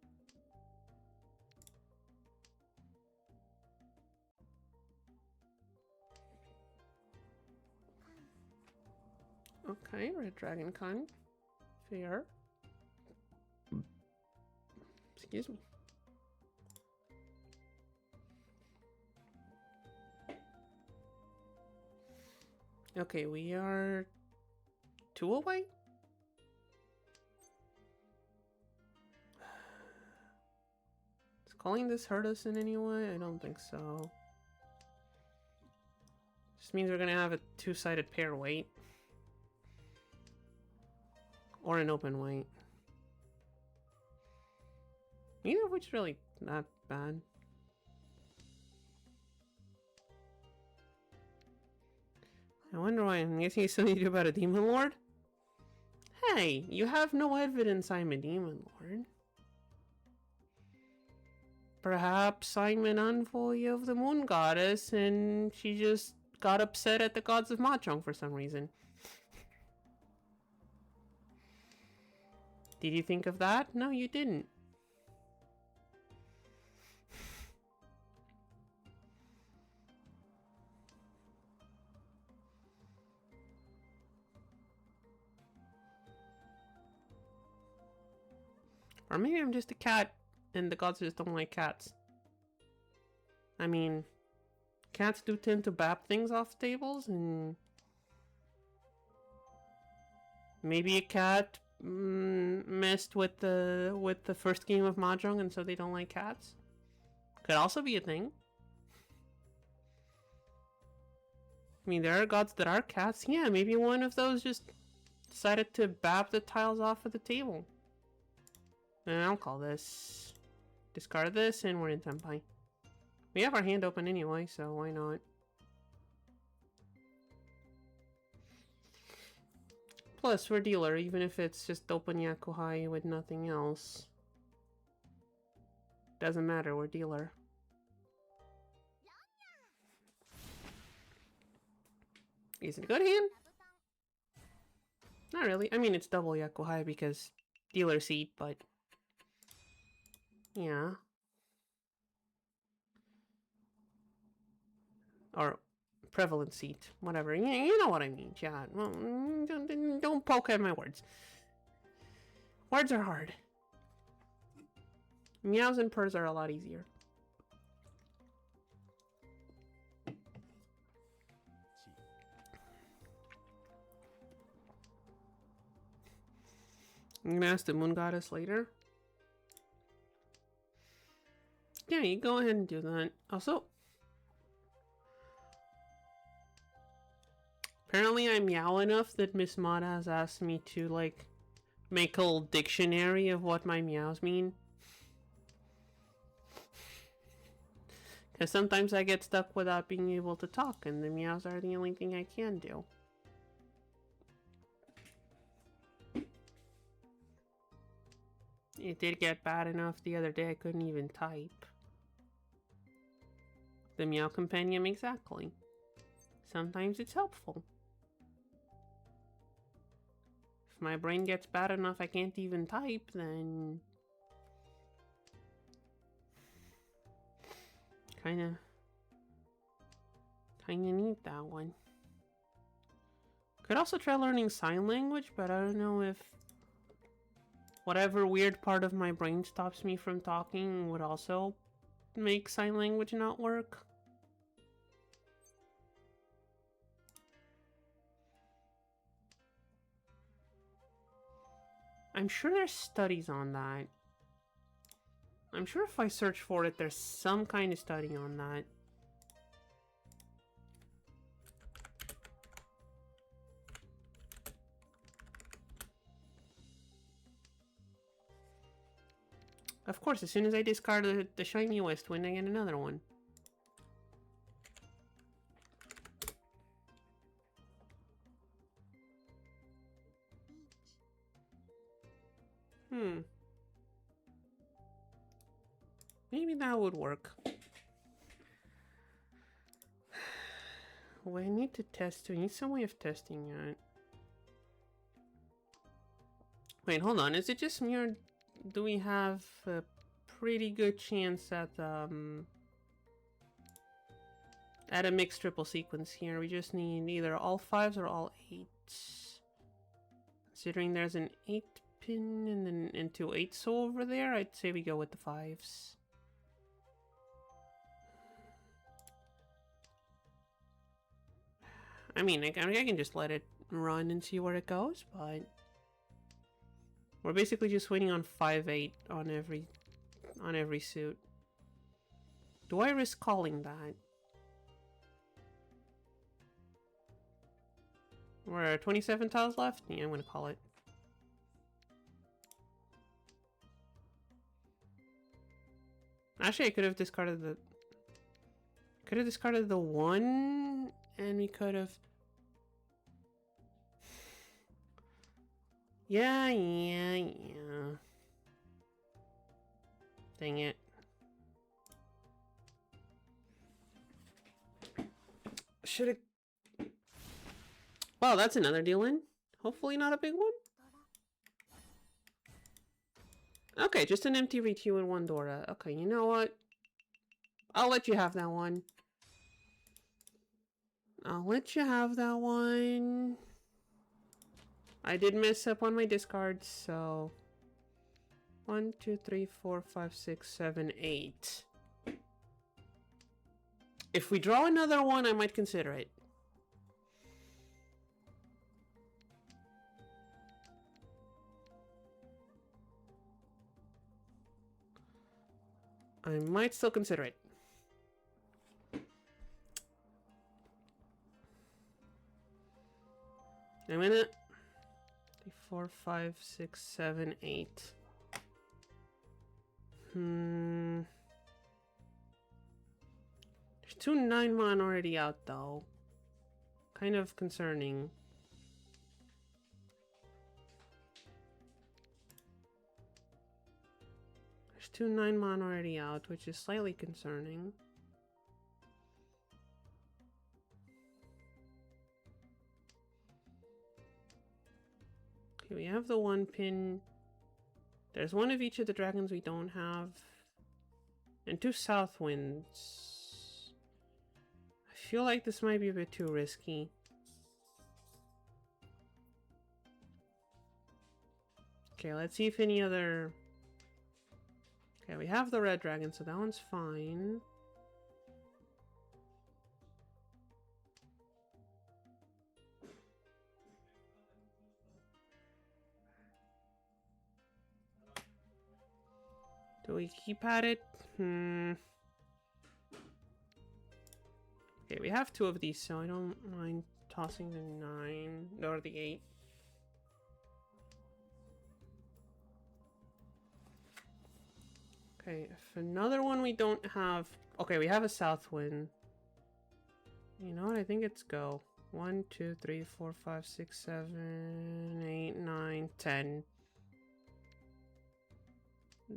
S1: Okay, Red Dragon Con. Fair. Excuse me. Okay, we are 2 away? Is calling this hurt us in any way? I don't think so. Just means we're gonna have a 2-sided pair weight. Or an open weight. Neither of which is really not bad. I wonder why. I'm guessing it's something to do about a demon lord? Hey, you have no evidence I'm a demon lord. Perhaps I'm an envoy of the moon goddess and she just got upset at the gods of mahjong for some reason. Did you think of that? No, you didn't. Or maybe I'm just a cat and the gods just don't like cats. I mean, cats do tend to bap things off tables, and maybe a cat messed with the first game of mahjong and so they don't like cats. Could also be a thing. I mean, there are gods that are cats. Yeah, maybe one of those just decided to bap the tiles off of the table. And I'll call this. Discard this, and we're in Senpai. We have our hand open anyway, so why not? Plus, we're dealer, even if it's just open Yakuhai with nothing else. Doesn't matter, we're dealer. Is it a good hand? Not really. I mean, it's double Yakuhai because dealer seat, but yeah. Or prevalent seat, whatever. You know what I mean, chat. Well, don't poke at my words. Words are hard. Meows and purrs are a lot easier. I'm gonna ask the moon goddess later. Yeah, you go ahead and do that. Also, apparently I meow enough that Miss Mata has asked me to, like, make a little dictionary of what my meows mean. Because sometimes I get stuck without being able to talk, and the meows are the only thing I can do. It did get bad enough the other day I couldn't even type. The meow companion, exactly. Sometimes it's helpful. If my brain gets bad enough I can't even type, then kinda need that one. Could also try learning sign language, but I don't know if whatever weird part of my brain stops me from talking would also make sign language not work. I'm sure there's studies on that. I'm sure if I search for it, there's some kind of study on that. Of course, as soon as I discard the shiny West Wind, I get another one. Maybe that would work. Oh, I need to test. I need some way of testing it. Wait, hold on. Is it just me or do we have a pretty good chance at a mixed triple sequence here? We just need either all 5s or all 8s. Considering there's an 8 pin and 2 8s over there, I'd say we go with the 5s. I mean, I can just let it run and see where it goes, but we're basically just waiting on 5-8 on every suit. Do I risk calling that? We're 27 tiles left? Yeah, I'm gonna call it. Actually, I could have discarded the... Could have discarded the 1, and we could have... Yeah. Dang it. Should've... Wow, that's another deal in. Hopefully not a big one. Okay, just an empty Ritu and 1 Dora. Okay, you know what? I'll let you have that one. I'll let you have that one. I did mess up on my discards, so... 1, 2, 3, 4, 5, 6, 7, 8. If we draw another one, I might consider it. I might still consider it. A minute. 3, 4, 5, 6, 7, 8. There's 2 9-mon already out though. Kind of concerning. There's 2 9-mon already out, which is slightly concerning. Okay, we have the 1 pin. There's 1 of each of the dragons we don't have. And 2 south winds. I feel like this might be a bit too risky. Okay, let's see if any other... Okay, we have the red dragon, so that one's fine. Do we keep at it? Okay, we have 2 of these, so I don't mind tossing the 9 or the 8. Okay, if another one we don't have... Okay, we have a south wind. You know what? I think it's go. 1, 2, 3, 4, 5, 6, 7, 8, 9, 10.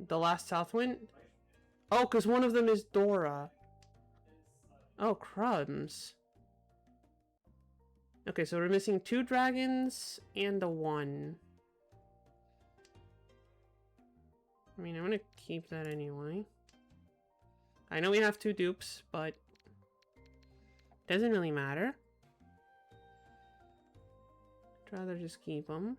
S1: The last south wind? Oh, because one of them is Dora. Oh, crumbs. Okay, so we're missing 2 dragons and a 1. I mean, I'm gonna keep that anyway. I know we have 2 dupes, but doesn't really matter. I'd rather just keep them.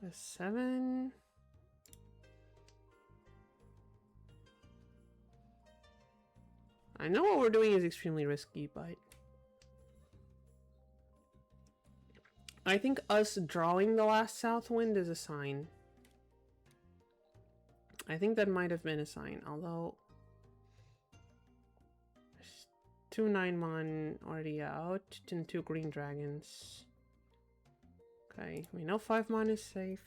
S1: A 7. I know what we're doing is extremely risky, but I think us drawing the last south wind is a sign. I think that might have been a sign, although there's 2 9-mon already out and 2 green dragons. Okay, we know 5-mon is safe.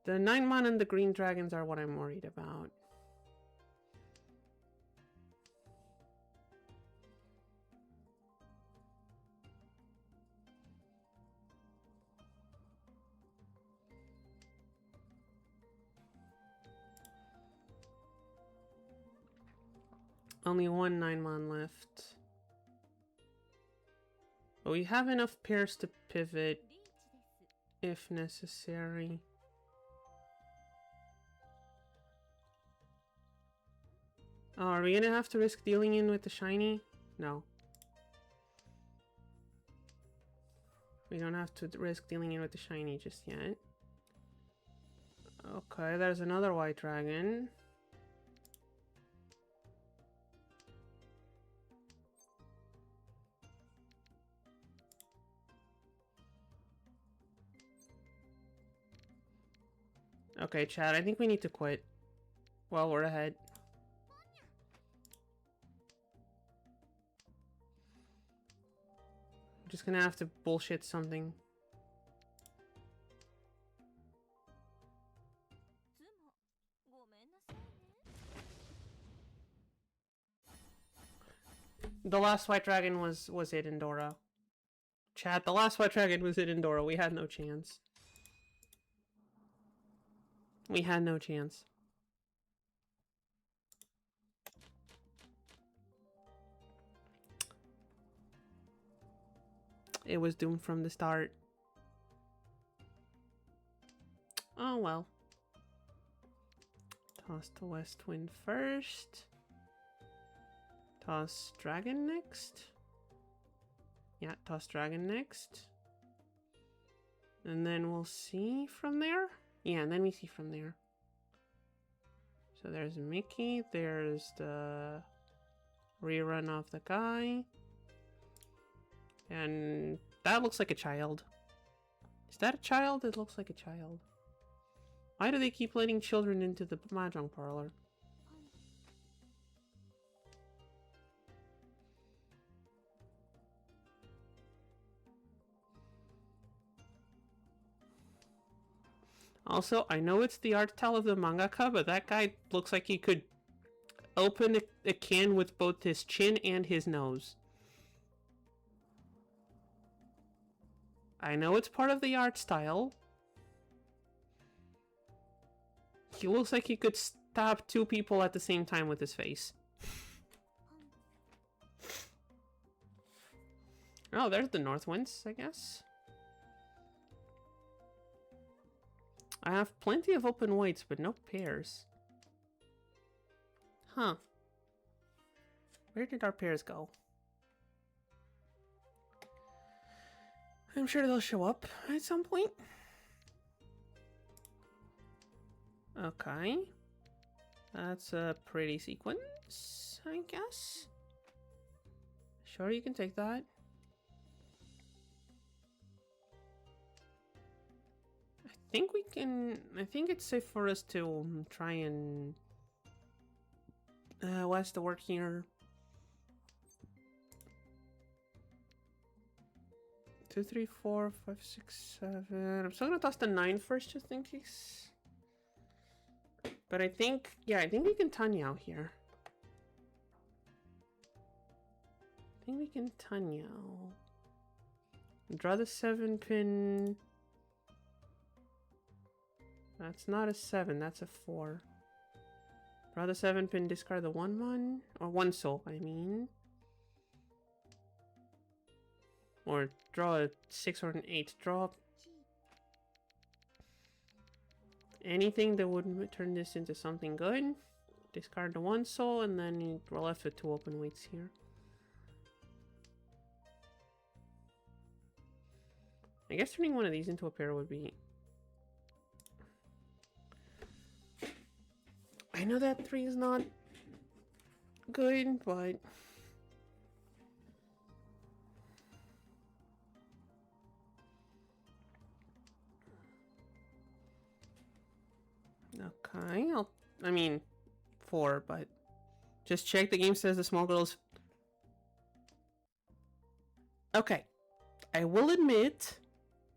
S1: The 9-mon and the green dragons are what I'm worried about. Only one 9-mon left. But we have enough pairs to pivot if necessary. Oh, are we gonna have to risk dealing in with the shiny? No. We don't have to risk dealing in with the shiny just yet. Okay, there's another white dragon. Okay, Chad, I think we need to quit while we're ahead. I'm just gonna have to bullshit something. The last white dragon was it in Dora. Chat, the last white dragon was it in Dora. We had no chance. We had no chance. It was doomed from the start. Oh well. Toss the west wind first. Toss dragon next. Yeah, toss dragon next. And then we'll see from there. Yeah, and then we see from there. So there's Mickey. There's the rerun of the guy. And that looks like a child. Is that a child? It looks like a child. Why do they keep letting children into the mahjong parlor? Also, I know it's the art style of the mangaka, but that guy looks like he could open a can with both his chin and his nose. I know it's part of the art style. He looks like he could stab 2 people at the same time with his face. Oh, there's the North Winds, I guess. I have plenty of open whites, but no pairs. Huh. Where did our pairs go? I'm sure they'll show up at some point. Okay. That's a pretty sequence, I guess. Sure, you can take that. I think it's safe for us to try and what's the word here? 2, 3, 4, 5, 6, 7. I'm still gonna toss the 9 first just in case. But I think, yeah, I think we can Tanyao here. I think we can Tanyao. Draw the 7 pin. That's not a 7, that's a 4. Draw the 7 pin, discard the 1-mon. Or 1 soul, I mean. Or draw a 6 or an 8 drop. Anything that would turn this into something good. Discard the 1 soul, and then we're left with 2 open weights here. I guess turning one of these into a pair would be... I know that 3 is not good, but... Okay, I mean, 4, but... Just check, the game says the small girls... Okay. I will admit,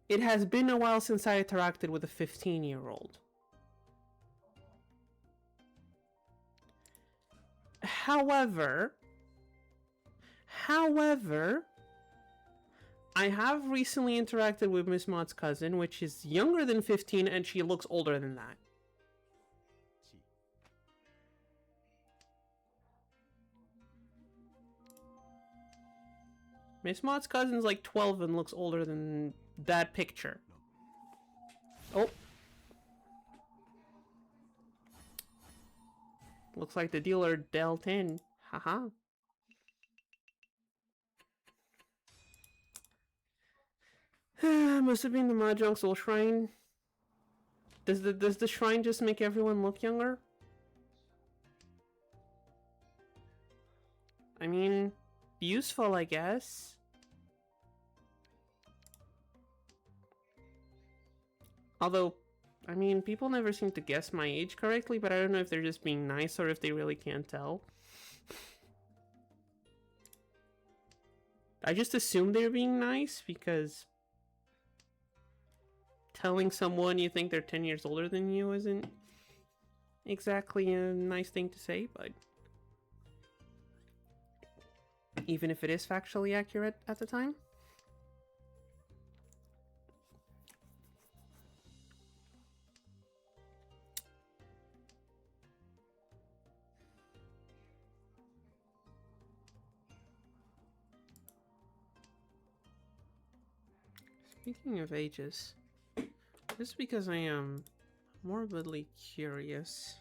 S1: it has been a while since I interacted with a 15-year-old. However, I have recently interacted with Miss Maud's cousin, which is younger than 15, and she looks older than that. Miss Mott's cousin's like 12 and looks older than that picture. Oh. Looks like the dealer dealt in. Haha. Must have been the mahjong soul shrine. Does the shrine just make everyone look younger? I mean, useful, I guess. Although, I mean, people never seem to guess my age correctly, but I don't know if they're just being nice or if they really can't tell. I just assume they're being nice because telling someone you think they're 10 years older than you isn't exactly a nice thing to say, but even if it is factually accurate at the time. Speaking of ages, just because I am morbidly curious.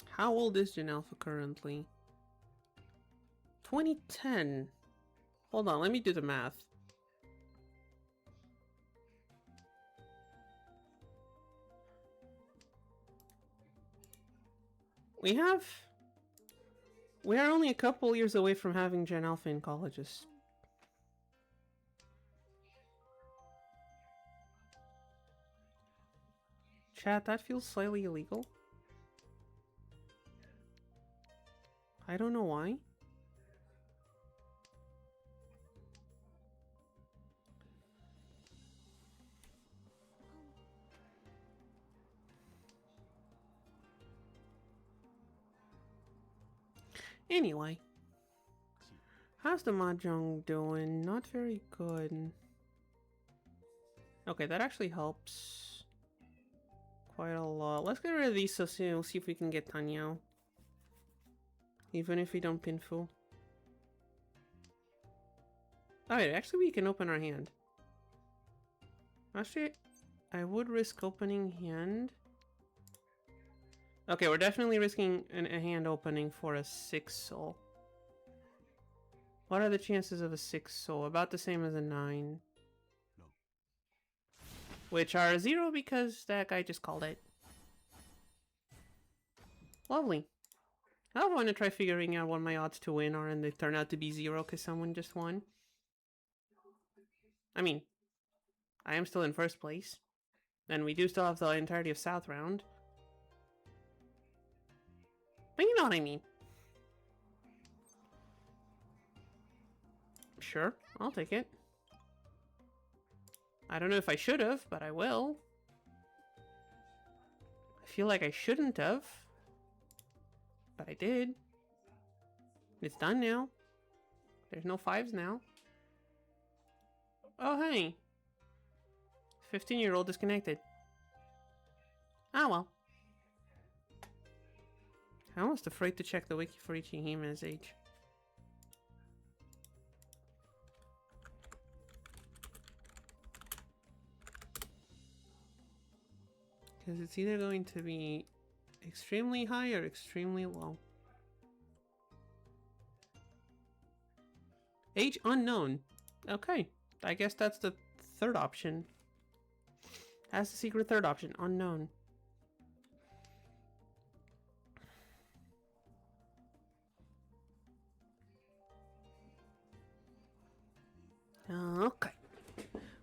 S1: How old is Janalpha currently? 2010. Hold on, let me do the math. We are only a couple years away from having Gen Alpha in colleges. Chat, that feels slightly illegal. I don't know why. Anyway. How's the mahjong doing? Not very good. Okay, that actually helps quite a lot. Let's get rid of these so soon. We'll see if we can get Tanyao. Even if we don't pinfu. Alright, actually we can open our hand. Actually, I would risk opening hand. Okay, we're definitely risking a hand opening for a 6 soul. What are the chances of a 6 soul? About the same as a 9. No. Which are 0 because that guy just called it. Lovely. I want to try figuring out what my odds to win are and they turn out to be 0 because someone just won. I mean, I am still in first place. And we do still have the entirety of South round. But you know what I mean. Sure, I'll take it. I don't know if I should have, but I will. I feel like I shouldn't have. But I did. It's done now. There's no 5s now. Oh, hey. 15-year-old disconnected. Ah, well. I'm almost afraid to check the wiki for Ichihime's age. Because it's either going to be extremely high or extremely low. Age unknown. Okay, I guess that's the third option. That's the secret third option, unknown. Okay.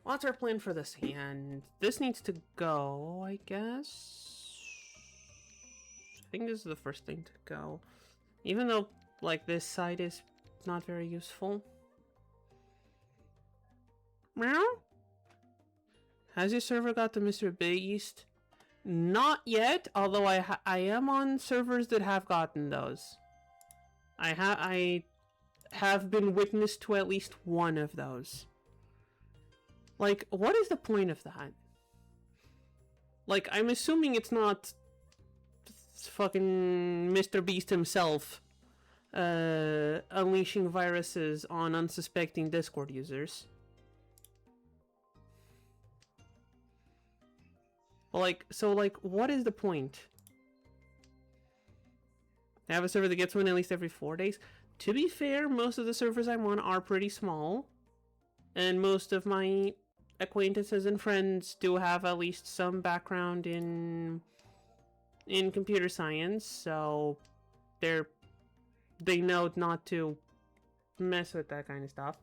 S1: What's our plan for this hand? This needs to go, I guess. I think this is the first thing to go. Even though, like, this side is not very useful. Meow? Has your server got the Mr. Beast? Not yet, although I am on servers that have gotten those. I have been witness to at least one of those. Like, what is the point of that? Like, I'm assuming it's not fucking Mr. Beast himself unleashing viruses on unsuspecting Discord users. Like, so, like, what is the point? I have a server that gets one at least every 4 days. To be fair, most of the servers I'm on are pretty small. And most of my acquaintances and friends do have at least some background in computer science, so they know not to mess with that kind of stuff.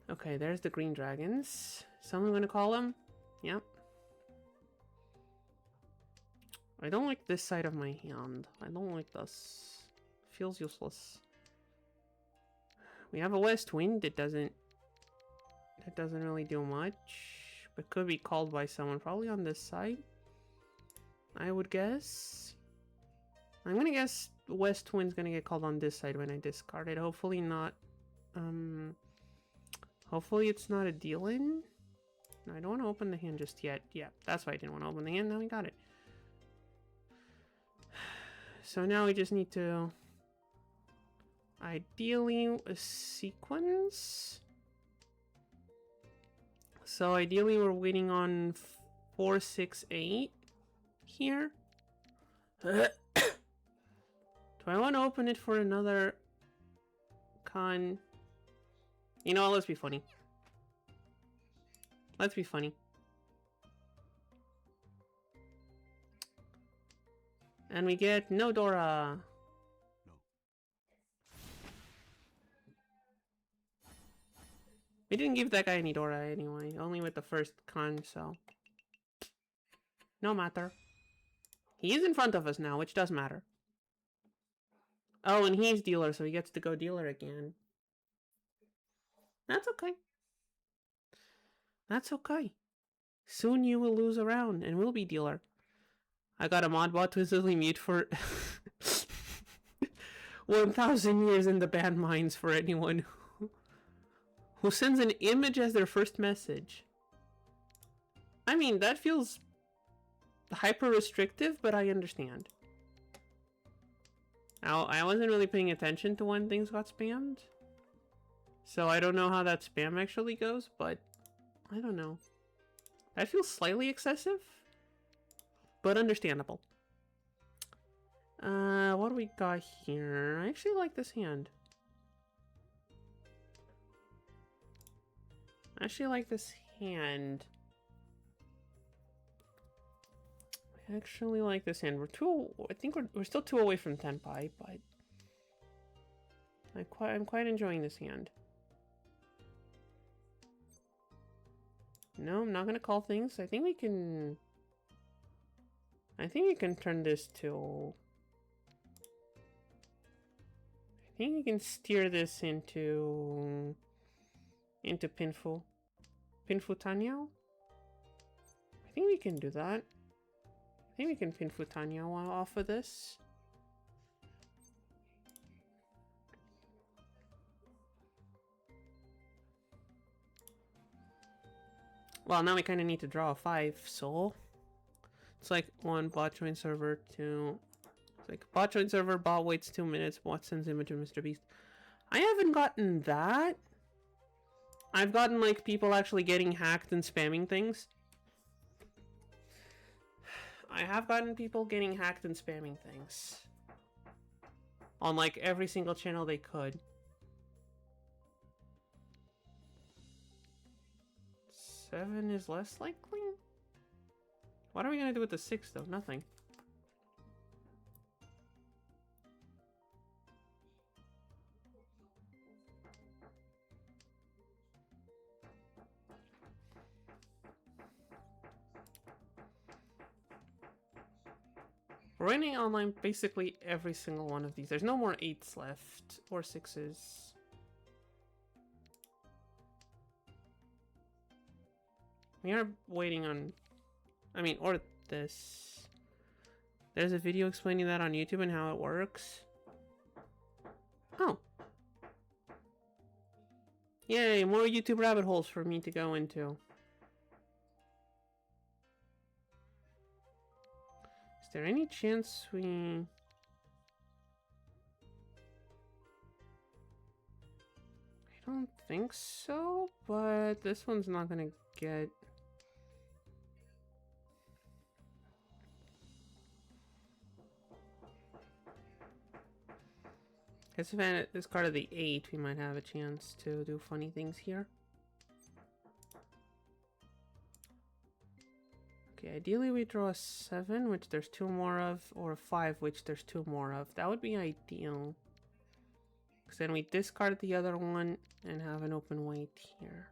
S1: Okay, there's the green dragons. Someone gonna call them? Yep. I don't like this side of my hand. I don't like this. Feels useless. We have a west wind. It doesn't really do much. But could be called by someone. Probably on this side. I would guess. I'm gonna guess west wind's gonna get called on this side when I discard it. Hopefully not. Hopefully it's not a deal-in. I don't want to open the hand just yet. Yeah, that's why I didn't want to open the hand. Now we got it. So now we just need to ideally a sequence. So ideally we're waiting on 4, 6, 8 here. Do I want to open it for another con? You know, let's be funny. Let's be funny. And we get no Dora. No. We didn't give that guy any Dora anyway, only with the first con, so no matter. He is in front of us now, which does matter. Oh, and he's dealer, so he gets to go dealer again. That's okay. That's okay. Soon you will lose a round, and we'll be dealer. I got a mod bot to instantly mute for 1,000 years in the band mines for anyone who sends an image as their first message. I mean, that feels hyper restrictive, but I understand. Now, I wasn't really paying attention to when things got spammed, so I don't know how that spam actually goes, but I don't know. That feels slightly excessive, but understandable. What do we got here? I actually like this hand. I actually like this hand. I actually like this hand. I think we're still 2 away from Tenpai, but I'm quite enjoying this hand. No, I'm not gonna call things. I think we can turn this to... I think we can steer this into Pinfu. Pinfu Tanyao? I think we can do that. I think we can Pinfu Tanyao off of this. Well, now we kind of need to draw a 5, so... It's like 1 bot join server, 2... It's like bot join server, bot waits 2 minutes, bot sends image of Mr. Beast. I haven't gotten that. I've gotten, like, people actually getting hacked and spamming things. I have gotten people getting hacked and spamming things. On, like, every single channel they could. 7 is less likely? What are we gonna do with the 6, though? Nothing. We're running online basically every single one of these. There's no more 8s left, or 6s. We are waiting on... I mean, or this. There's a video explaining that on YouTube and how it works. Oh. Yay, more YouTube rabbit holes for me to go into. there any chance we... I don't think so, but this one's not gonna get... Guess if I discarded the 8, we might have a chance to do funny things here. Okay, ideally we draw a 7, which there's 2 more of, or a 5, which there's 2 more of. That would be ideal. Because then we discard the other one and have an open white here.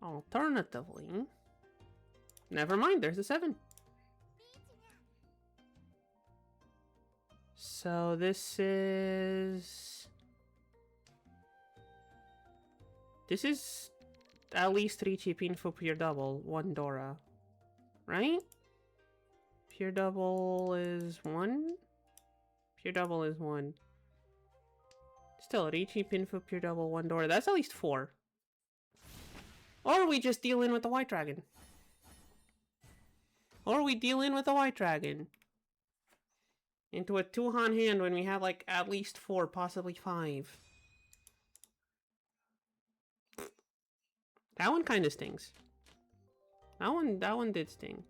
S1: Alternatively... Never mind, there's a 7. So this is... This is at least 3 cheap info pure double, 1 Dora. Right? Pure double is 1? Pure double is 1. Still, 3 cheap info pure double, 1 Dora. That's at least 4. Or we just deal in with the white dragon. Or we deal in with the white dragon. Into a 2-han hand when we have like at least 4, possibly 5. That one kind of stings. That one did sting.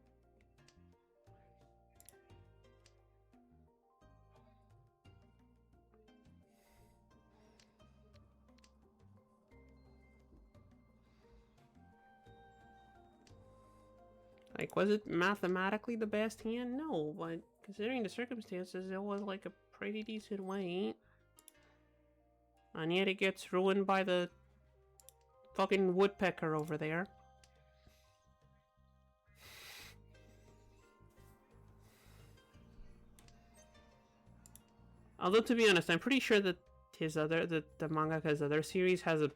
S1: Like, was it mathematically the best hand? No, but considering the circumstances, it was like a pretty decent weight. And yet it gets ruined by the fucking woodpecker over there. Although, to be honest, I'm pretty sure that his other, the mangaka's other series has a,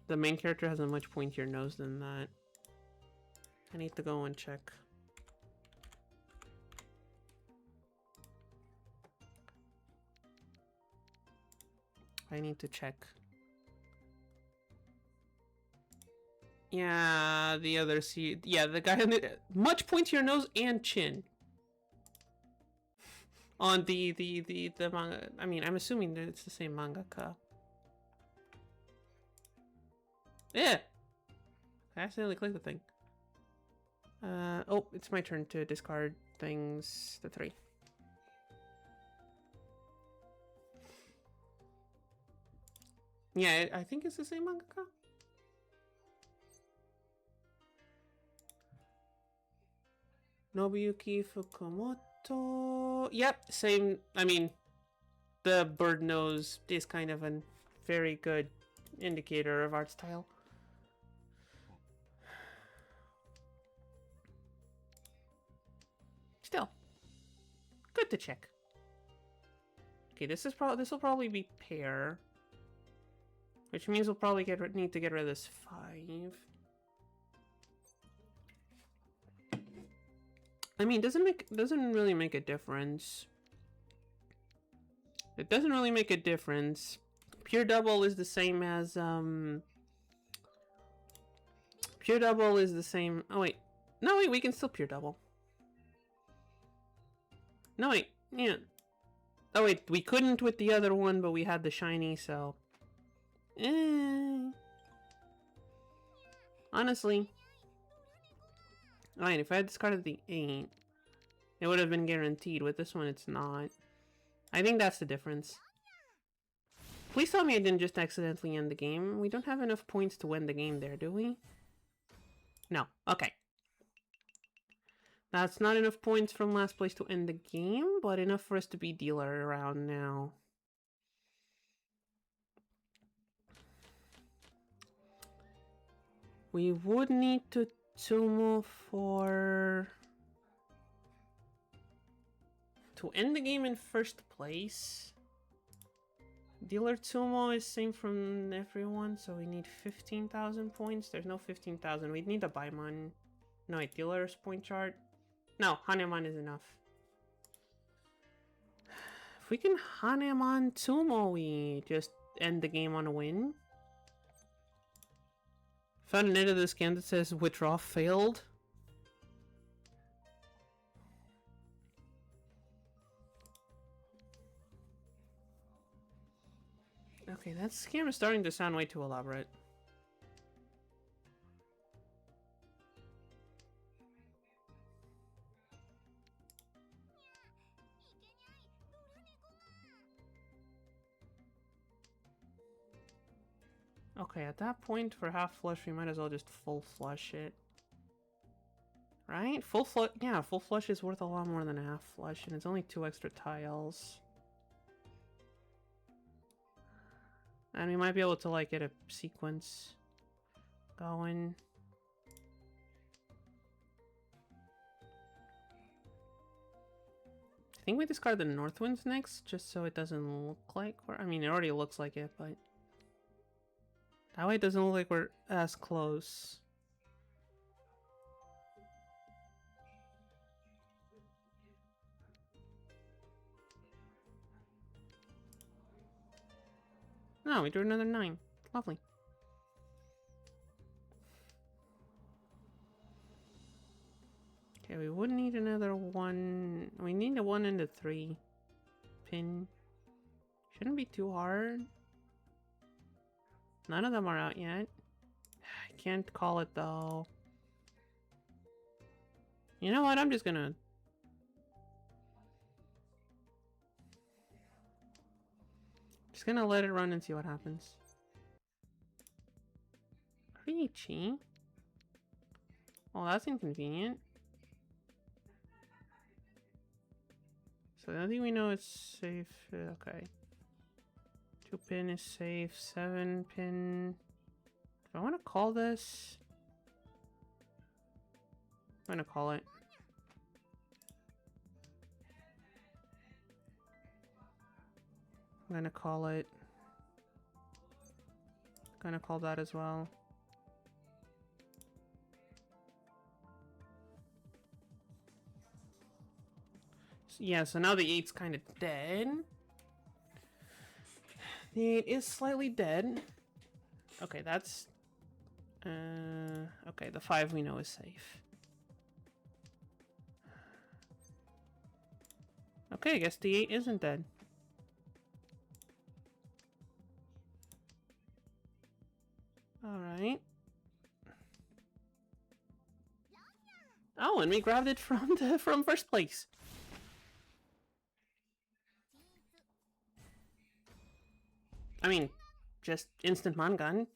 S1: the main character has a much pointier nose than that. I need to go and check. I need to check. Yeah, the other series. Yeah, the guy in the much pointier nose and chin. On the manga. I mean, I'm assuming that it's the same mangaka. Yeah. I accidentally clicked the thing. Oh, it's my turn to discard things. The 3. Yeah, I think it's the same mangaka. Nobuyuki Fukumoto. Yep, same. I mean, the bird nose is kind of a very good indicator of art style. Still, good to check. Okay, this will probably be pair, which means we'll probably need to get rid of this 5. I mean, doesn't really make a difference. It doesn't really make a difference. Pure double is the same as pure double is the same. Oh wait, no wait, we can still pure double. No wait, yeah. Oh wait, we couldn't with the other one, but we had the shiny, so. Honestly. Alright, if I had discarded the 8, it would have been guaranteed. With this one, it's not. I think that's the difference. Please tell me I didn't just accidentally end the game. We don't have enough points to win the game there, do we? No. Okay. That's not enough points from last place to end the game, but enough for us to be dealer around now. We would need to Tsumo for... to end the game in first place. Dealer Tsumo is same from everyone, so we need 15,000 points. There's no 15,000. We'd need a Baimon. No, wait, dealer's point chart. No, Hanemon is enough. If we can Hanemon Tsumo, we just end the game on a win. Found an edit of the scan that says withdraw failed. Okay, that scam is starting to sound way too elaborate. Okay, at that point, for half flush, we might as well just full flush it. Right? Full flush, yeah, full flush is worth a lot more than a half flush, and it's only 2 extra tiles. And we might be able to, like, get a sequence going. I think we discard the North Winds next, just so it doesn't look like we're... I mean, it already looks like it, but... that way it doesn't look like we're as close. No, we drew another 9. Lovely. Okay, we would need another 1. We need a 1 and a 3 pin. Shouldn't be too hard. None of them are out yet. I can't call it though. You know what? I'm just gonna... let it run and see what happens. Creechy. Oh, that's inconvenient. So I think we know it's safe. Okay. 2 pin is safe. 7 pin. Do I want to call this? I'm gonna call it. I'm gonna call it. I'm gonna call that as well. Yeah, so now the 8's kind of dead. The 8 is slightly dead. Okay, that's... okay, the 5 we know is safe. Okay, I guess the 8 isn't dead. Alright. Oh, and we grabbed it from first place. I mean, just instant mangan.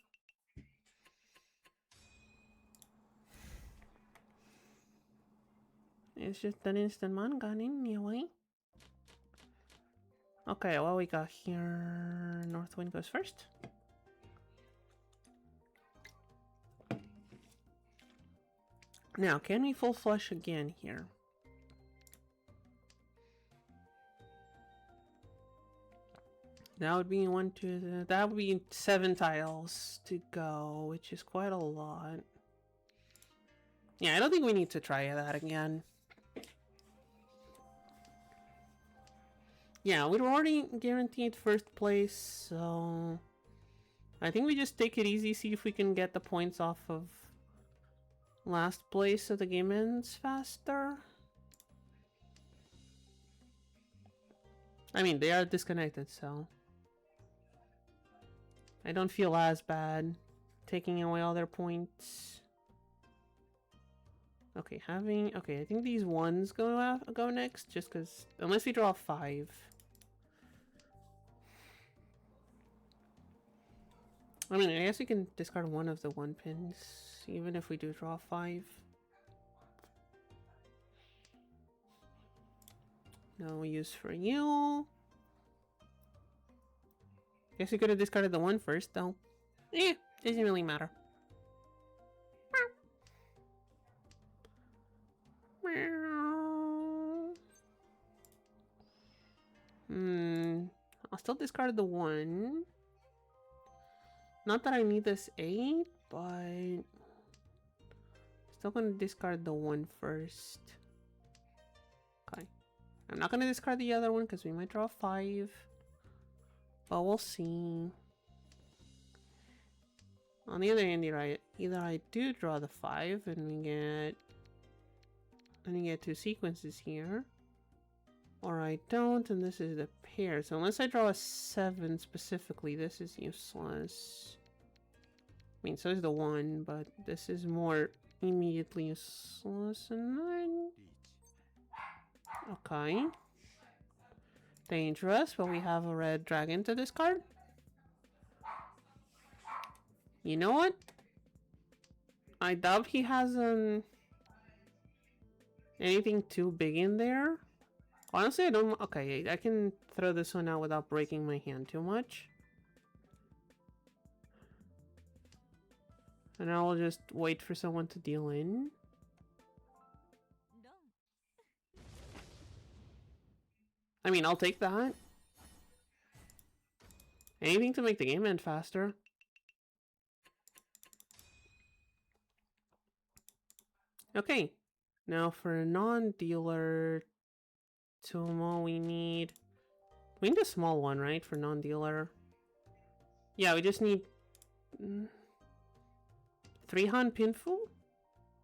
S1: It's just an instant mangan anyway. Okay, what we got here? North Wind goes first. Now, can we full flush again here? That would be that would be 7 tiles to go, which is quite a lot. Yeah, I don't think we need to try that again. Yeah, we're already guaranteed first place, so I think we just take it easy, see if we can get the points off of last place so the game ends faster. I mean, they are disconnected, so I don't feel as bad taking away all their points. Okay, okay, I think these 1s go next, just because unless we draw 5. I mean, I guess we can discard 1 of the 1 pins, even if we do draw 5. No use for you. Guess we could have discarded the 1 first, though. Eh, doesn't really matter. I'll still discard the 1. Not that I need this 8, but still gonna discard the 1 first. Okay. I'm not gonna discard the other one because we might draw 5. But we'll see. On the other hand, either I do draw the 5 and we get 2 sequences here. Or I don't, and this is the pair. So unless I draw a 7 specifically, this is useless. I mean, so is the 1, but this is more immediately useless. And 9. Okay. Dangerous, but we have a red dragon to discard. You know what? I doubt he has anything too big in there. Honestly, I don't... Okay, I can throw this one out without breaking my hand too much. And I'll just wait for someone to deal in. I mean, I'll take that. Anything to make the game end faster. Okay. Now for a non-dealer Tomo, we need a small one, right? For non-dealer. Yeah, we just need 3-Han Pinfu?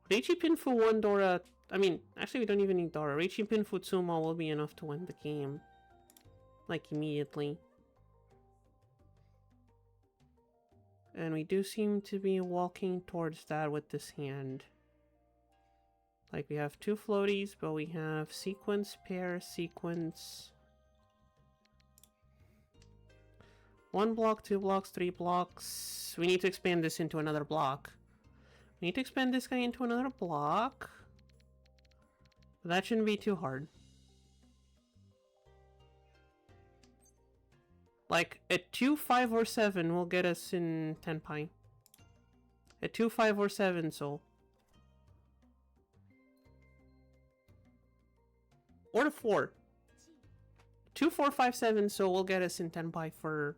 S1: Reichi Pinfu 1 Dora. I mean, actually we don't even need Dora. Reichi Pinfu Tsumo will be enough to win the game. Like, immediately. And we do seem to be walking towards that with this hand. Like, we have 2 floaties, but we have sequence, pair, sequence. 1 block, 2 blocks, 3 blocks. We need to expand this into another block. We need to expand this guy into another block. That shouldn't be too hard. Like, a 2, 5, or 7 will get us in Tenpai. A 2, 5, or 7 soul. Or a 4. 2, 4, 5, 7 soul will get us in Tenpai for...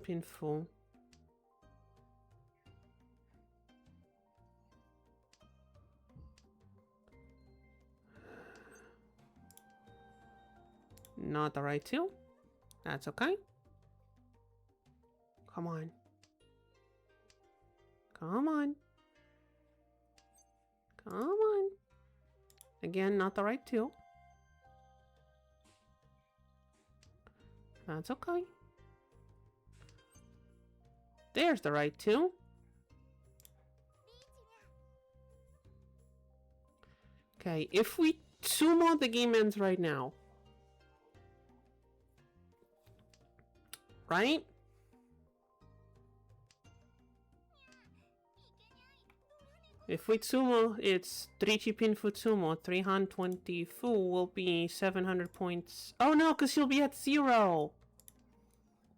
S1: Pinful. Not the right 2. That's okay. Come on. Come on. Come on. Again, not the right 2. That's okay. There's the right 2. Okay, if we sumo, the game ends right now. Right? If we Tsumo, it's 3 Pinfu Tsumo, 320 Fu will be 700 points. Oh no, because she'll be at 0!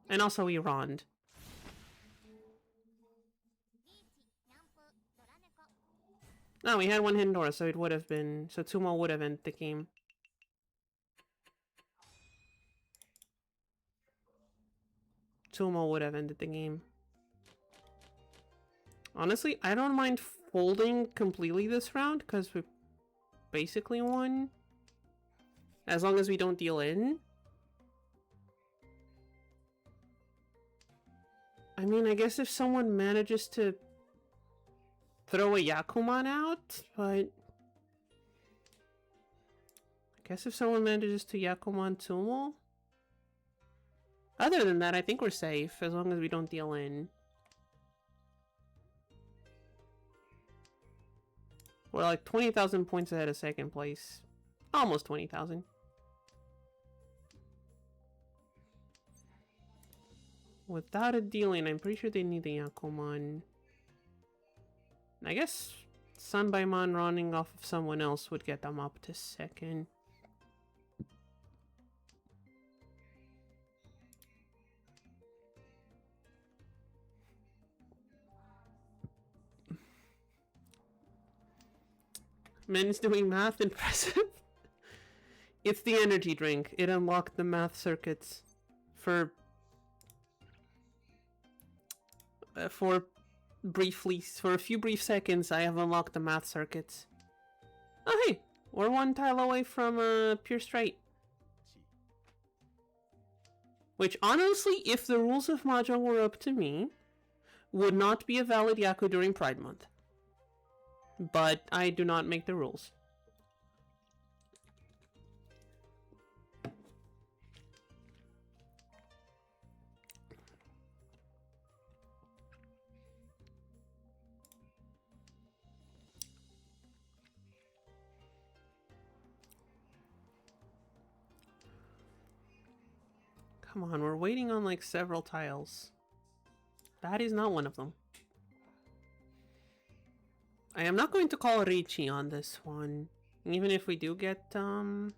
S1: And also we rond. No, we had 1 Hindora, so it would have been... So Tsumo would have ended the game. Tsumo would have ended the game. Honestly, I don't mind folding completely this round, because we basically won. As long as we don't deal in. I mean, I guess if someone manages to throw a Yakuman out, but... I guess if someone manages to Yakuman Tsumo... Other than that, I think we're safe, as long as we don't deal in. We're like 20,000 points ahead of second place. Almost 20,000. Without a dealing, I'm pretty sure they need the Yakuman. I guess Sanbaimon running off of someone else would get them up to second. Men's doing math, impressive. It's the energy drink. It unlocked the math circuits for a few brief seconds. I have unlocked the math circuits. Oh hey, we're 1 tile away from pure straight. Which honestly, if the rules of mahjong were up to me, would not be a valid Yaku during Pride Month. But I do not make the rules. Come on, we're waiting on like several tiles. That is not one of them. I am not going to call Ricci on this one. Even if we do get to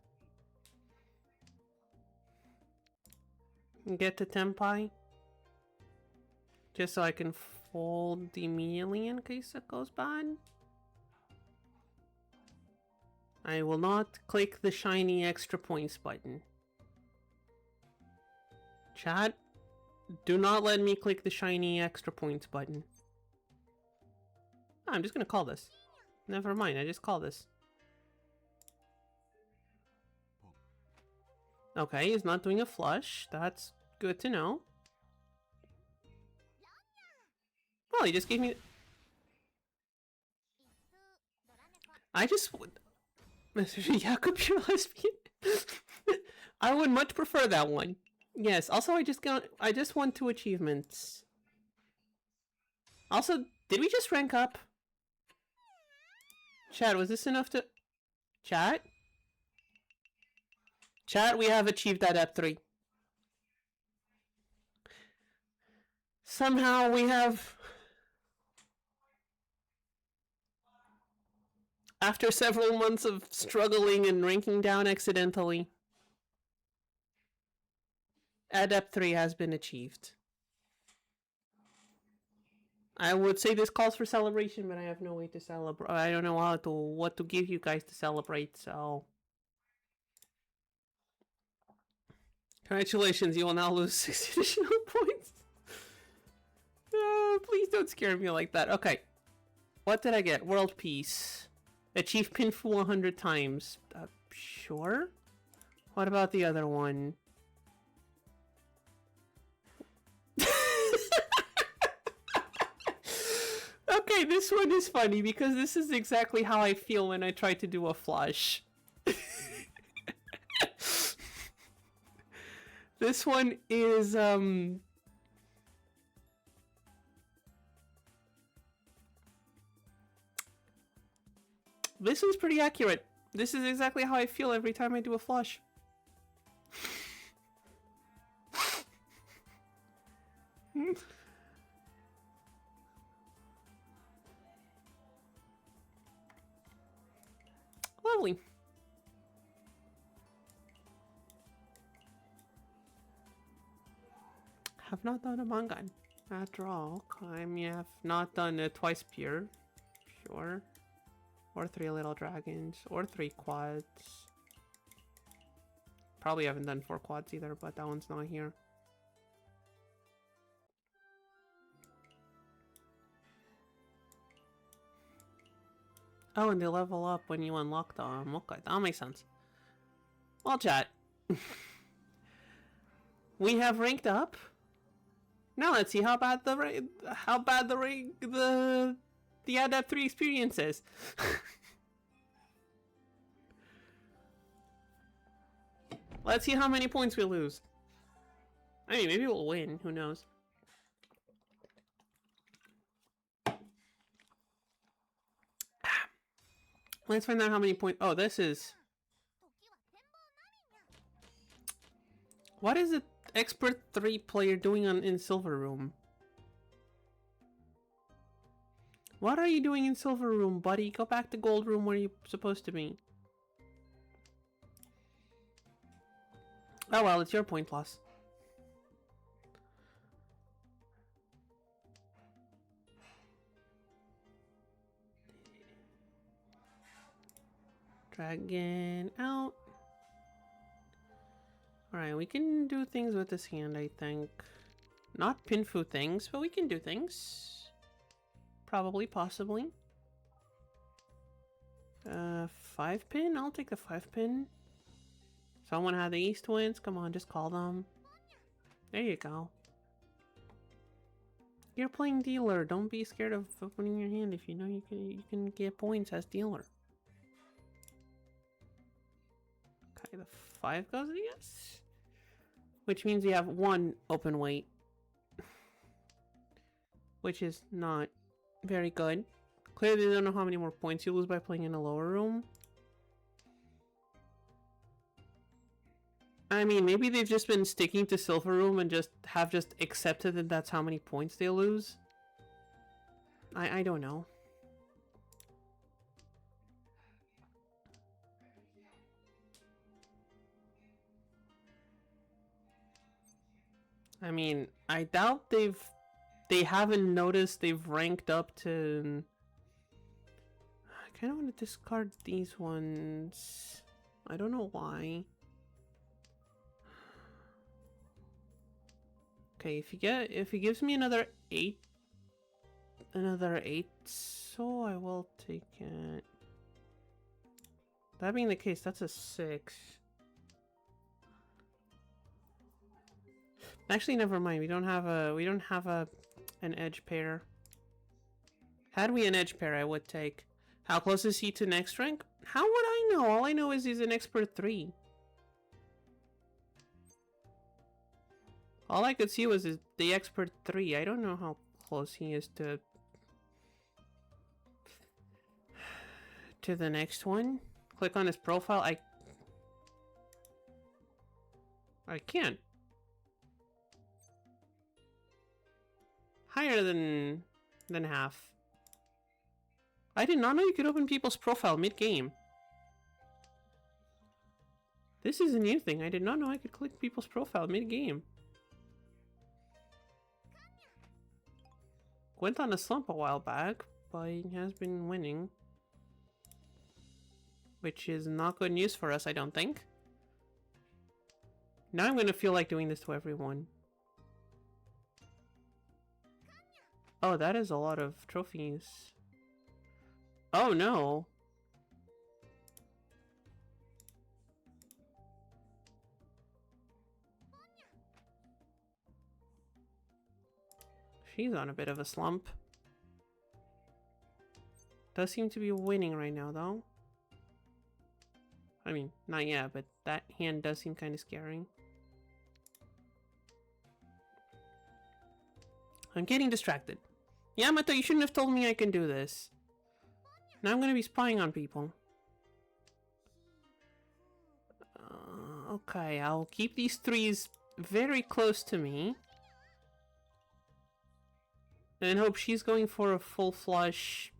S1: Tempai. Just so I can fold immediately in case it goes bad. I will not click the shiny extra points button. Chat, do not let me click the shiny extra points button. Oh, I'm just gonna call this. Never mind, I just call this. Okay, he's not doing a flush. That's good to know. Well, he just gave me... I just would... Yaku pure lesbian? I would much prefer that one. Yes, also I just won 2 achievements. Also, did we just rank up? Chat, was this enough to... Chat? Chat, we have achieved Adept 3. Somehow we have... After several months of struggling and ranking down accidentally, Adept 3 has been achieved. I would say this calls for celebration, but I have no way to celebrate. I don't know what to give you guys to celebrate, so... Congratulations, you will now lose 6 additional points. Please don't scare me like that. Okay. What did I get? World Peace. Achieve Pinfu 100 times. Sure. What about the other one? Okay, this one is funny because this is exactly how I feel when I try to do a flush. This one is, this one's pretty accurate. This is exactly how I feel every time I do a flush. Lovely. Have not done a manga after all. I mean, have not done a twice pure. Sure. Or 3 little dragons. Or 3 quads. Probably haven't done 4 quads either, but that one's not here. Oh, and they level up when you unlock them. Okay, that makes sense. Well, chat. We have ranked up. Now let's see how bad the Adept 3 experience is. Let's see how many points we lose. I mean, maybe we'll win. Who knows? Let's find out how many points. Oh, this is... What is the Expert 3 player doing in Silver Room? What are you doing in Silver Room, buddy? Go back to Gold Room where you're supposed to be. Oh well, it's your point plus. Dragon out. Alright, we can do things with this hand, I think. Not Pinfu things, but we can do things. Probably, possibly. 5 pin? I'll take the 5 pin. Someone had the East Winds. Come on, just call them. There you go. You're playing dealer. Don't be scared of opening your hand if you know you can get points as dealer. Okay, the 5 goes, yes. Which means we have 1 open weight. Which is not very good. Clearly they don't know how many more points you lose by playing in a lower room. I mean, maybe they've just been sticking to silver room and just accepted that that's how many points they lose. I don't know. I mean, I doubt they haven't noticed they've ranked up to... I kind of want to discard these ones. I don't know why. Okay, if he gives me another 8, so I will take it. That being the case, that's a 6. Actually, never mind. We don't have an edge pair. Had we an edge pair, I would take. How close is he to next rank? How would I know? All I know is he's an expert 3. All I could see was the expert 3. I don't know how close he is to the next one. Click on his profile. I can't. Higher than half. I did not know you could open people's profile mid-game. This is a new thing. I did not know I could click people's profile mid-game. Went on a slump a while back, but he has been winning. Which is not good news for us, I don't think. Now I'm gonna feel like doing this to everyone. Oh, that is a lot of trophies. Oh no! She's on a bit of a slump. Does seem to be winning right now, though. I mean, not yet, but that hand does seem kind of scary. I'm getting distracted. Yamato, you shouldn't have told me I can do this. Now I'm gonna be spying on people. Okay, I'll keep these 3s very close to me. And hope she's going for a full flush.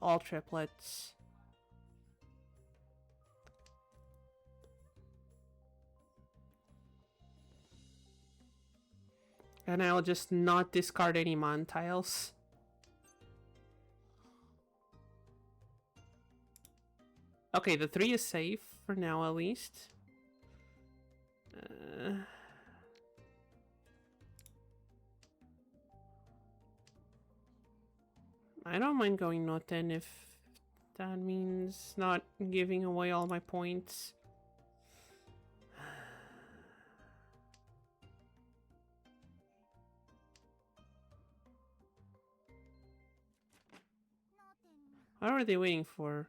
S1: All triplets. And I'll just not discard any mon tiles. Okay, the 3 is safe for now at least. I don't mind going no 10 if that means not giving away all my points. What are they waiting for?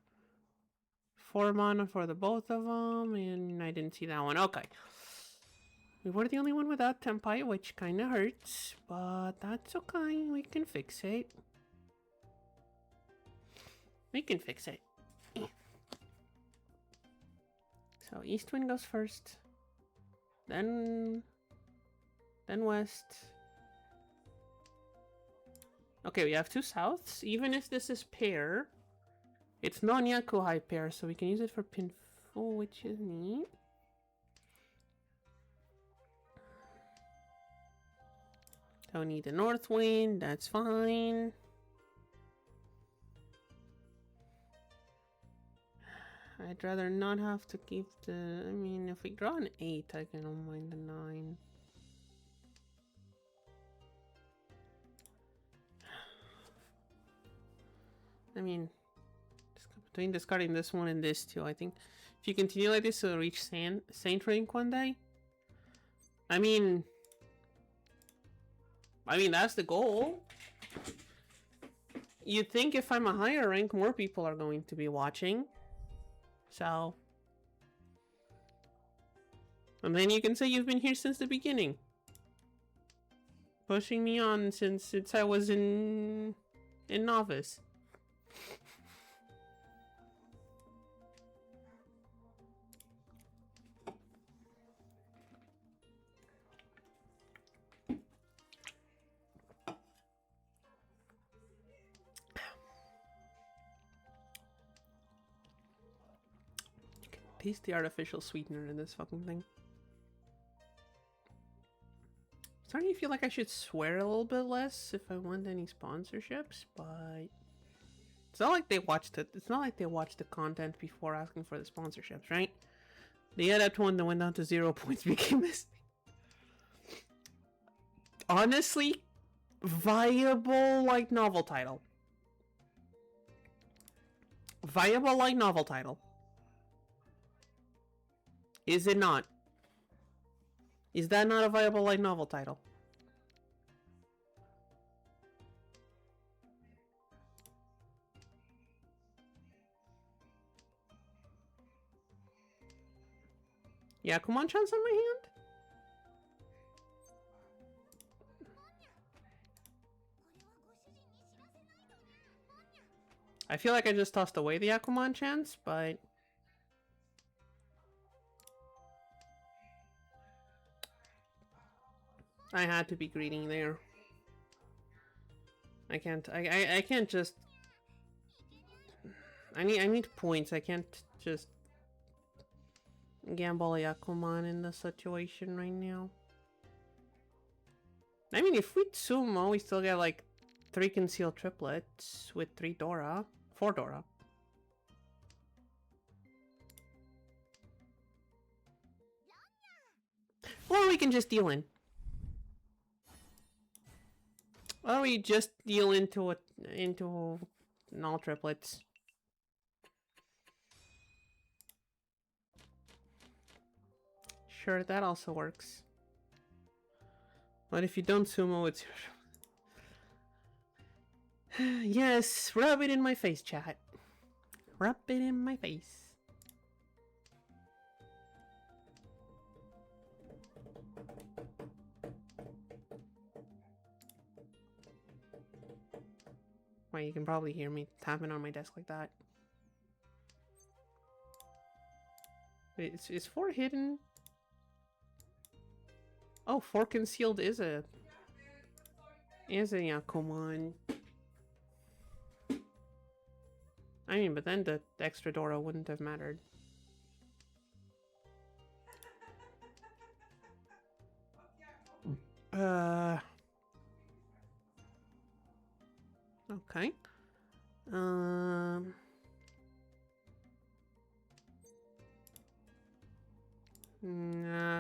S1: 4 mana for the both of them, and I didn't see that one. Okay. We were the only one without Tempai, which kind of hurts, but that's okay. We can fix it. We can fix it. So East Wind goes first. Then West. Okay, we have 2 Souths. Even if this is pair, it's non-Yakuhai pair, so we can use it for pinful, which is neat. Don't need the North Wind, that's fine. I'd rather not have to keep the... I mean, if we draw an 8, I can don't mind the 9. I mean, between discarding this one and this two, I think if you continue like this, it'll reach Saint Rank one day. I mean, I mean, that's the goal. You'd think if I'm a higher rank, more people are going to be watching. So... And then you can say you've been here since the beginning. Pushing me on since I was in novice. Taste the artificial sweetener in this fucking thing. Starting to feel like I should swear a little bit less if I want any sponsorships, but it's not like they watched it. It's not like they watched the content before asking for the sponsorships, right? The Adept one that went down to 0 points became this. Honestly, viable light novel title. Viable light novel title. Is it not? Is that not a viable light novel title? Yeah, come on, chance on my hand? I feel like I just tossed away the Aquaman chance, but... I had to be greedy there. I can't just... I need points. I can't just gamble a Aquaman in this situation right now. I mean, if we sumo, we still get like 3 concealed triplets with 3 Dora. 4 Dora. Or we can just deal in. Or we just deal into all triplets. Sure, that also works. But if you don't sumo, it's... Yes, rub it in my face, chat. Rub it in my face. Well, you can probably hear me tapping on my desk like that. Wait, is 4 hidden? Oh, 4 concealed is a... yeah, come on. I mean, but then the extra Dora wouldn't have mattered. Okay.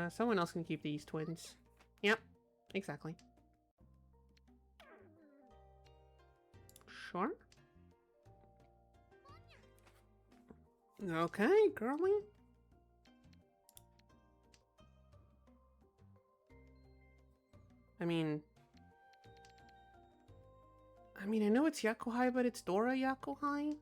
S1: Someone else can keep these twins. Yep, exactly. Sure. Okay, girly. I mean, I know it's Yakuhai, but it's Dora Yakuhai.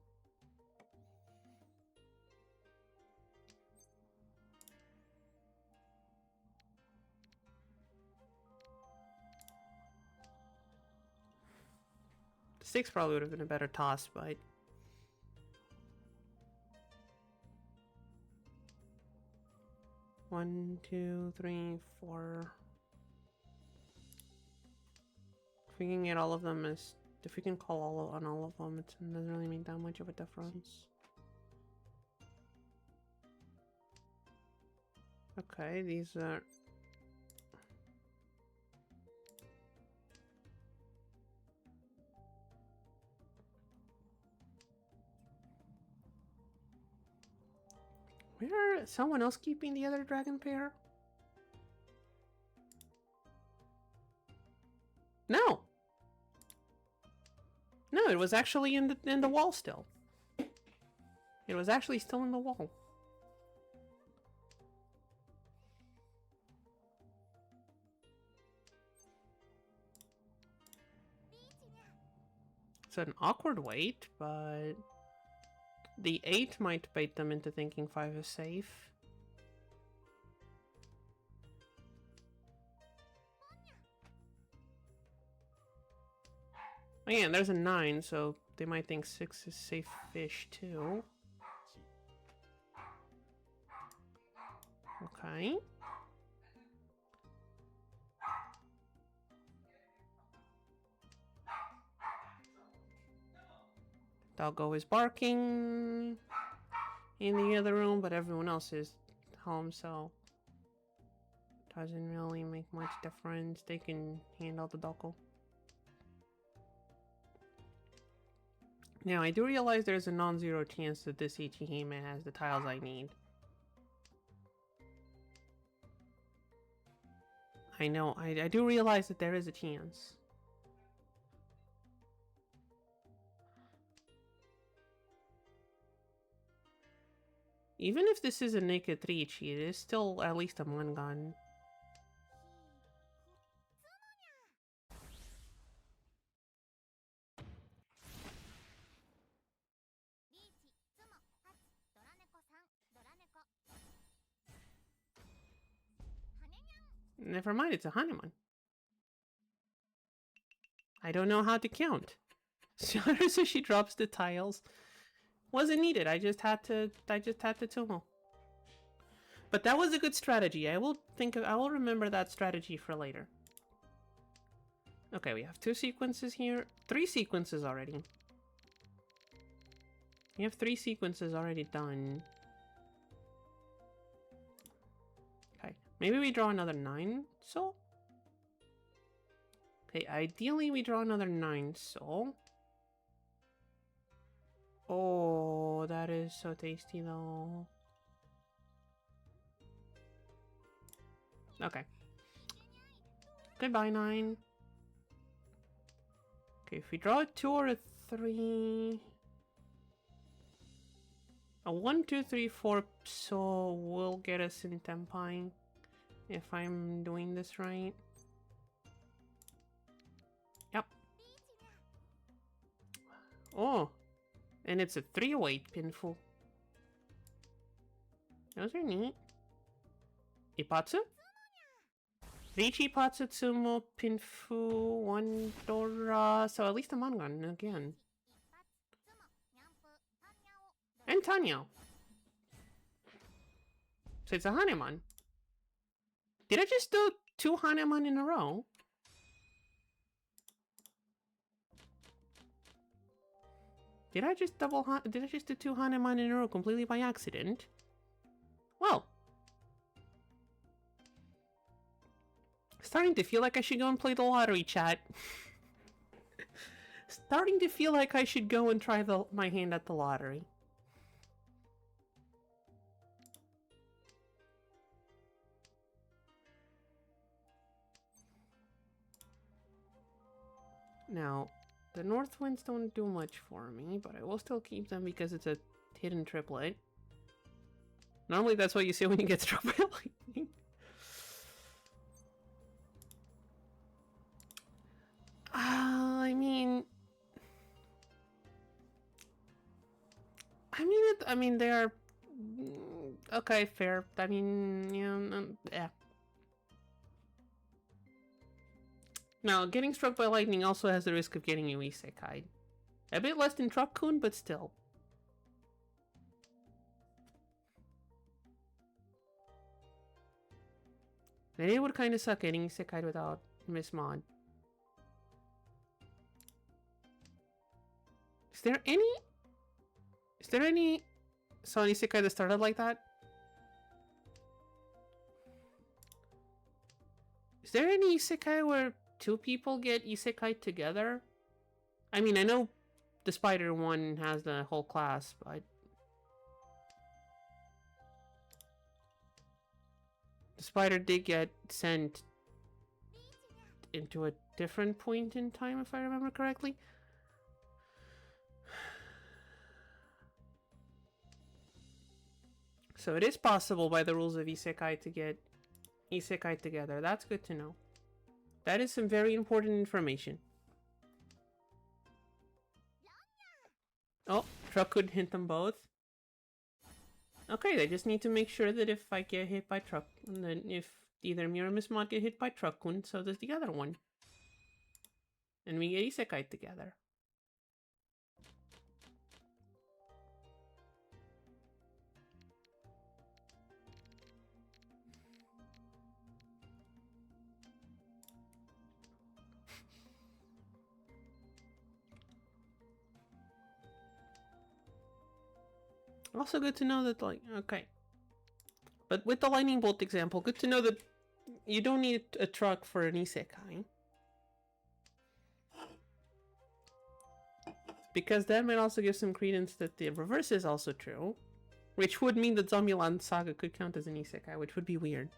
S1: The 6 probably would have been a better toss, but... One, two, three, 4. If we can get all of them as... If we can call on all of them, it doesn't really make that much of a difference. Okay, these are... Where is someone else keeping the other dragon pair? No! No, it was actually in the wall still. It was actually still in the wall. It's an awkward wait, but the 8 might bait them into thinking 5 is safe. Again, there's a 9, so they might think 6 is safe-ish too. Okay. Doggo is barking in the other room, but everyone else is home, so doesn't really make much difference. They can handle the doggo. Now, I do realize there's a non-zero chance that this Ichihime has the tiles I need. I know, I do realize that there is a chance. Even if this is a Nekatrichi, it is still at least a Mangan. Never mind, it's a Hanuman. I don't know how to count. So she drops the tiles. Wasn't needed. I just had to Tumo. But that was a good strategy. I will remember that strategy for later. Okay, we have 2 sequences here. 3 sequences already. We have 3 sequences already done. Okay, maybe we draw another 9 soul. Okay, ideally we draw another 9 soul. Oh, that is so tasty though. Okay. Goodbye, 9. Okay, if we draw a 2 or a 3... A 1, 2, 3, 4 soul will get us in Tenpai. If I'm doing this right. Yep. Oh. And it's a 3-weight pinful. Those are neat. Ipatsu? Richi Patsu Tsumo Pinfu 1 Dora. So at least a Mangan again. And Tanyo. So it's a Hanuman. Did I just do 2 Hanuman in a row? Did I just do 2 Hanuman in a row completely by accident? Well. Starting to feel like I should go and play the lottery, chat. Starting to feel like I should go and try my hand at the lottery. Now, the North Winds don't do much for me, but I will still keep them because it's a hidden triplet. Normally that's what you say when you get struck by lightning. I mean, they're okay, fair. I mean, yeah. Now, getting struck by lightning also has the risk of getting you isekai. A bit less than Truck-kun, but still. And it would kind of suck getting isekai without Miss Mod. Is there any Sony isekai that started like that? Is there any isekai where 2 people get isekai together? I mean, I know the spider one has the whole class, but the spider did get sent into a different point in time, if I remember correctly. So it is possible by the rules of isekai to get isekai together. That's good to know. That is some very important information. Oh, truck could hit them both. Okay, they just need to make sure that if I get hit by truck, and then if either me or Miss Mod get hit by truck-kun, so does the other one. And we get isekai together. Also good to know that, like, okay. But with the lightning bolt example, good to know that you don't need a truck for an isekai. Because that might also give some credence that the reverse is also true. Which would mean that Zombieland Saga could count as an isekai, which would be weird.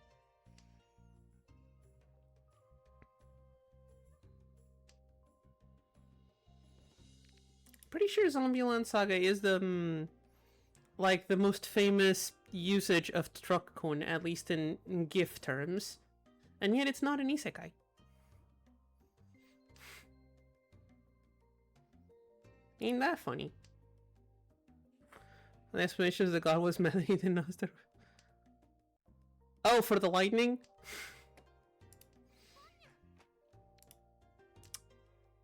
S1: Pretty sure Zombieland Saga is the like the most famous usage of truck-kun, at least in GIF terms, and yet it's not an isekai. Ain't that funny? The explanation is the god was mad that he didn't know. Oh, for the lightning?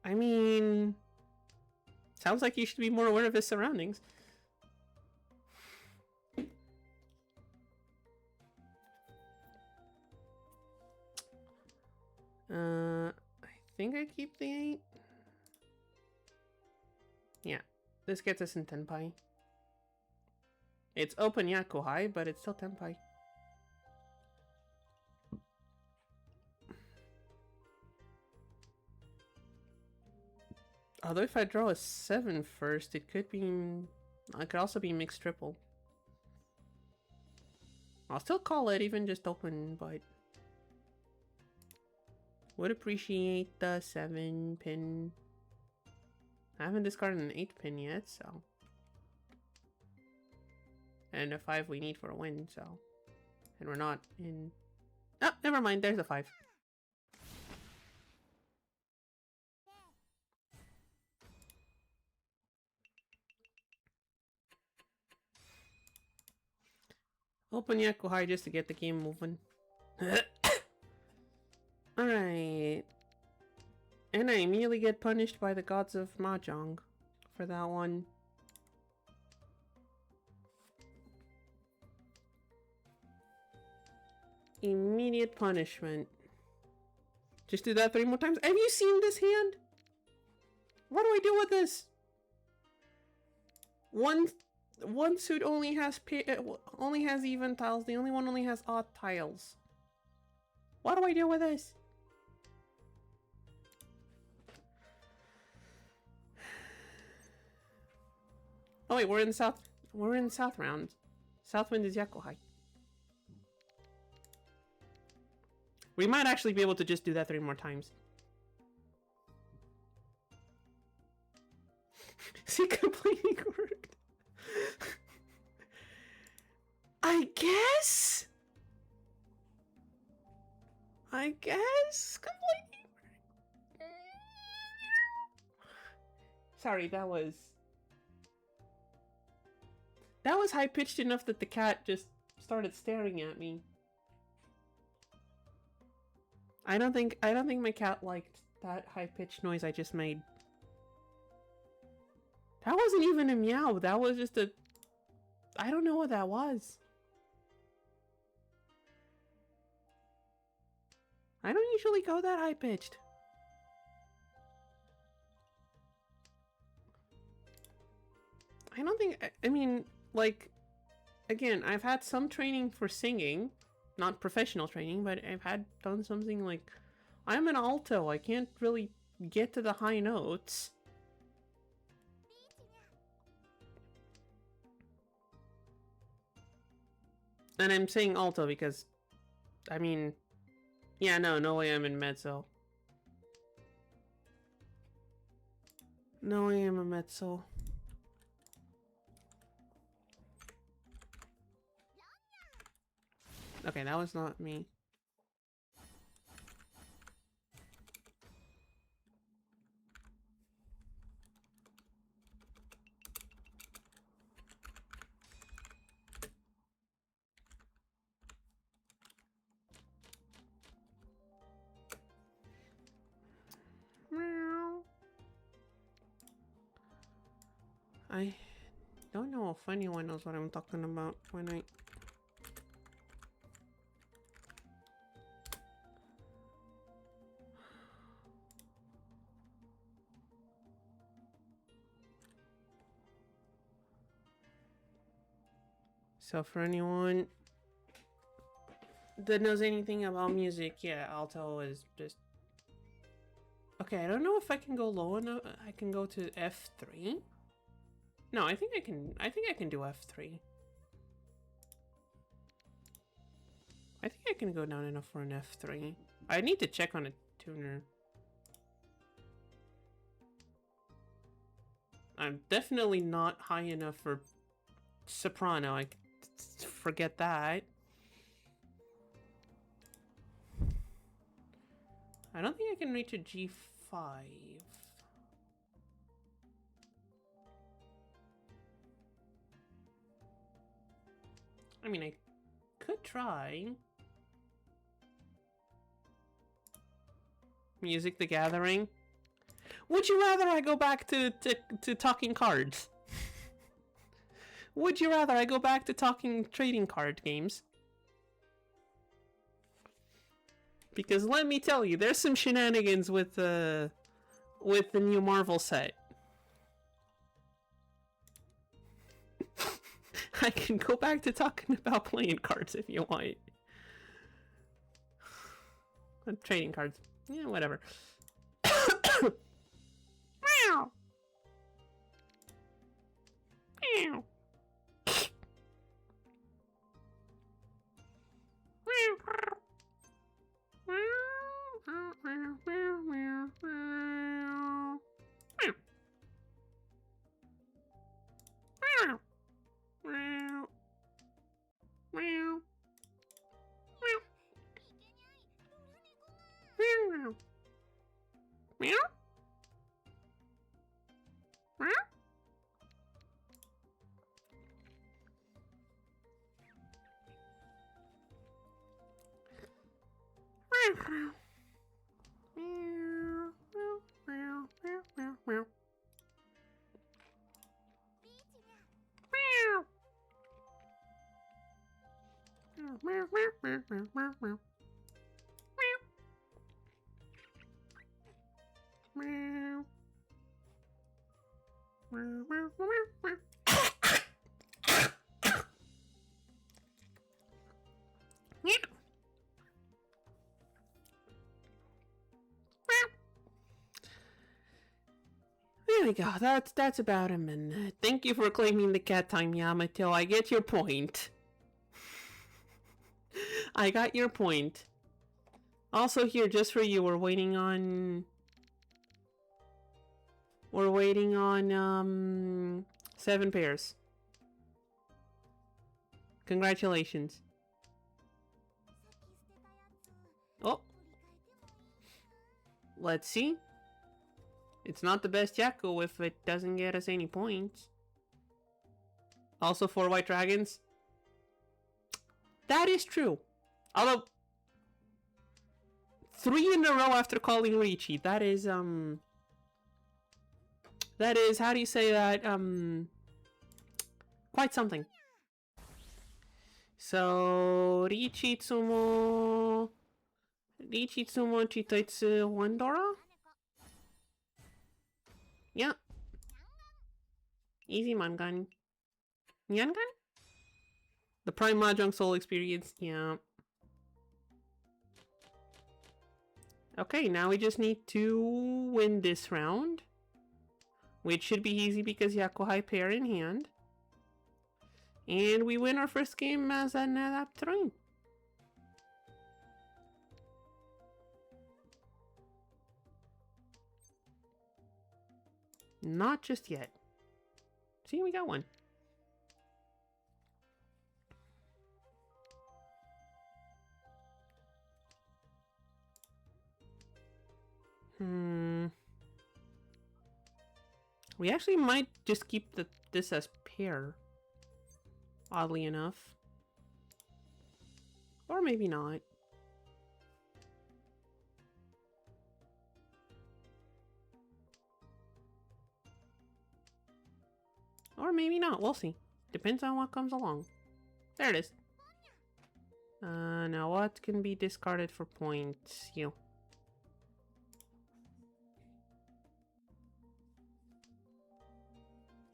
S1: I mean, sounds like you should be more aware of his surroundings. I think I keep the 8. Yeah, this gets us in Tenpai. It's open Yakuhai, but it's still Tenpai. Although if I draw a 7 first, it could be... I could also be mixed triple. I'll still call it even just open, but... Would appreciate the 7 pin. I haven't discarded an 8 pin yet, so... And a 5 we need for a win, so... And we're not in... Oh, never mind, there's a 5. Open Yakuhai just to get the game moving. Alright. And I immediately get punished by the gods of mahjong for that one. Immediate punishment. Just do that 3 more times. Have you seen this hand? What do I do with this? One suit only has even tiles. The only one only has odd tiles. What do I do with this? Oh wait, we're in south. We're in south round. Southwind is Yakuhai. We might actually be able to just do that 3 more times. See, complaining worked. I guess complaining worked. Sorry, that was high pitched enough that the cat just started staring at me. I don't think my cat liked that high pitched noise I just made. That wasn't even a meow. That was just a... I don't know what that was. I don't usually go that high pitched. I don't think... I mean, like... Again, I've had some training for singing. Not professional training, but I've done something like... I'm an alto. I can't really get to the high notes. And I'm saying alto because... I mean... Yeah, no way I'm in mezzo. No way I'm a mezzo. Okay, that was not me. I don't know if anyone knows what I'm talking about when I... So for anyone that knows anything about music, yeah, alto is just... Okay, I don't know if I can go low enough. I can go to F3? No, I think I can do F3. I think I can go down enough for an F3. I need to check on a tuner. I'm definitely not high enough for soprano. I forget that. I don't think I can reach a G5. I mean, I could try. Music the Gathering. Would you rather I go back to talking cards? Would you rather I go back to talking trading card games? Because let me tell you, there's some shenanigans with the new Marvel set. I can go back to talking about playing cards if you want. Trading cards. Yeah, whatever. Meow. Meow. There we go. That's about a minute. Thank you for claiming the cat time, Yamato. I get your point. I got your point. Also here, just for you, we're waiting on 7 pairs. Congratulations. Oh. Let's see. It's not the best Yakko if it doesn't get us any points. Also 4 white dragons. That is true. Although 3 in a row after calling Ricci. That is, how do you say that? Quite something. So, Ricci Tsumo Chitoitsu Wandora? Yeah. Easy Mangan. Nyangan? The Prime Mahjong Soul Experience, yeah. Okay, now we just need to win this round. Which should be easy because Yakko High pair in hand. And we win our first game as an Adaptering. Not just yet. See, we got one. We actually might just keep this as pair. Oddly enough. Or maybe not. Or maybe not. We'll see. Depends on what comes along. There it is. Now what can be discarded for points? You.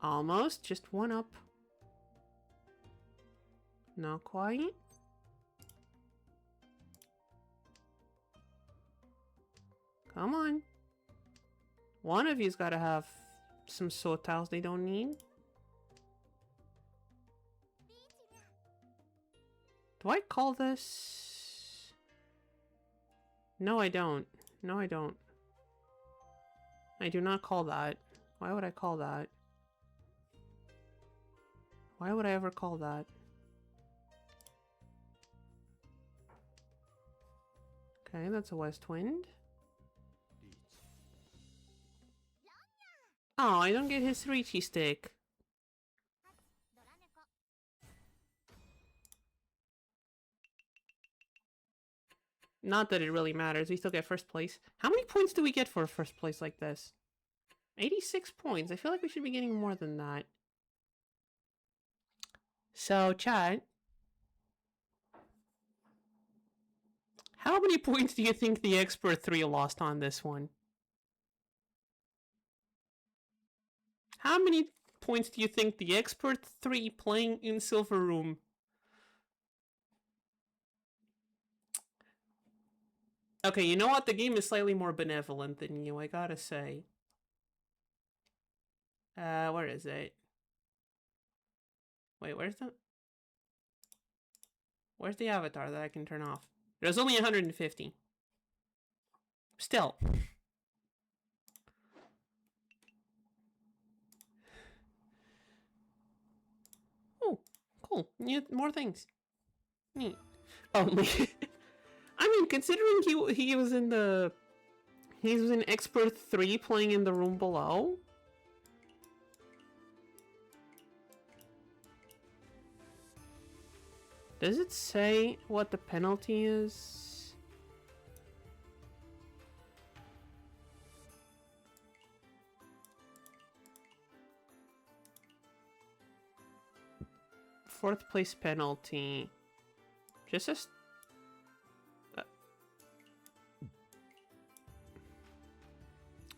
S1: Almost. Just one up. Not quite. Come on. One of you's got to have some sword tiles they don't need. Do I call this? No, I don't. No, I don't. I do not call that. Why would I call that? Why would I ever call that? Okay, that's a west wind. Oh, I don't get his Riichi stick. Not that it really matters. We still get first place. How many points do we get for a first place like this? 86 points. I feel like we should be getting more than that. So, chat. How many points do you think the Expert 3 lost on this one? How many points do you think the Expert 3 playing in Silver Room? Okay, you know what? The game is slightly more benevolent than you, I gotta say. Where is it? Wait, where's the avatar that I can turn off? There's only 150. Still. Oh, cool. More things. Neat. Oh, I mean, considering he was in the... He was in Expert 3 playing in the room below. Does it say what the penalty is? Fourth place penalty. Just a...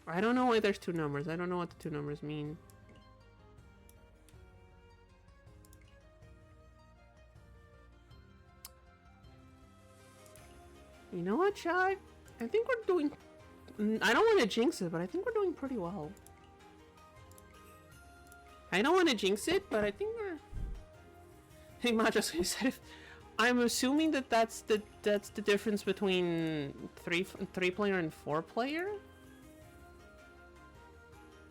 S1: I don't know why there's two numbers. I don't know what the two numbers mean. You know what, chat? I think we're doing... I don't want to jinx it, but I think we're doing pretty well. I don't want to jinx it, but I think we're... Hey, Majas, you said if... I'm assuming that that's the difference between three player and 4 player?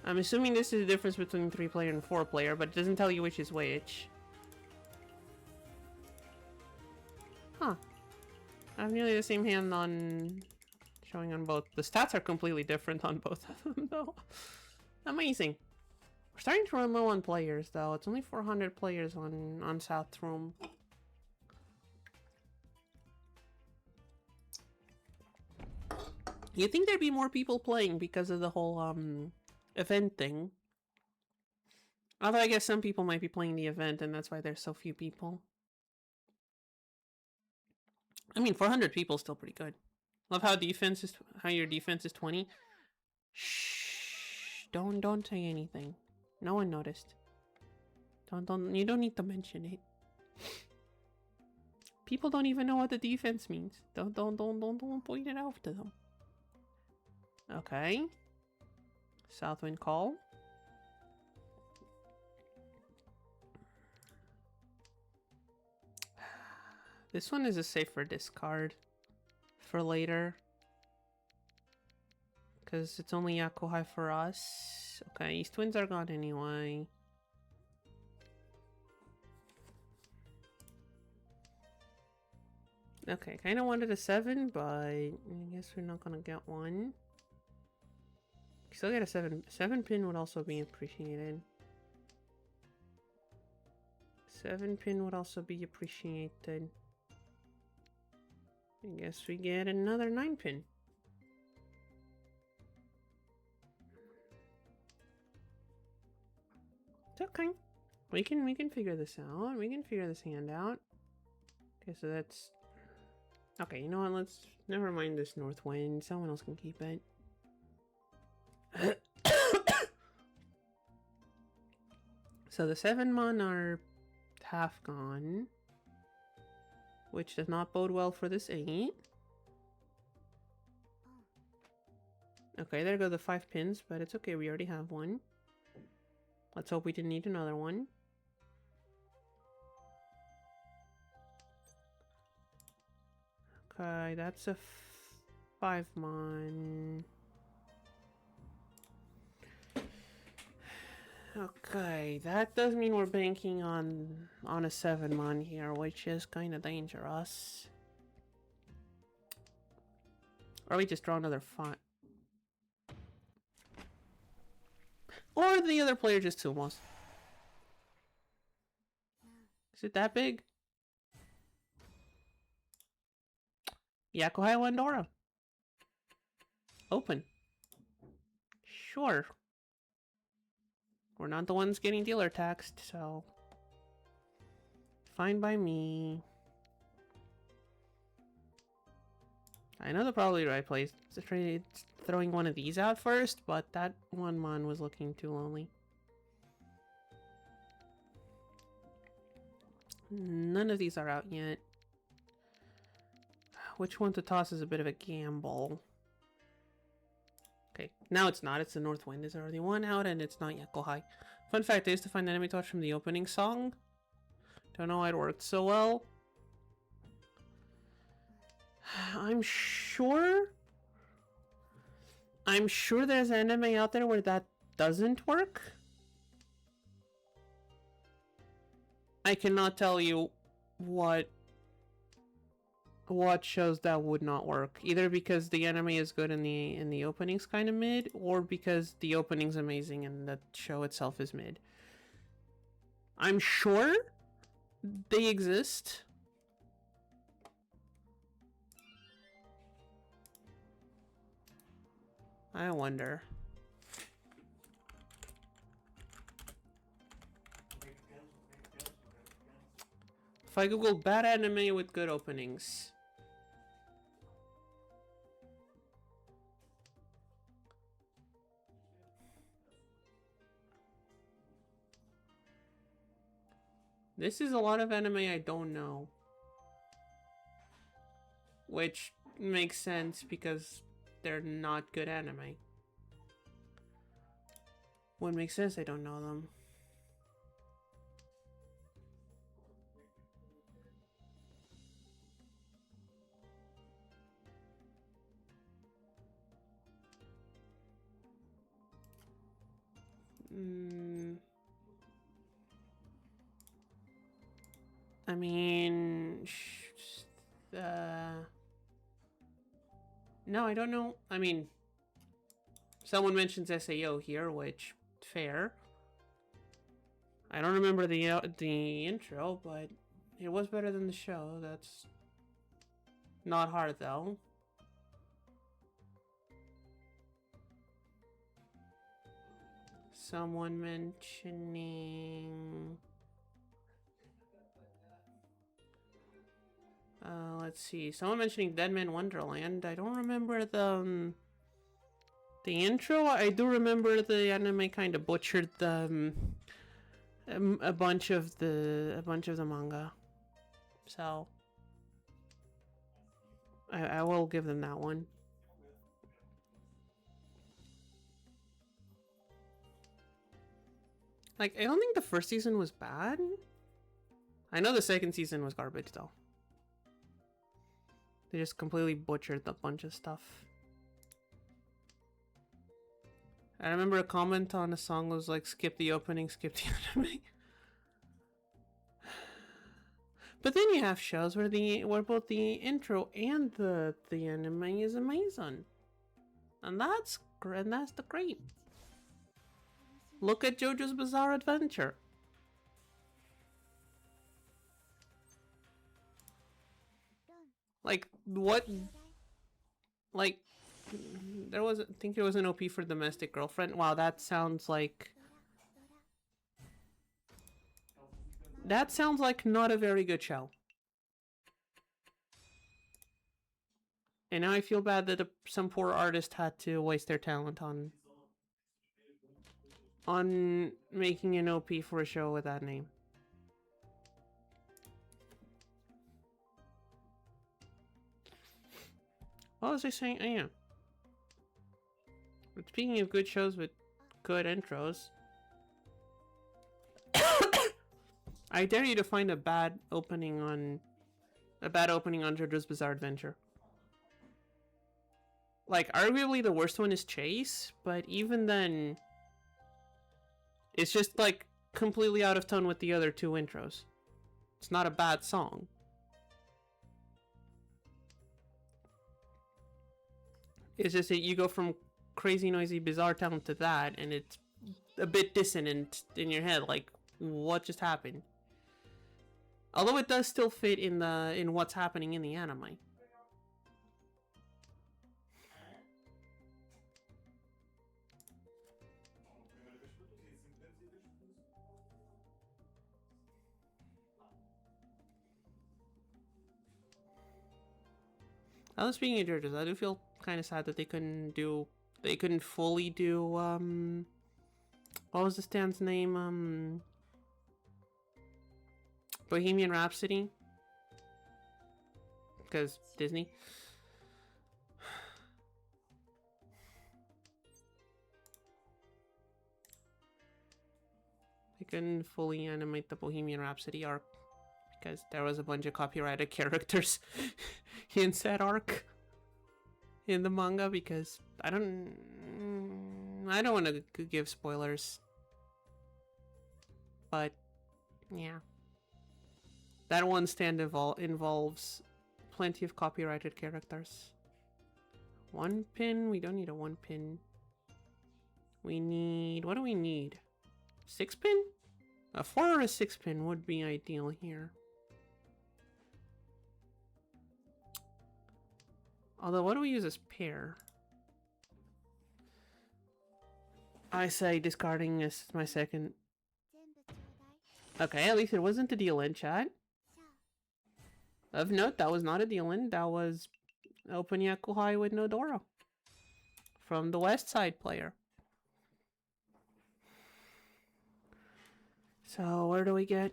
S1: I'm assuming this is the difference between 3 player and 4 player, but it doesn't tell you which is which. Huh. I have nearly the same hand on... showing on both. The stats are completely different on both of them, though. Amazing. We're starting to run low on players, though. It's only 400 players on South Room. You'd think there'd be more people playing because of the whole, event thing. Although I guess some people might be playing the event, and that's why there's so few people. I mean, 400 people is still pretty good. Love how your defense is 20. Shh! Don't say anything. No one noticed. You don't need to mention it. People don't even know what the defense means. Don't point it out to them. Okay. Southwind call. This one is a safer discard for later. Because it's only Yakuhai for us. Okay, East Winds are gone anyway. Okay, kind of wanted a 7, but I guess we're not going to get one. Still get a 7. 7 pin would also be appreciated. 7 pin would also be appreciated. I guess we get another 9 pin. It's okay. We can figure this out. We can figure this hand out. Okay, so that's... Okay, you know what? Let's... Never mind this north wind. Someone else can keep it. So the 7-mon are half gone. Which does not bode well for this 8. Okay, there go the 5 pins, but it's okay. We already have one. Let's hope we didn't need another one. Okay, that's a 5-mon. Okay, that does mean we're banking on a 7-mon here, which is kind of dangerous. Or we just draw another 5. Or the other player just Sumos. Is it that big? Yakuhai Wandora. Open. Sure. We're not the ones getting dealer taxed, so... Fine by me. I know the probably right place to try throwing one of these out first, but that 1-mon was looking too lonely. None of these are out yet. Which one to toss is a bit of a gamble. Okay, now it's not. It's the North Wind. There's already one out, and it's not Yakuhai. Fun fact, I used to find enemy touch from the opening song. Don't know why it worked so well. I'm sure there's anime out there where that doesn't work. I cannot tell you what shows that would not work. Either because the anime is good and the opening's kind of mid, or because the opening's amazing and the show itself is mid. I'm sure they exist. I wonder. If I Google bad anime with good openings. This is a lot of anime I don't know. Which makes sense because they're not good anime. What makes sense, I don't know them. I mean, no, I don't know. I mean, someone mentions SAO here, which fair. I don't remember the intro, but it was better than the show. That's not hard though. Someone mentioning... let's see. Someone mentioning Dead Man Wonderland. I don't remember the intro. I do remember the anime kind of butchered the a bunch of the manga. So I will give them that one. Like, I don't think the first season was bad. I know the second season was garbage though. They just completely butchered a bunch of stuff. I remember a comment on a song was like, skip the opening, skip the anime. But then you have shows where both the intro and the anime is amazing. And that's the great. Look at JoJo's Bizarre Adventure. Like, what? Like, there was, I think it was an OP for Domestic Girlfriend. Wow, that sounds like... That sounds like not a very good show. And now I feel bad that some poor artist had to waste their talent on making an OP for a show with that name. What was I saying? Oh, yeah. But speaking of good shows with good intros, I dare you to find a bad opening on JoJo's Bizarre Adventure. Like, arguably the worst one is Chase, but even then, it's just like completely out of tone with the other two intros. It's not a bad song. It's just that you go from crazy, noisy, bizarre talent to that, and it's a bit dissonant in your head. Like, what just happened? Although it does still fit in what's happening in the anime. Speaking of JoJo's, I do feel kind of sad that they couldn't fully do, what was the stand's name? Bohemian Rhapsody? Because Disney. They couldn't fully animate the Bohemian Rhapsody arc because there was a bunch of copyrighted characters in said arc in the manga, because I don't want to give spoilers, but yeah, that one stand involves plenty of copyrighted characters. One pin? We don't need a one pin. We need, what do we need? 6 pin? A 4 or a 6 pin would be ideal here. Although, what do we use as pair? I say discarding is my second. Okay, at least it wasn't a deal in, chat. Of note, that was not a deal in. That was Open Yakuhai with no Doro. From the West Side player. So, where do we get?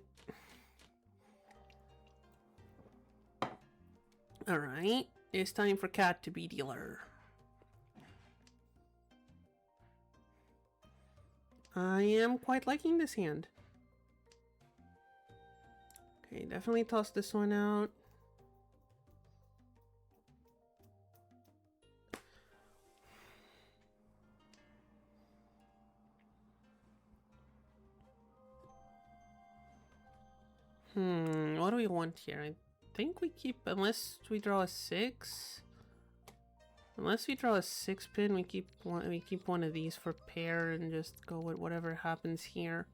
S1: Alright. It's time for Cat to be dealer. I am quite liking this hand. Okay, definitely toss this one out. What do we want here? I think we keep, unless we draw a 6. Unless we draw a 6 pin, we keep one of these for pair and just go with whatever happens here.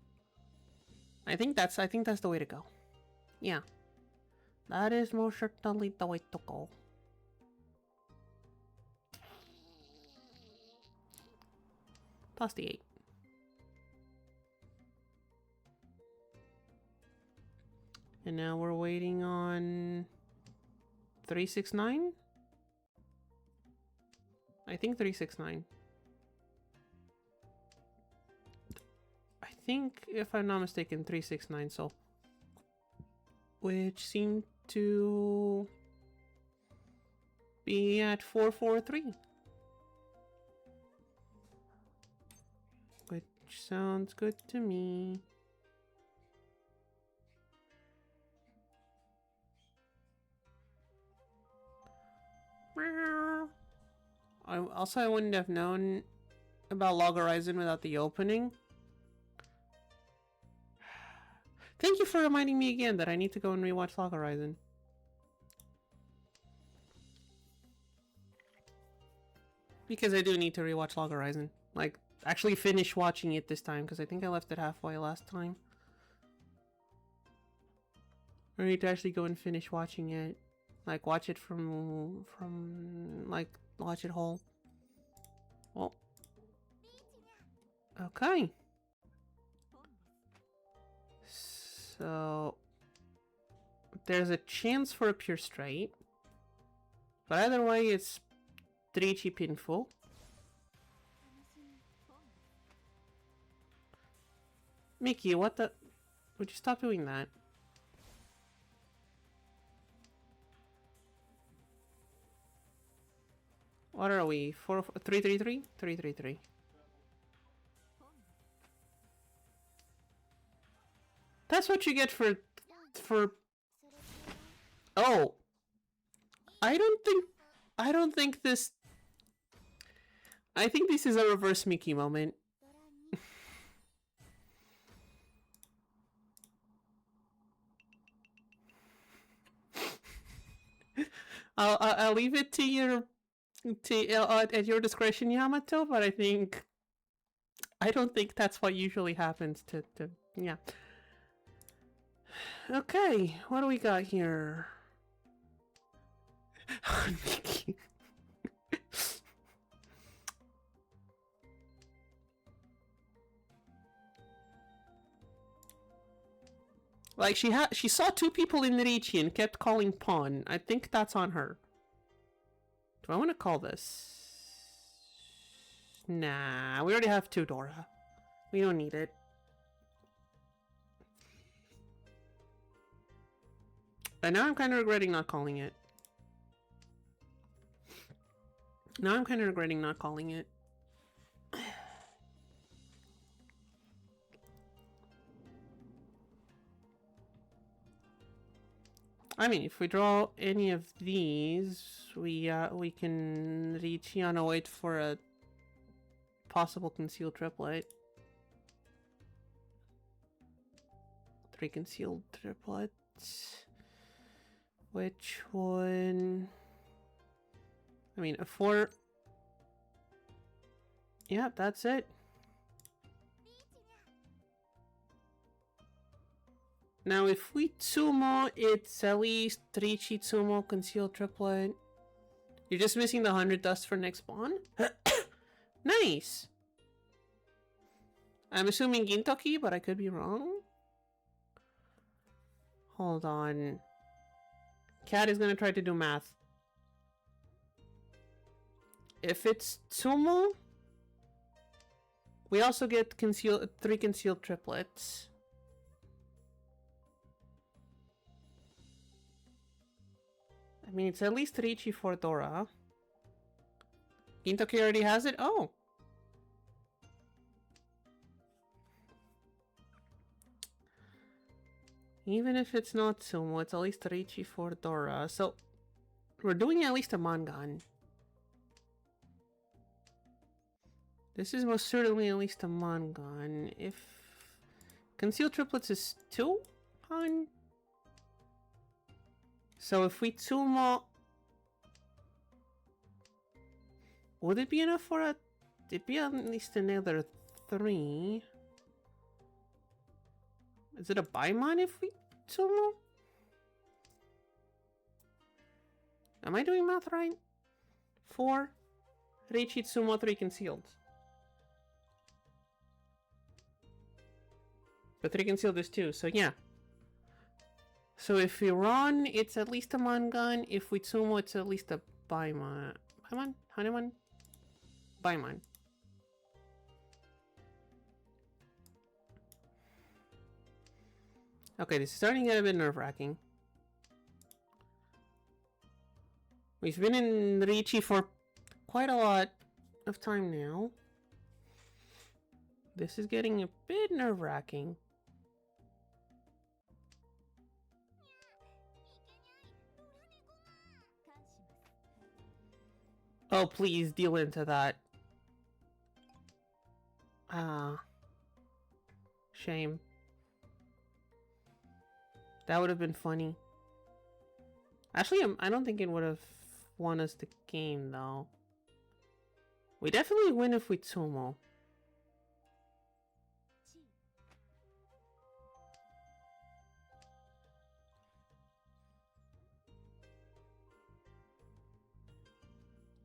S1: I think that's the way to go. Yeah. That is most certainly the way to go. Toss the 8. And now we're waiting on 369? I think 369. I think, if I'm not mistaken, 369, so. Which seemed to be at 443. Which sounds good to me. I wouldn't have known about Log Horizon without the opening. Thank you for reminding me again that I need to go and rewatch Log Horizon. Because I do need to rewatch Log Horizon. Like, actually finish watching it this time, because I think I left it halfway last time. I need to actually go and finish watching it. Like, watch it watch it whole. Well. Okay. So there's a chance for a pure straight, but either way it's 3-chi pinful. Mickey, what the? Would you stop doing that? What are we? 333? 333. That's what you get for... Oh! I don't think this... I think this is a reverse Mickey moment. I'll leave it to your... at your discretion, Yamato, but I don't think that's what usually happens to yeah. Okay, what do we got here? Mickey. Like, she saw two people in Riichi and kept calling pawn. I think that's on her. Do I want to call this? Nah, we already have two Dora. We don't need it. But now I'm kind of regretting not calling it. Now I'm kind of regretting not calling it. I mean, if we draw any of these, we can reach Yana, wait for a possible concealed triplet. 3 concealed triplets. Which one? I mean, a 4. Yeah, that's it. Now, if we Tsumo, it's at least 3-chi Tsumo concealed triplet. You're just missing the 100 dust for next spawn? Nice! I'm assuming Gintoki, but I could be wrong. Hold on. Cat is gonna try to do math. If it's Tsumo, we also get 3 concealed triplets. I mean, it's at least Riichi for Dora. Gintoki already has it? Oh! Even if it's not Sumo, it's at least Riichi for Dora. So, we're doing at least a Mangan. This is most certainly at least a Mangan. If Concealed Triplets is 2, Han? So if we Tsumo... Would it be enough for a... It'd be at least another 3. Is it a Baimon if we Tsumo? Am I doing math right? 4. Riichi, Tsumo, 3 concealed. But 3 concealed is 2, so yeah. So if we run, it's at least a Mangan. If we Tsumo, it's at least a Baimon. Baimon? Hanemon? Baimon. Okay, this is starting to get a bit nerve-wracking. We've been in Riichi for quite a lot of time now. This is getting a bit nerve-wracking. Oh, please deal into that. Ah. Shame. That would have been funny. Actually, I don't think it would have won us the game, though. We definitely win if we Tsumo.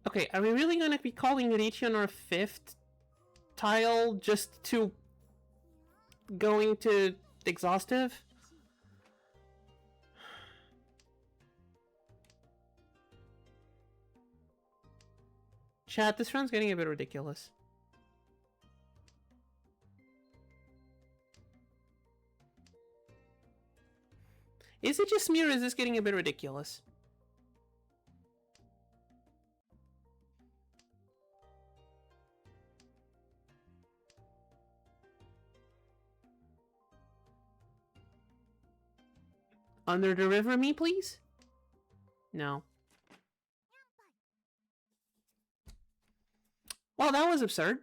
S1: Okay, are we really gonna be calling Riichi on our 5th tile just to going to exhaustive? Chat, this round's getting a bit ridiculous. Is it just me or is this getting a bit ridiculous? Under the river me, please? No. Well, that was absurd.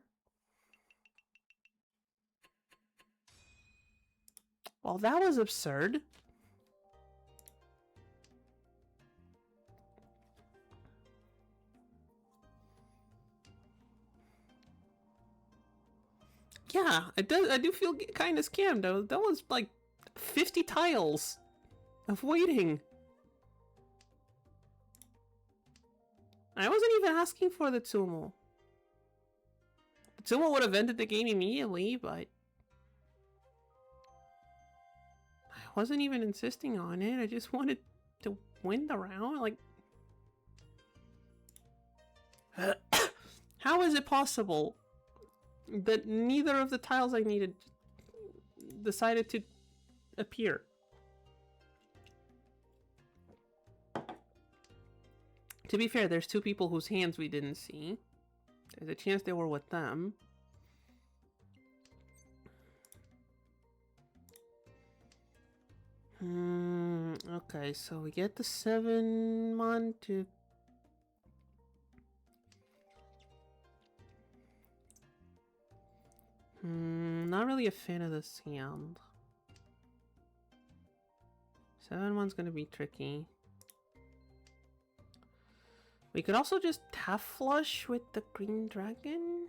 S1: Well, that was absurd. Yeah, it does. I do feel kind of scammed. That was like 50 tiles of waiting. I wasn't even asking for the Tsumo. The Tsumo would have ended the game immediately, but I wasn't even insisting on it. I just wanted to win the round. Like, how is it possible that neither of the tiles I needed decided to appear? To be fair, there's two people whose hands we didn't see. There's a chance they were with them. Okay, so we get the 7-mon to... not really a fan of this hand. 7-mon's gonna be tricky. We could also just half flush with the green dragon.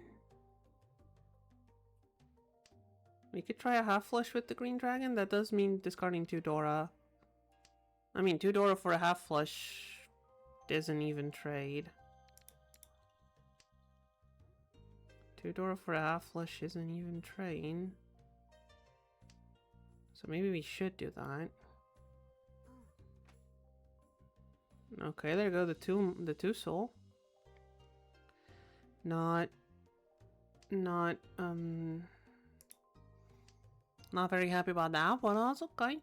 S1: We could try a half flush with the green dragon. That does mean discarding 2 Dora. I mean, 2 Dora for a half flush isn't even trade. 2 Dora for a half flush isn't even trade. So maybe we should do that. Okay, there go the two soul. Not very happy about that, but that's okay.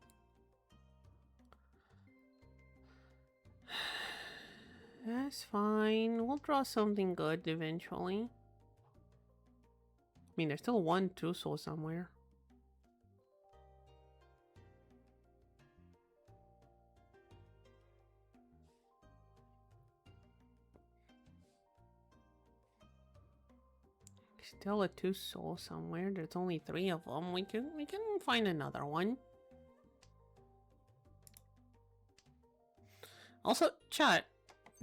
S1: That's fine. We'll draw something good eventually. I mean, there's still 1 2 soul somewhere. Still a 2 soul somewhere. There's only 3 of them. We can find another one. Also, chat,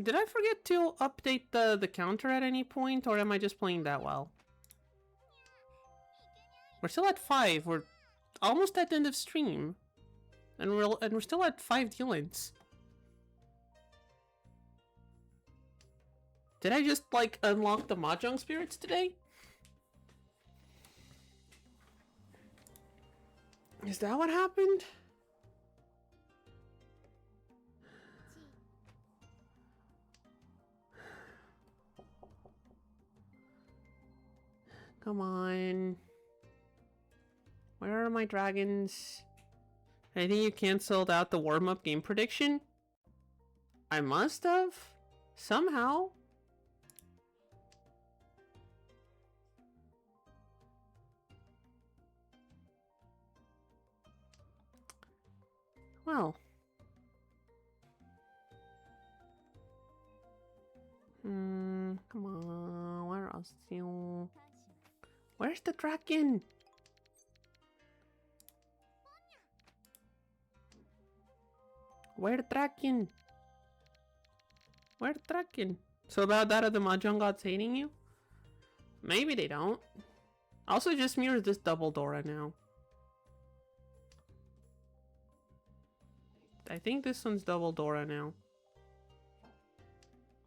S1: did I forget to update the counter at any point, or am I just playing that well? We're still at 5. We're almost at the end of stream, and we're still at 5 dealings. Did I just like unlock the mahjong spirits today? Is that what happened? Come on. Where are my dragons? I think you canceled out the warm-up game prediction. I must have. Somehow. Well. Come on. Where else? Where's the dragon? Where the dragon? Where the dragon? So about that, are the mahjong gods hating you? Maybe they don't. Also, just mirrors this double Dora now. I think this one's double Dora now.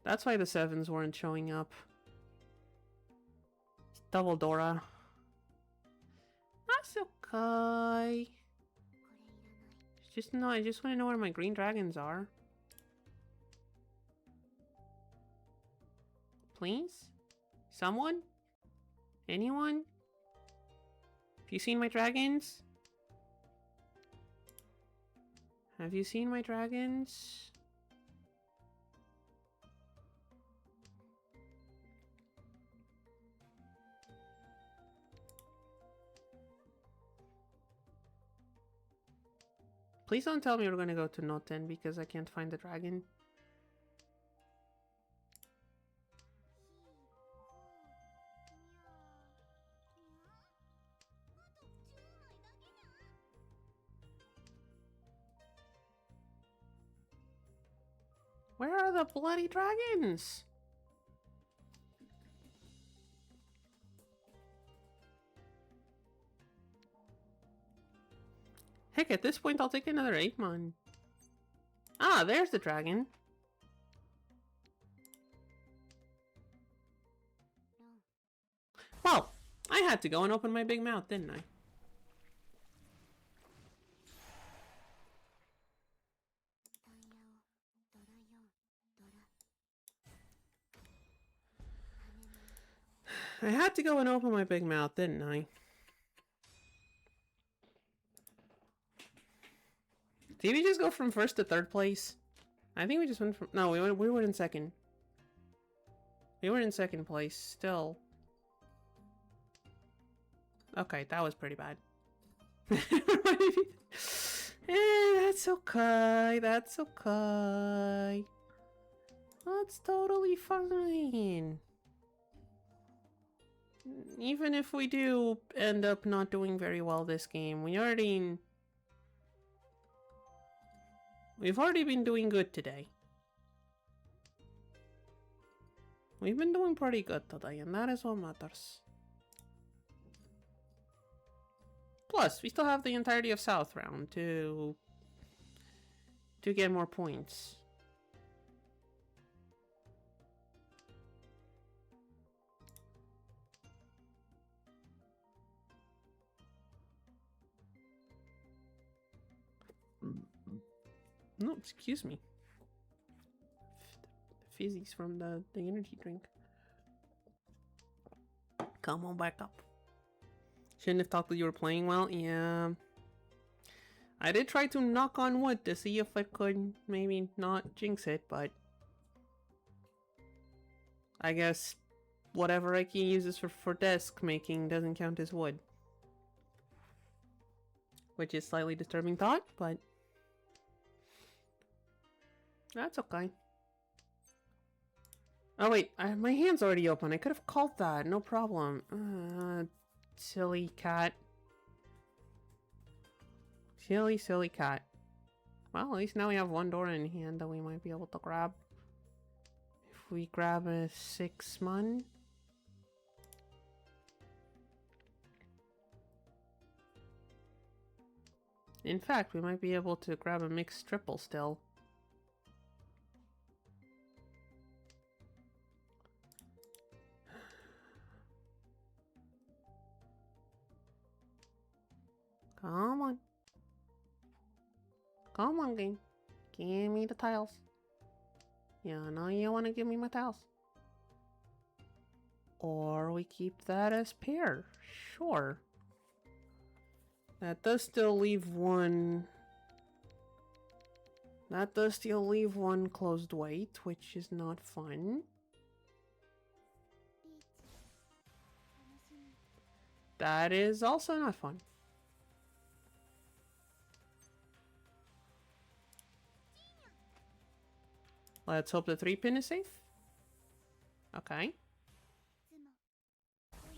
S1: That's why the 7s weren't showing up. It's double Dora. That's okay. Just no, I just want to know where my green dragons are. Please? Someone? Anyone? Have you seen my dragons? Have you seen my dragons? Please don't tell me we're gonna go to Noten because I can't find the dragon. Where are the bloody dragons? Heck, at this point I'll take another 8 mon. Ah, there's the dragon. Well, I had to go and open my big mouth, didn't I? I had to go and open my big mouth, didn't I? Did we just go from first to third place? I think we just went from... No, we were in second. We were in second place, still. Okay, that was pretty bad. That's okay, that's okay. That's totally fine. Even if we do end up not doing very well this game, we've already been doing good today. We've been doing pretty good today, and that is what matters. Plus, we still have the entirety of South round to get more points. No, excuse me. The fizzies from the energy drink. Come on back up. Shouldn't have thought that you were playing well. Yeah. I did try to knock on wood to see if I could maybe not jinx it, but I guess whatever I can use for desk making doesn't count as wood. Which is slightly disturbing thought, but that's okay. Oh wait, my hand's already open. I could have called that, no problem. Silly cat. Silly cat. Well, at least now we have one door in hand that we might be able to grab. If we grab a 6 mon. In fact, we might be able to grab a mixed triple still. Come on. Come on, game. Give me the tiles. Yeah, I know you want to give me my tiles. Or we keep that as pair. Sure. That does still leave one... That does still leave one closed weight, which is not fun. That is also not fun. Let's hope the 3-pin is safe. Okay.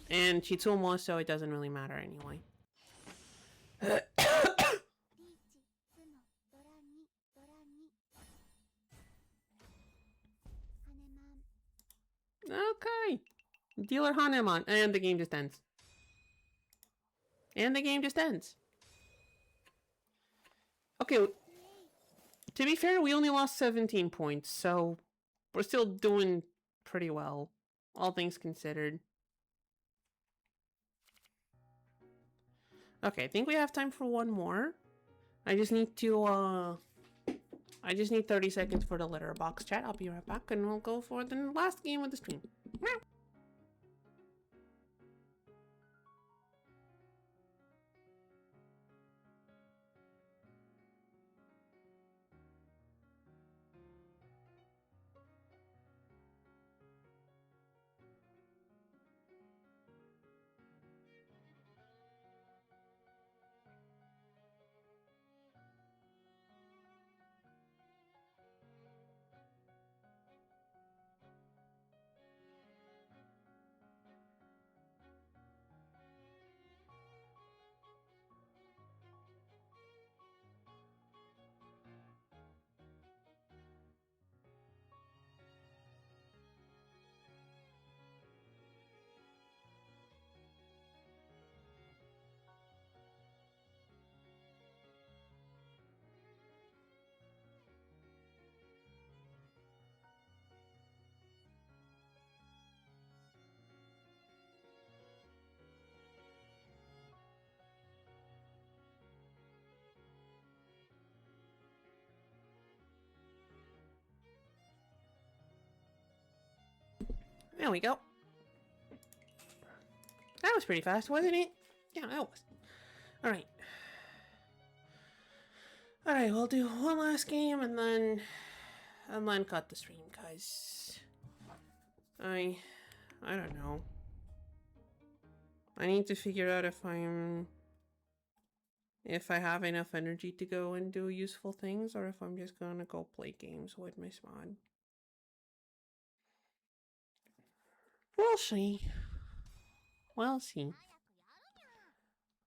S1: And Chitsumo, so it doesn't really matter anyway. Okay. Dealer Hanemon. And the game just ends. And the game just ends. Okay. To be fair, we only lost 17 points, so we're still doing pretty well, all things considered. Okay, I think we have time for one more. I just need 30 seconds for the litter box chat. I'll be right back and we'll go for the last game of the stream. There we go. That was pretty fast, wasn't it? Yeah, that was. Alright. Alright, we'll do one last game and then cut the stream, guys. I don't know. I need to figure out if I have enough energy to go and do useful things, or if I'm just gonna go play games with my spawn. We'll see. We'll see.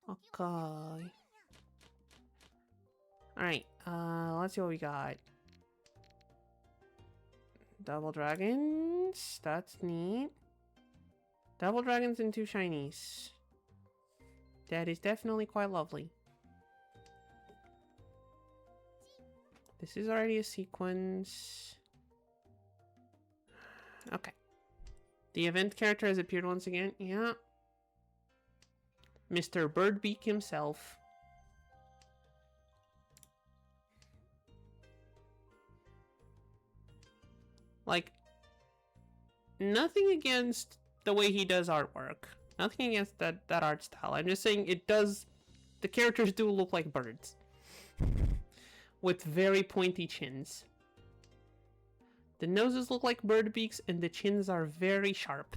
S1: Okay. Alright, let's see what we got. Double dragons. That's neat. Double dragons and 2 shinies. That is definitely quite lovely. This is already a sequence. Okay. The event character has appeared once again. Yeah. Mr. Birdbeak himself. Like, nothing against the way he does artwork. Nothing against that art style. I'm just saying it does... The characters do look like birds. With very pointy chins. The noses look like bird beaks and the chins are very sharp.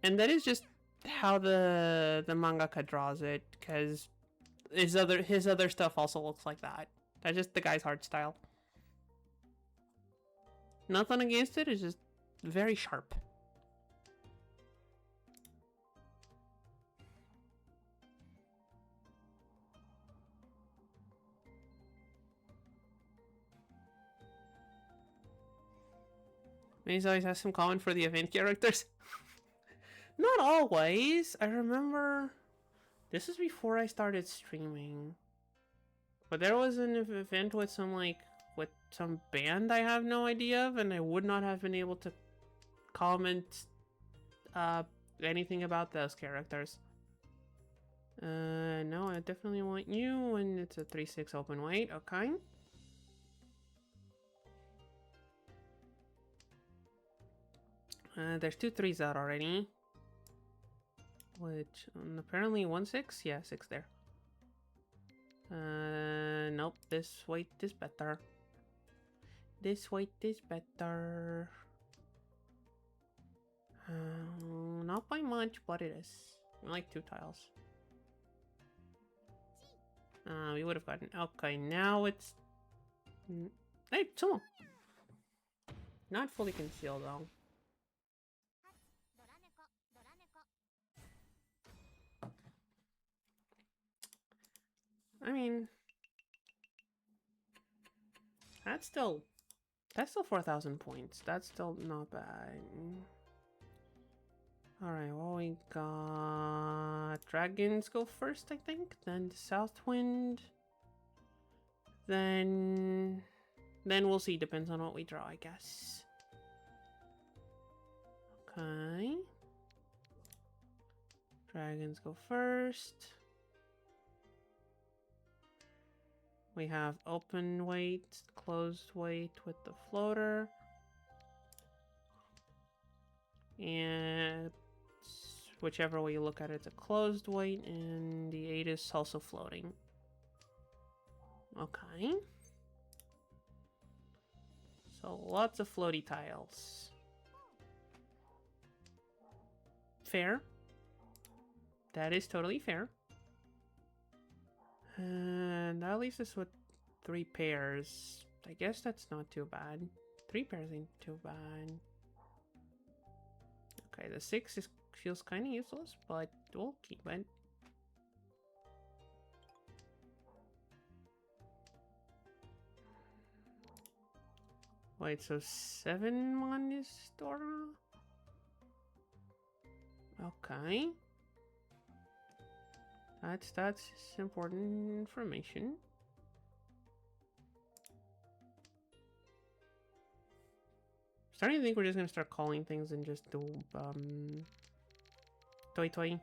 S1: And that is just how the mangaka draws it, because his other stuff also looks like that. That's just the guy's art style. Nothing against it, it's just very sharp. Maze always has some comment for the event characters. Not always. I remember... This is before I started streaming. But there was an event with some, like... With some band I have no idea of, and I would not have been able to comment... anything about those characters. No, I definitely want you, and it's a 3/6 open weight, okay. There's 2 3s out already. Which, apparently 1/6? Yeah, 6 there. Nope, this weight is better. This weight is better. Not by much, but it is. Like 2 tiles. We would have gotten... Okay, now it's... Hey, someone! Not fully concealed, though. I mean... That's still 4,000 points. That's still not bad. Alright, well, we got... Dragons go first, I think. Then the Southwind. Then we'll see. Depends on what we draw, I guess. Okay. Dragons go first. We have open weight, closed weight with the floater. And whichever way you look at it, it's a closed weight, and the 8 is also floating. Okay. So lots of floaty tiles. Fair. That is totally fair. And that leaves us with 3 pairs. I guess that's not too bad. 3 pairs ain't too bad. Okay, the 6 feels kind of useless, but we'll keep it. Wait, so 7 mon is Dora? Okay. That's important information. Starting to think we're just gonna start calling things and just do toy toy.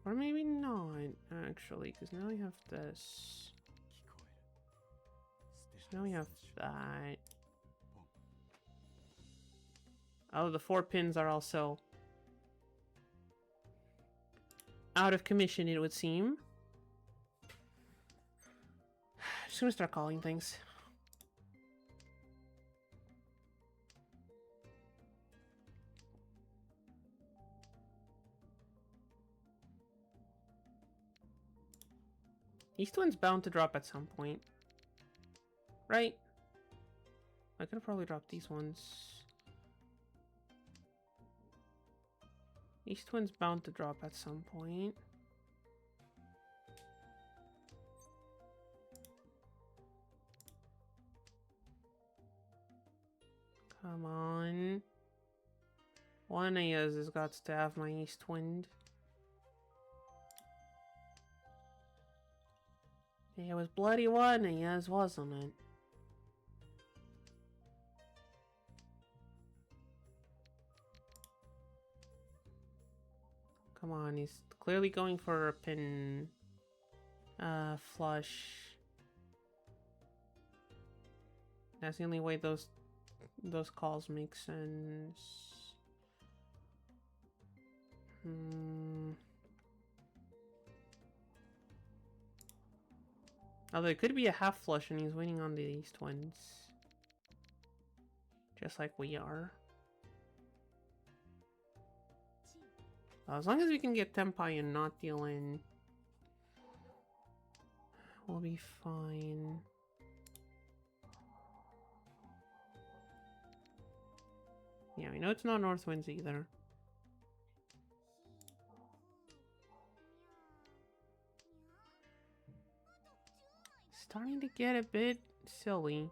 S1: Or maybe not, actually, because now we have this. So now we have that. Oh, the 4 pins are also out of commission, it would seem. Just gonna start calling things. East Wind's bound to drop at some point. Right? I could have probably dropped these ones. East Wind's bound to drop at some point. Come on. One of yous has got to have my East Wind. It was bloody one of yous, wasn't it? Come on, he's clearly going for a pin flush. That's the only way those calls make sense. Although it could be a half flush and he's winning on the East Winds. Just like we are. As long as we can get Tempai and not deal in, we'll be fine. Yeah, we know it's not North Winds either. Starting to get a bit silly.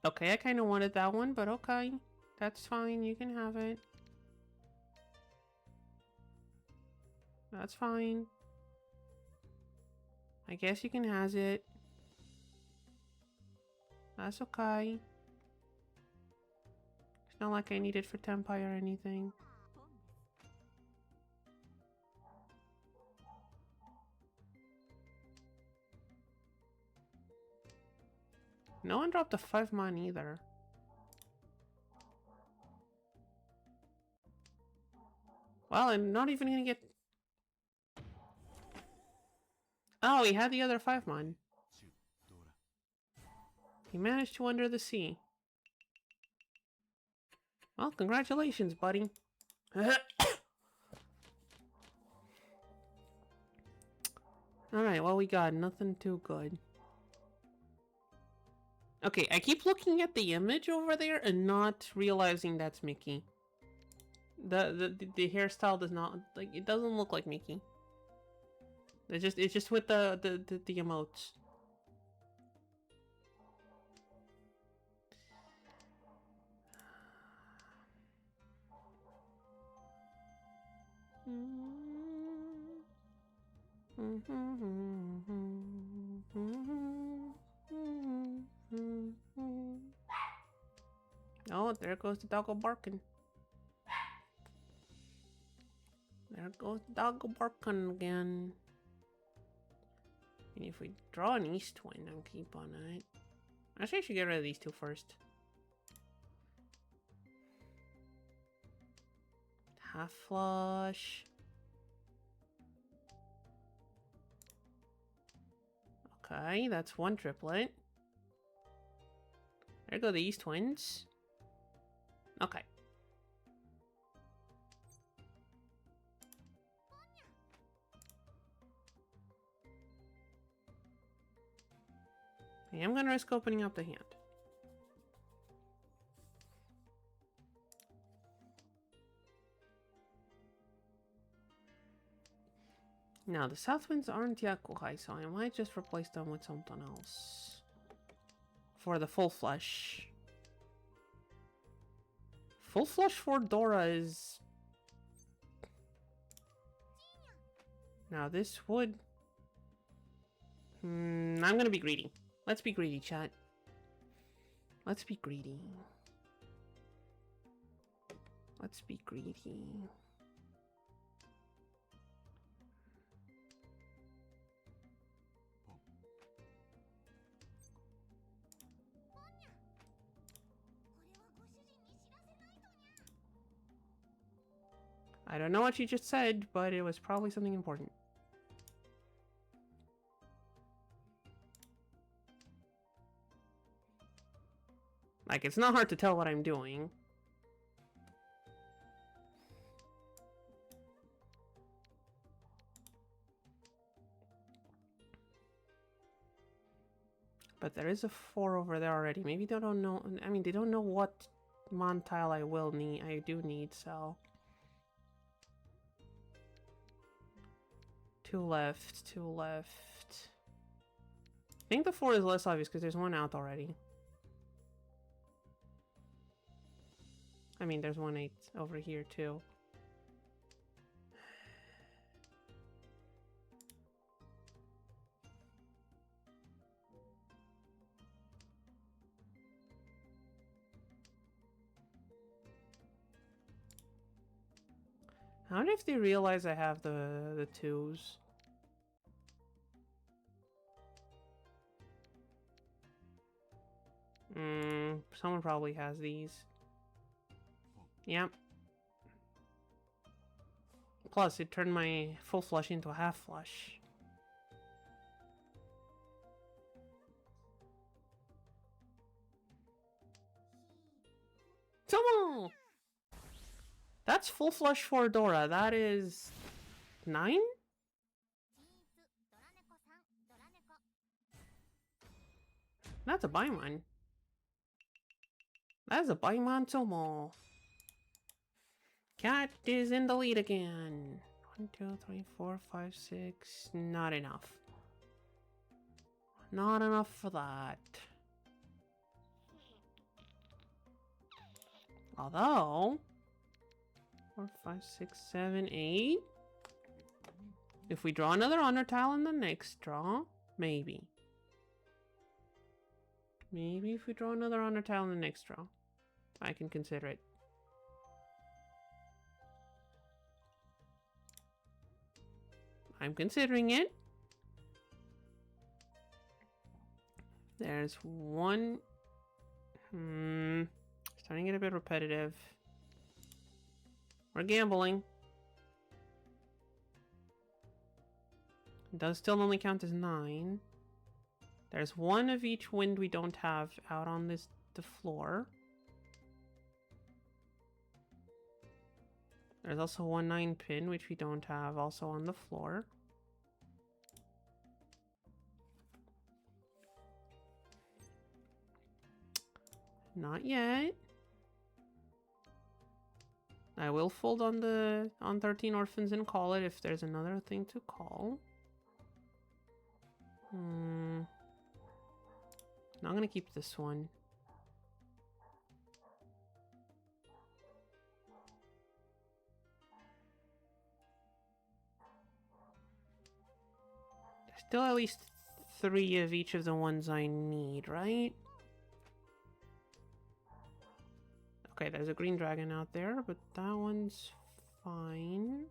S1: Okay, I kind of wanted that one, but okay. That's fine, you can have it. That's fine. I guess you can have it. That's okay. It's not like I need it for Tempai or anything. No one dropped a 5-man either. Well, I'm not even gonna get... Oh, he had the other 5-man. He managed to Under the Sea. Well, congratulations, buddy. Alright, well, we got nothing too good. Okay, I keep looking at the image over there and not realizing that's Mickey. The hairstyle does not, like, it doesn't look like Mickey. It's just with the emotes. Oh, there goes the doggo barking. There goes the doggo barking again. And if we draw an East Wind and keep on it. Actually, I should get rid of these two first. Half flush. Okay, that's one triplet. There go the East Winds. Okay. I am gonna risk opening up the hand. Now, the South Winds aren't Yakuhai, so I might just replace them with something else. For the full flush. Full flush for Dora is... Now, this would... I'm gonna be greedy. Let's be greedy, chat. Let's be greedy. Let's be greedy. I don't know what you just said, but it was probably something important. Like, it's not hard to tell what I'm doing. But there is a 4 over there already. Maybe they don't know. I mean, they don't know what mon tile I will need. I do need, so. 2 left. 2 left. I think the 4 is less obvious because there's 1 out already. I mean, there's 1 8 over here too. I wonder if they realize I have the 2s. Someone probably has these. Yep. Plus, it turned my full flush into a half flush. Tomo! That's full flush for Dora. That is 9? That's a Baimon. That's a Baimon Tomo. Cat is in the lead again. 1, 2, 3, 4, 5, 6. Not enough. Not enough for that. Although 4, 5, 6, 7, 8. If we draw another honor tile in the next draw, maybe. Maybe if we draw another honor tile in the next draw, I can consider it. I'm considering it. There's 1. Starting to get a bit repetitive. We're gambling. It does still only count as 9. There's 1 of each wind we don't have out on the floor. There's also 1 9 pin, which we don't have, also on the floor. Not yet. I will fold on 13 orphans and call it if there's another thing to call. Now I'm gonna keep this one. There's still at least 3 of each of the ones I need, right? Okay, there's a green dragon out there, but that one's fine.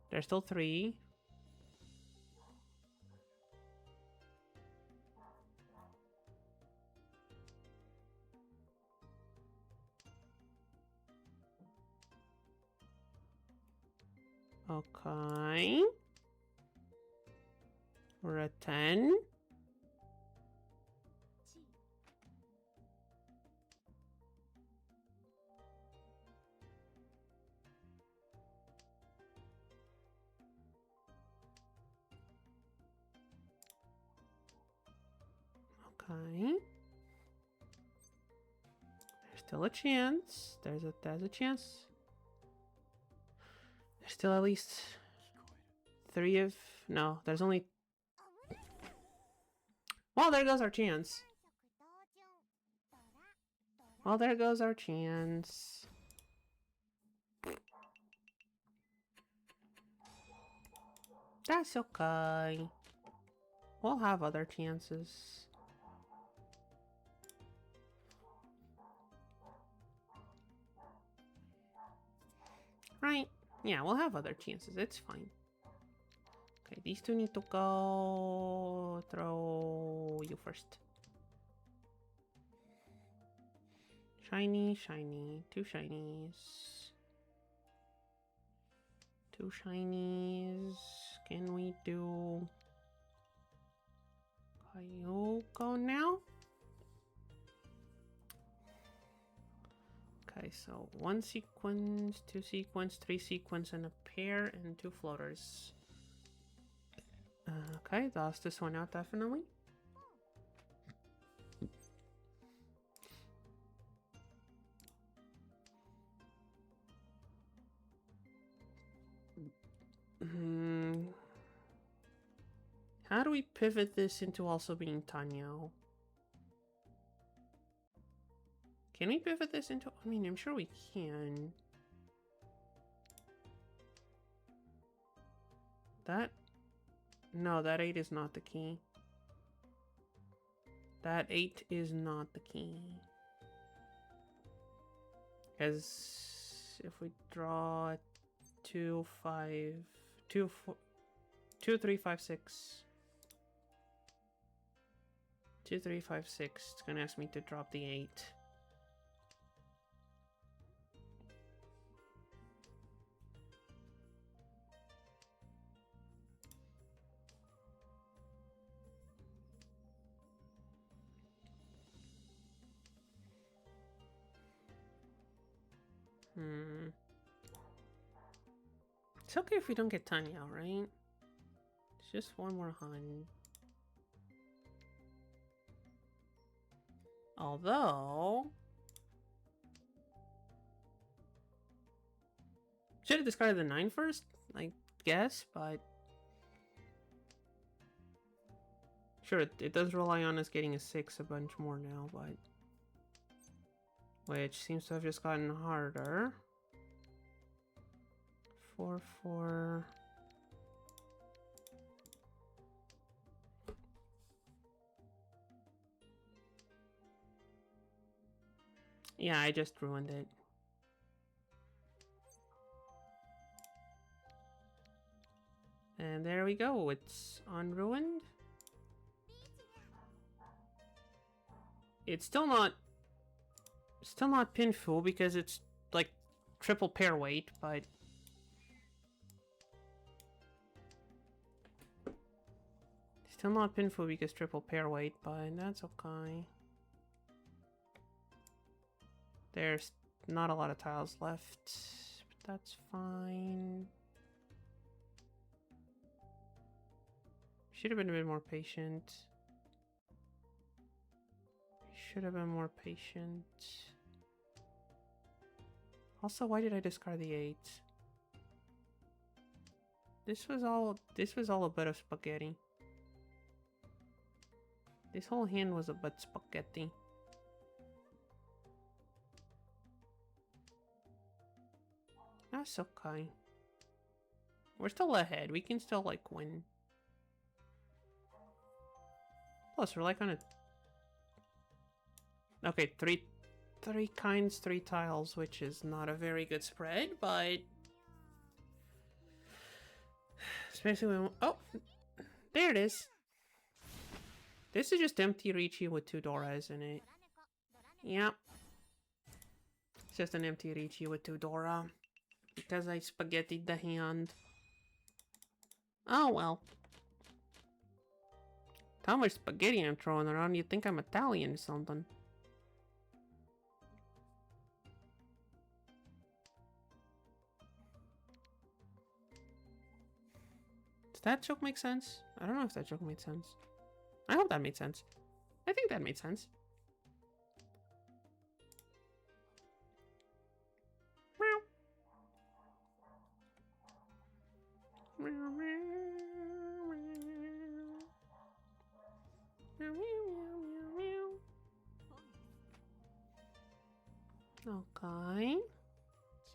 S1: There's still 3. Okay. We're at 10. Okay. There's still a chance. There's a chance. There's still at least 3 of... No, there's only... Well, there goes our chance. Well, there goes our chance. That's okay. We'll have other chances. Right? Yeah, we'll have other chances. It's fine. Okay, these 2 need to go. Throw you first. Shiny, shiny. 2 shinies. 2 shinies. Can we do Kyoko now? Okay, so 1 sequence, 2 sequence, 3 sequence, and a pair, and 2 floaters. Okay, that's this one out definitely. How do we pivot this into also being Tanyo? Can we pivot this into... I mean, I'm sure we can. That... No, that 8 is not the key. That 8 is not the key. Because if we draw 2, 5... 2, 4... 2, 3, 5, 6... 2, 3, 5, 6. It's gonna ask me to drop the 8. It's okay if we don't get Tanya, right? It's just one more hun. Although... should have discarded the 9 first, I guess, but... Sure, it does rely on us getting a 6 a bunch more now, but... which seems to have just gotten harder. 4, 4... Yeah, I just ruined it. And there we go, it's unruined. It's still not Pinfu because it's like triple pair weight, but still not Pinfu because triple pair weight, but that's okay. There's not a lot of tiles left, but that's fine. Should have been a bit more patient. Should have been more patient. Also, why did I discard the 8? This was all a bit of spaghetti. This whole hand was a bit spaghetti. That's okay. We're still ahead. We can still, like, win. Plus, we're, like, on a... Okay, three kinds, 3 tiles, which is not a very good spread, but... especially when... oh! There it is! This is just empty Ricci with 2 Doras in it. Yep. It's just an empty Ricci with 2 Dora. Because I spaghettied the hand. Oh well. How much spaghetti I'm throwing around, you think I'm Italian or something. Does that joke make sense? I don't know if that joke made sense. I hope that made sense. I think that made sense. Okay.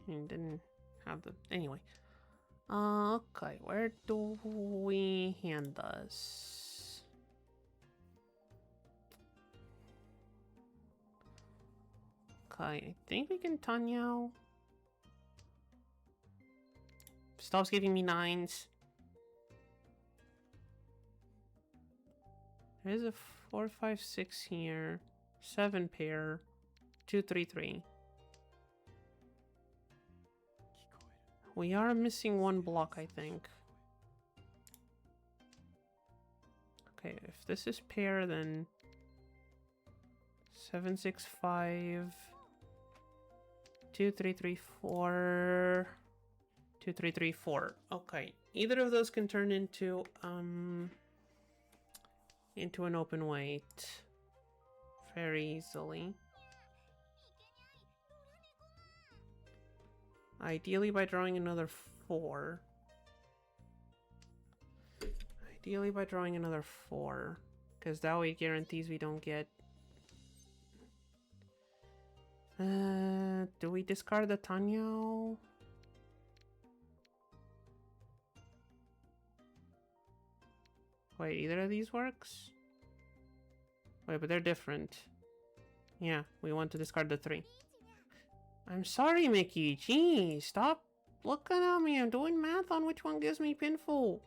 S1: She didn't have the... anyway. Okay, where do we hand this? Okay, I think we can Tanyao. Stops giving me 9s. There's a 4, 5, 6 here. 7 pair. 2, 3, 3. We are missing one block, I think. Okay, if this is pair, then 7, 6, 5, 2, 3, 3, 4, 2, 3, 3, 4. Okay, either of those can turn into an open weight very easily. Ideally by drawing another 4. Ideally by drawing another 4. Because that way it guarantees we don't get... do we discard the Tanyo? Wait, either of these works? Wait, but they're different. Yeah, we want to discard the 3. I'm sorry, Mickey. Geez, stop looking at me. I'm doing math on which one gives me pinfall.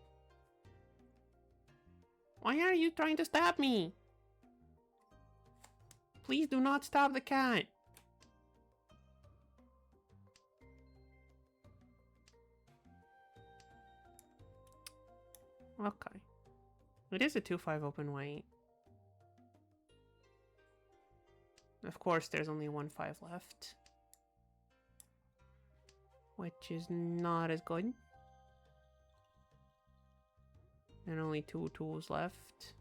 S1: Why are you trying to stab me? Please do not stab the cat. Okay. It is a 2-5 open weight. Of course, there's only 1-5 left. Which is not as good. And only 2 tools left.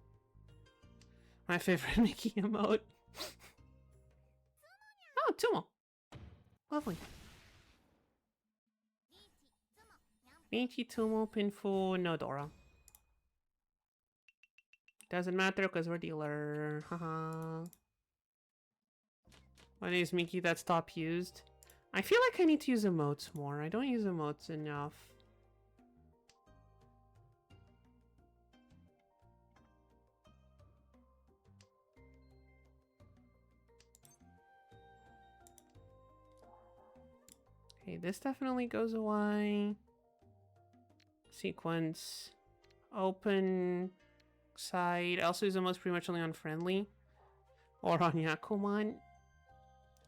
S1: My favorite Mickey emote. Oh, Tumo. Lovely. Michi, Tumo, Pinfu, no Dora. Doesn't matter because we're dealer. Haha. When is Mickey that's top used? I feel like I need to use emotes more. I don't use emotes enough. Okay, this definitely goes away. Sequence. Open. Side. I also use emotes pretty much only on friendly. Or on Yakuman.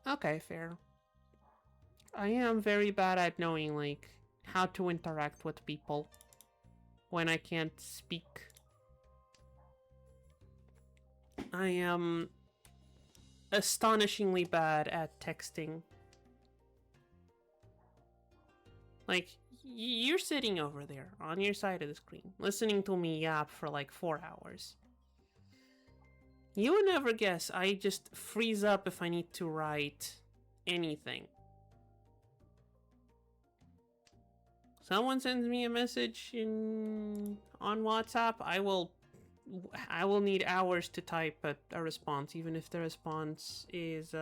S1: Okay, fair. I am very bad at knowing, like, how to interact with people when I can't speak. I am astonishingly bad at texting. Like, you're sitting over there on your side of the screen, listening to me yap for like 4 hours. You would never guess I just freeze up if I need to write anything. Someone sends me a message on WhatsApp, I will need hours to type a response, even if the response is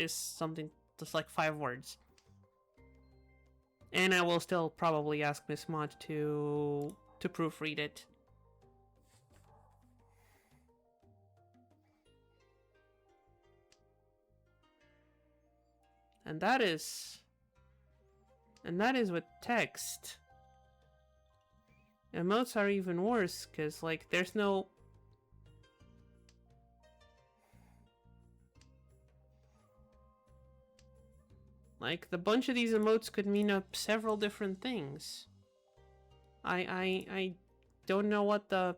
S1: something just like 5 words. And I will still probably ask Miss Mod to proofread it. And that is with text. Emotes are even worse, because, like, there's no... Like, the bunch of these emotes could mean several different things. I don't know what the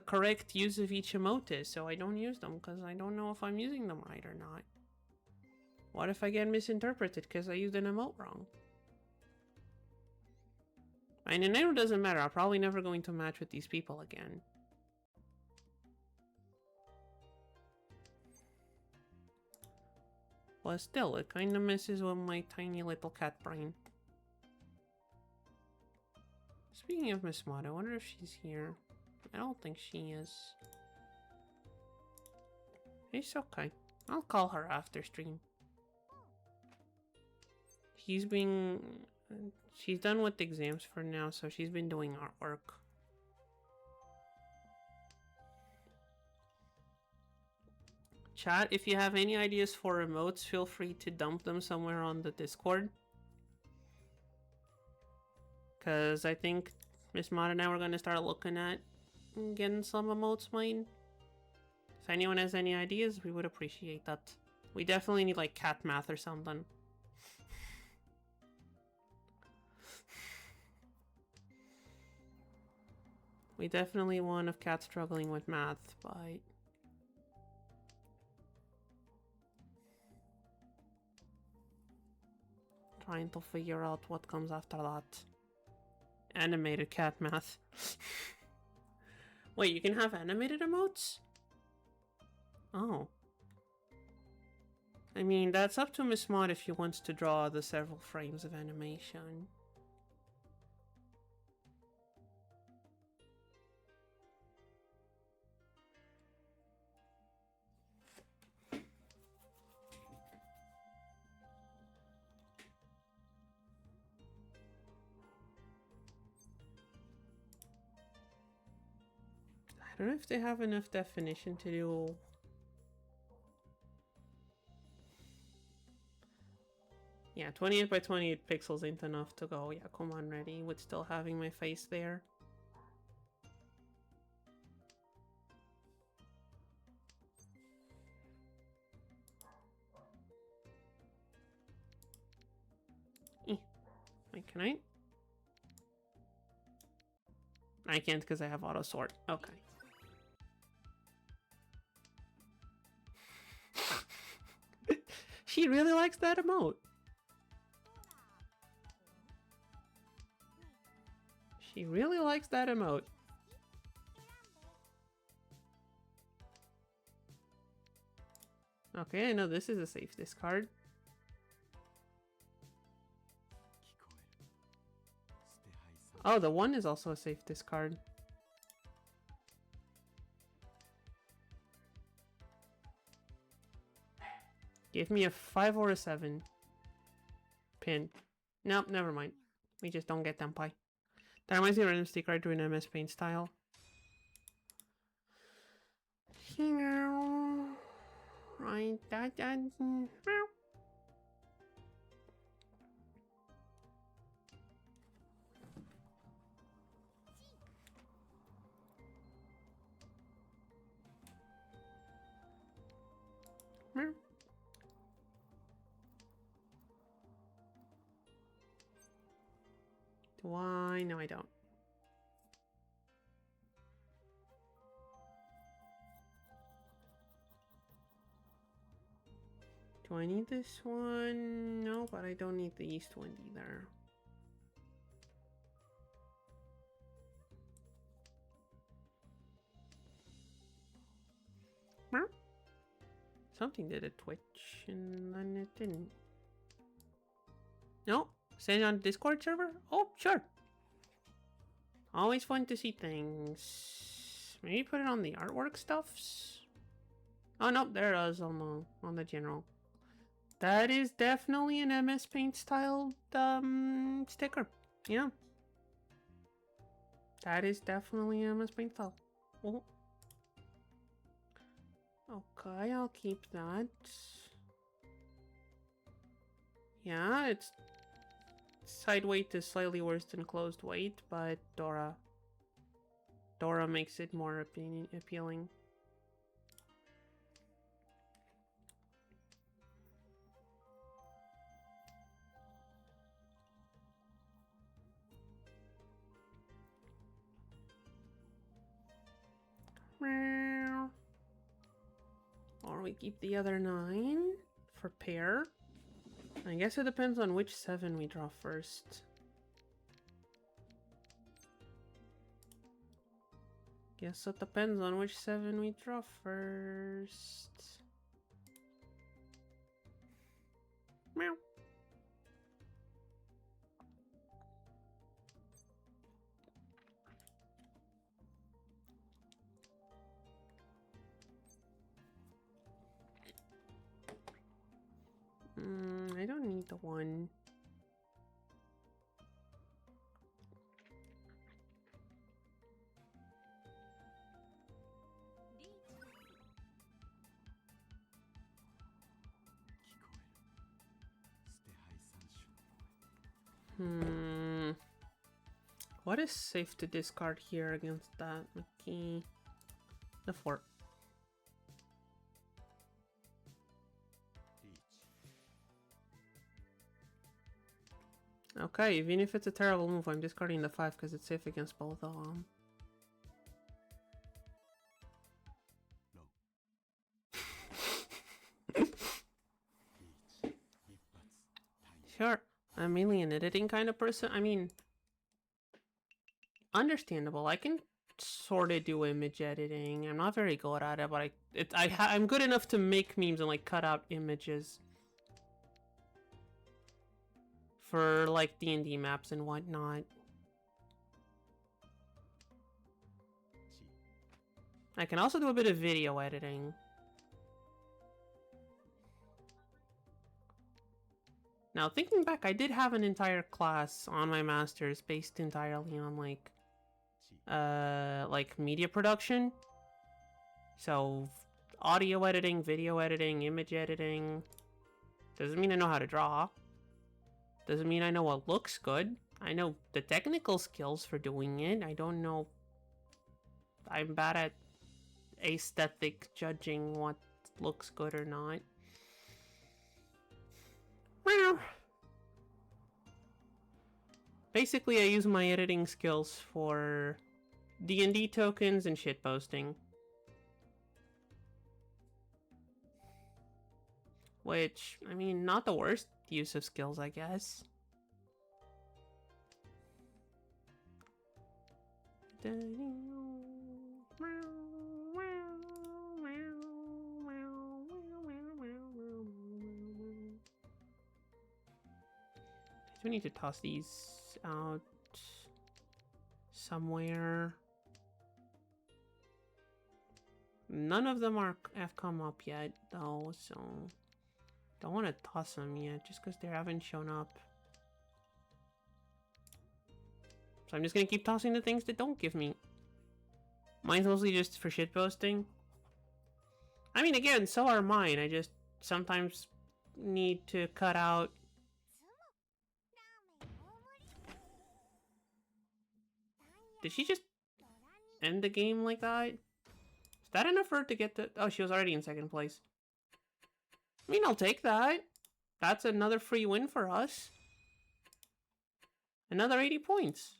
S1: correct use of each emote is, so I don't use them, because I don't know if I'm using them right or not. What if I get misinterpreted because I used an emote wrong? And it doesn't matter, I'm probably never going to match with these people again. But still, it kind of messes with my tiny little cat brain. Speaking of Miss Mod, I wonder if she's here. I don't think she is. It's okay. I'll call her after stream. She's done with the exams for now, so she's been doing artwork. Chat, if you have any ideas for emotes, feel free to dump them somewhere on the Discord. Because I think Miss Mod and I were going to start looking at getting some emotes made. If anyone has any ideas, we would appreciate that. We definitely need like cat math or something. We definitely one of cat struggling with math, but... trying to figure out what comes after that. Animated cat math. Wait, you can have animated emotes? Oh. I mean, that's up to Miss Mod if she wants to draw the several frames of animation. I don't know if they have enough definition to do... Yeah, 28 by 28 pixels ain't enough to go, yeah, come on, ready, with still having my face there. Wait, can I? I can't because I have auto sort. Okay. She really likes that emote. She really likes that emote. Okay, I know this is a safe discard. Oh, the one is also a safe discard. Give me a 5 or a 7. Pin. Nope, never mind. We just don't get them pie. That reminds me of random sticker I drew in MS Paint style. Right, that. Do I? No, I don't. Do I need this one? No, but I don't need the east one either. Something did a twitch and then it didn't. No? Send it on the Discord server? Oh, sure. Always fun to see things. Maybe put it on the artwork stuffs? Oh, no, there it is on the general. That is definitely an MS Paint styled sticker. Yeah. That is definitely MS Paint style. Oh. Okay, I'll keep that. Yeah, it's side weight is slightly worse than closed weight, but Dora makes it more appealing. Or we keep the other 9 for pair. I guess it depends on which 7 we draw first. Guess it depends on which 7 we draw first. Meow. I don't need the 1. What is safe to discard here against that, Mickey? The 4. Okay, even if it's a terrible move, I'm discarding the 5 because it's safe against both of them. Sure, I'm mainly an editing kind of person. I mean, understandable. I can sort of do image editing. I'm not very good at it, but I'm good enough to make memes and like cut out images for like D&D maps and whatnot. I can also do a bit of video editing. Now, thinking back, I did have an entire class on my master's based entirely on like media production. So, audio editing, video editing, image editing. Doesn't mean I know how to draw. Doesn't mean I know what looks good. I know the technical skills for doing it. I don't know. I'm bad at aesthetic judging what looks good or not. Well, basically I use my editing skills for D&D tokens and shitposting. Which, I mean, not the worst use of skills, I guess. We need to toss these out somewhere. None of them have come up yet, though, so don't want to toss them yet, just because they haven't shown up. So I'm just gonna keep tossing the things that don't give me. Mine's mostly just for shitposting. I mean, again, so are mine. I just sometimes need to cut out. Did she just end the game like that? Is that enough for her to get the... Oh, she was already in second place. I mean, I'll take that. That's another free win for us. Another 80 points.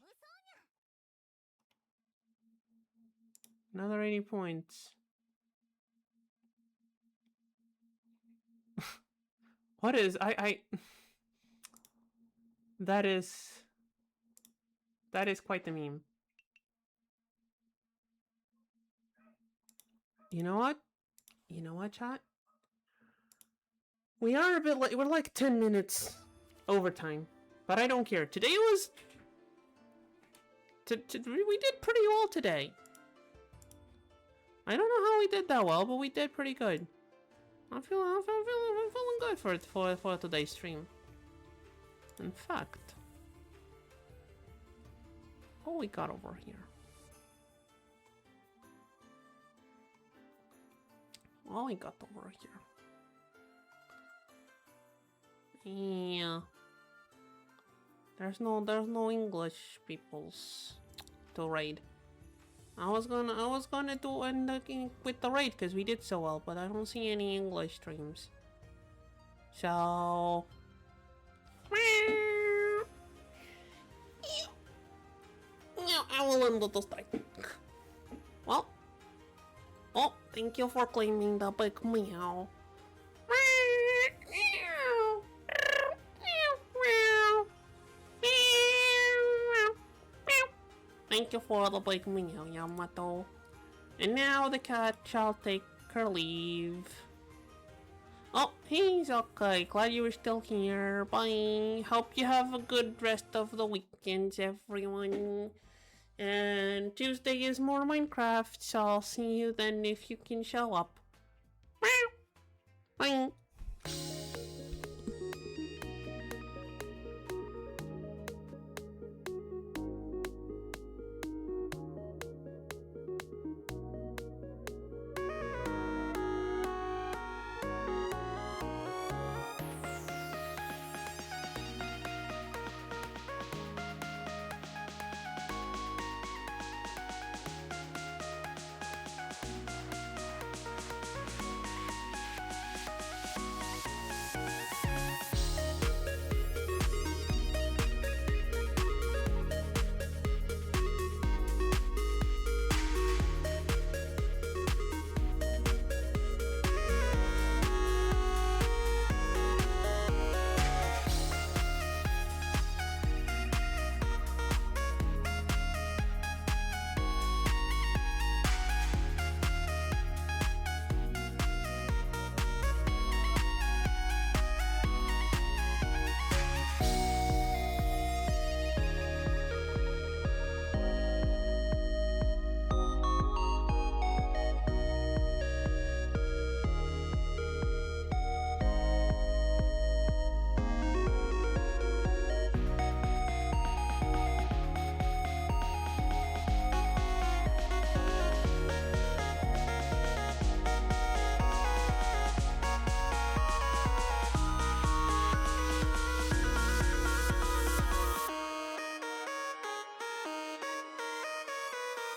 S1: Another 80 points. What is... That is quite the meme. You know what? You know what, chat? We are a bit late. We're like 10 minutes overtime. But I don't care. Today was... we did pretty well today. I don't know how we did that well, but we did pretty good. I'm feeling good for today's stream. In fact... What we got over here? What we got over here? Yeah. There's no English peoples to raid. I was gonna do and with the raid because we did so well, but I don't see any English streams. So I will end the strike. Well, oh, thank you for claiming the big meow. Thank you for the big meow, Yamato. And now the cat shall take her leave. Oh, he's okay. Glad you were still here. Bye. Hope you have a good rest of the weekends, everyone. And Tuesday is more Minecraft, so I'll see you then if you can show up. Bye.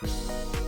S2: Bye.